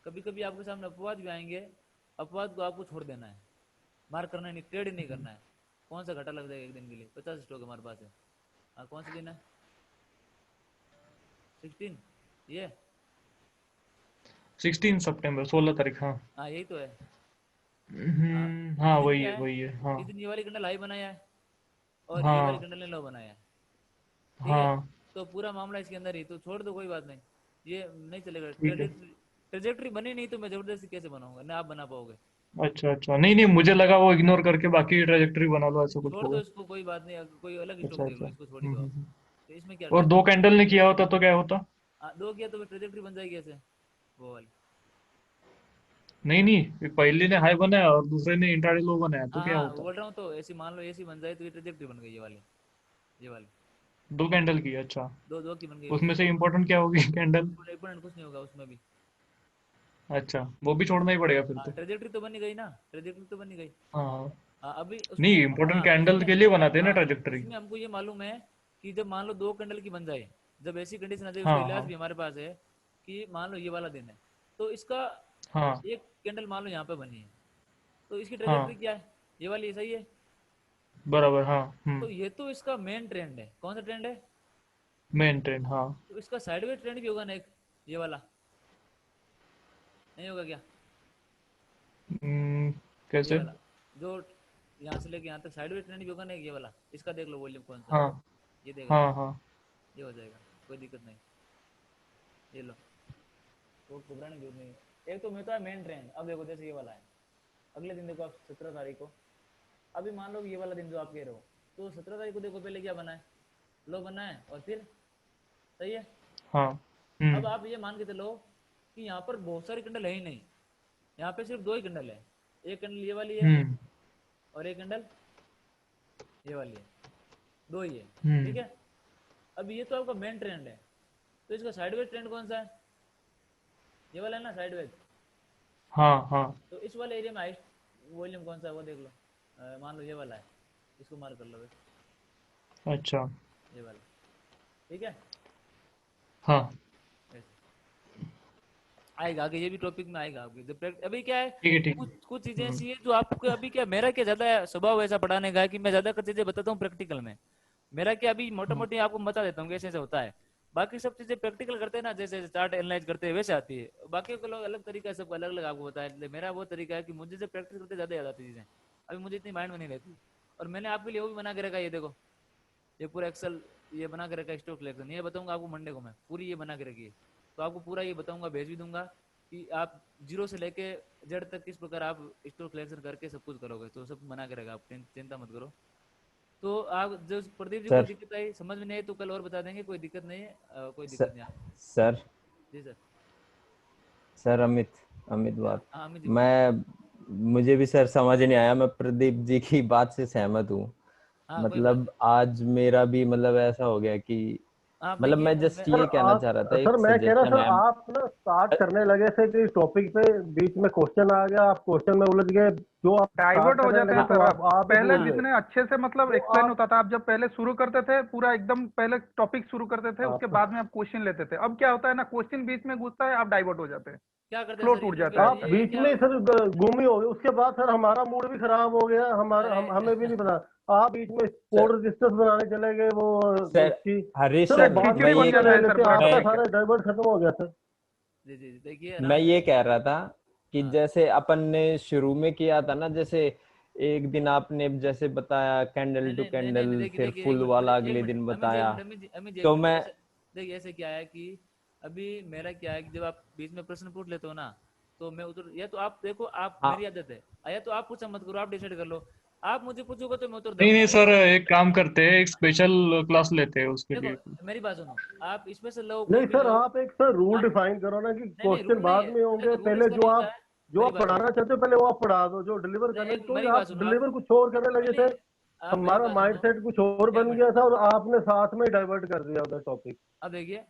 कभी कभी आपके सामने अपवाद भी आएंगे, अपवाद को आपको छोड़ देना है, मार्क करना नहीं, ट्रेड ही नहीं करना है। कौन सा घाटा लग जाएगा एक दिन के लिए? 50 स्टॉक हमारे पास है। हाँ कौन सा दिन है? 16, ये 16 सितंबर, 16 तारीख, हाँ। हाँ यही तो है। हाँ हाँ इस दिन वही क्या है, है, वही है, हाँ। इस दिन ये वाली कैंडल हाई बनाया है और ये वाली हाँ कैंडल ने लो बनाया है, ठीक है? हाँ तो पूरा मामला इसके अंदर ही, तो छोड़ दो, कोई बात नहीं, ये नहीं चलेगा। ठीक है। ट्रेजेक्टरी बनी नहीं तो मैं जबरदस्ती कैसे बनाऊंगा, ना आप बना पाओगे। अच्छा अच्छा, नहीं नहीं, मुझे लगा वो इग्नोर करके बाकी ट्रेजेक्टरी बना लो, ऐसा कुछ छोड़ दो होगा। इसको, कोई बात नहीं, अगर कोई अलग स्टॉक अच्छा देख लो, अच्छा। इसको छोड़ ही दो आप। हम्म। तो इसमें क्या और 2 कैंडल ने किया होता तो क्या होता? दो किया तो फिर ट्रेजेक्टरी बन जाएगी ऐसे, वो वाली। नहीं नहीं, पहले ने हाई बनाया और दूसरे ने इंट्राडे लो बनाया, तो हाँ क्या हाँ होता? बोल रहा हूँ, तो ऐसी मान लो, ऐसी बन जाए तो ये ट्रेजेक्टरी बन गई, ये वाली, ये वाली 2 कैंडल की, अच्छा। दो दो की बन गई उसमें उसमें। से इम्पोर्टेंट क्या होगी कैंडल? इंपोर्टेंट कुछ नहीं होगा उसमें भी। अच्छा, वो भी छोड़ना ही पड़ेगा फिर हाँ तो। ट्रेजेक्टरी तो बनी गई ना, ट्रेजेक्टरी तो बनी गई। हाँ। हाँ अभी नहीं, उसमें, इम्पोर्टेंट हाँ कैंडल उसमें, के लिए बनाते हैं ना हाँ ट्रेजेक्टरी। उसमें हमको ये मालूम है कि जब मान लो 2 कैंडल की बन जाए, जब ऐसी कंडीशन आ जाए, उसका हाँ इलाज हाँ भी हमारे पास है, कि मान लो ये वाला दिन है, तो इसका हाँ एक कैंडल मान लो यहाँ पे बनी है, तो इसकी ट्रेजेक्टरी हाँ, क्या है, ये वाली सही है। बराबर, हाँ। तो ये तो इसका मेन ट्रेंड है, कौन सा ट्रेंड है? मेन ट्रेंड, हाँ। तो इसका साइडवेज ट्रेंड भी होगा ना एक, ये वाला, नहीं होगा क्या? ये कैसे? वाला जो यहाँ से लेके यहाँ तक साइडवेज ट्रेंड भी होगा ना एक, ये वाला, इसका देख लो वॉल्यूम कौन सा है, हाँ ये देख लो, हाँ हाँ। ये हो जाएगा, कोई दिक्कत नहीं, ये लो, तो घबराने की जरूरत नहीं है। एक तो मैं तो है मेन ट्रेंड। अब देखो जैसे ये वाला है, अगले दिन देखो आप 17 तारीख को, अभी मान लो ये वाला दिन जो आप कह रहे हो, तो 17 तारीख को देखो पहले क्या बना है, लो बना है, और फिर सही है। हाँ। अब आप ये मान के चलो कि यहाँ पर बहुत सारी कैंडल है ही नहीं, यहाँ पे सिर्फ 2 ही कैंडल है, एक कैंडल ये वाली है हम्म और एक कैंडल ये वाली है, 2 ही है, ठीक हम्म। है? अब ये तो आपका मेन ट्रेंड है, तो इसका साइडवेज ट्रेंड कौन सा है? ये वाला है ना साइडवेज। हाँ हाँ। तो इस वाले एरिया में हाइस्ट वॉल्यूम कौन सा है वो देख लो, मान लो ये वाला है, इसको मार्क कर लो बस, अच्छा। ये वाला, ठीक है? हाँ ऐसे आएगा आगे, ये भी टॉपिक में आएगा आपके जब अभी क्या है, ठीक है, ठीक है। कुछ कुछ चीजें ऐसी है जो आपको अभी क्या, मेरा क्या ज्यादा स्वभाव ऐसा पढ़ाने का है कि मैं ज्यादा चीजें बताता हूँ प्रैक्टिकल में। मेरा क्या अभी मोटा मोटी आपको बता देता हूँ कैसे ऐसे होता है, बाकी सब चीजें प्रैक्टिकल करते हैं ना, जैसे चार्ट एनालाइज करते हैं वैसे आती है, बाकी के लोग अलग तरीका है, सबको अलग अलग आपको बताया, इसलिए मेरा वो तरीका है कि मुझे जब प्रैक्टिस करते ज्यादा याद आती चीजें, अभी मुझे इतनी माइंड में नहीं रहती। और मैंने आपके लिए वो भी बना के रखा है, ये देखो, ये पूरा एक्सेल ये बना के रखा है, स्टॉक सिलेक्शन, ये बताऊंगा आपको मंडे को, मैं पूरी ये बना के रखी है, तो आपको पूरा ये बताऊंगा, भेज भी दूंगा कि आप जीरो से लेके जेड तक किस प्रकार आप स्टॉक सिलेक्शन करके सब कुछ करोगे, तो सब बना के रखा, आप चिंता मत करो, तो आप जो प्रदीप जी को सर। दिक्कत आई, समझ में नहीं आई तो कल और बता देंगे, कोई दिक्कत नहीं है, कोई दिक्कत सर नहीं है। सर जी सर। सर अमित अमित बात। हाँ अमित जी बोलिए। मैं मुझे भी सर समझ नहीं आया, मैं प्रदीप जी की बात से सहमत हूँ। हाँ कोई बात नहीं। मतलब आज मेरा भी मतलब ऐसा हो गया कि आप मतलब देखिए मैं जस्ट सर ये कहना आप चाह रहा था, सर एक मैं कह रहा सजेशन सर है। आप ना स्टार्ट करने लगे थे कि टॉपिक पे बीच में क्वेश्चन आ गया, आप क्वेश्चन में उलझ गए, जो आप डाइवर्ट स्टार्ट हो करने जाते लगे हैं तो सर। अब आप ही पहले भूल गए। जितने अच्छे से मतलब तो एक्सप्लेन आप होता था, आप जब पहले शुरू करते थे पूरा एकदम पहले टॉपिक शुरू करते थे, उसके आप बाद में आप क्वेश्चन लेते थे। अब क्या होता है ना, क्वेश्चन बीच में घुसता है, आप डाइवर्ट हो जाते हैं, क्या करते हैं फ्लो सर, टूट ये जाता है आप आपका। ये बीच क्या, में ही सर गुम ही हो गए, उसके बाद सर हमारा मूड भी खराब हो गया, हमारा अरे हमें भी नहीं पता। आप बीच में सर कोड रजिस्टर्स बनाने चले गए, वो सर उसकी हरीश सर पूरा वो सर बाद में खिचड़ी मैं बन ये पूछते जाता रहे, है सर लेकिन पूरा आपका मैं टॉपिक। सारा डाइवर्ट खत्म हो गया सर। जी जी जी, देखिए मैं ये कह रहा था कि हाँ। जैसे अपन ने शुरू में किया था ना, जैसे एक दिन आपने जैसे बताया कैंडल नहीं टू नहीं नहीं नहीं नहीं, कैंडल, देखिए फिर देखिए एक फुल मिनट वाला एक अगले मिनट दिन अमित जी, एक बताया। मिनट अमित जी, एक तो मिनट मैं ऐसे देखिए, ऐसे क्या है कि अभी मेरा क्या है कि जब आप बीच में प्रश्न पूछ लेते हो ना, तो मैं उधर, या तो आप देखो, आप हाँ मेरी आदत है, या तो आप पूछा मत करो, आप डिसाइड कर लो। आप मुझे पूछोगे तो मैं उत्तर नहीं नहीं दूंगा। सर, एक काम करते हैं, एक स्पेशल क्लास लेते हैं उसके देखो लिए। मेरी बात सुनो, आप स्पेशल लो कोई नहीं भी सर, लो। आप एक सर रूल आप डिफाइन करो ना कि नहीं नहीं, क्वेश्चन रूल नहीं बाद है, में होंगे, देखो रूल पहले इसका नहीं होता है। जो मेरी आप बात सुनो, पढ़ाना चाहते हो पहले वो आप पढ़ा दो, जो डिलीवर करना तो मेरी बात आप सुनो, आप डिलीवर कुछ और करने नहीं लगे थे, नहीं, आप मेरी हमारा बात सुनो, माइंडसेट कुछ और एक बन मिनट। गया था और आपने साथ में डाइवर्ट कर दिया उधर टॉपिक। अब देखिए,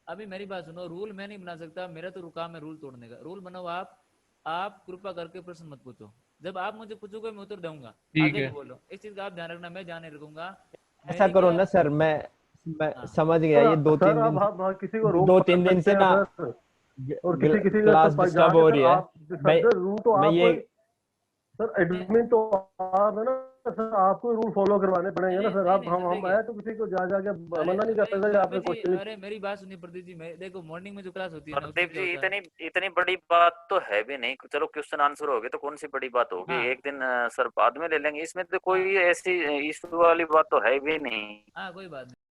अभी मेरी बात सुनो, रूल मैं नहीं बना सकता, मेरा तो काम है रूल तोड़ने का। रूल बनाओ आप कृपा करके प्रश्न मत पूछो, जब आप मुझे पूछोगे मैं उत्तर दूंगा, ठीक आगे है। नहीं बोलो, इस चीज का आप ध्यान रखना, मैं ध्यान नहीं रखूंगा। ऐसा मेरी करो क्या, ना सर, मैं हाँ समझ गया। सर ये दो सर तीन दिन अब से हम किसी को रोक दो थोड़ा तीन दिन सकते से हैं ना सर, और किसी किसी का क्लास सर डिस्टर्ब जाके हो सर रही है। आप मैं सर रूल तो मैं आपको ये ही, सर एडमिन तो आप है ना सर, आपको रूल फॉलो करवाने नहीं पड़ेंगे ना नहीं सर। नहीं आप नहीं सर, हम देखिए, आए तो किसी को जा जाके अरे मना नहीं कर सकते कि आपने अमित जी, क्वेश्चन। अरे मेरी बात सुनिए प्रदीप जी, मैं देखो मॉर्निंग में जो क्लास होती है ना, उसमें प्रदीप क्या जी, होता है। इतनी इतनी बड़ी बात तो है भी नहीं। चलो क्वेश्चन आंसर हो गए तो कौन सी बड़ी बात होगी, हाँ एक दिन सर बाद में ले लेंगे, इसमें तो हाँ कोई ऐसी इशू वाली बात तो है भी नहीं। हाँ, कोई बात नहीं।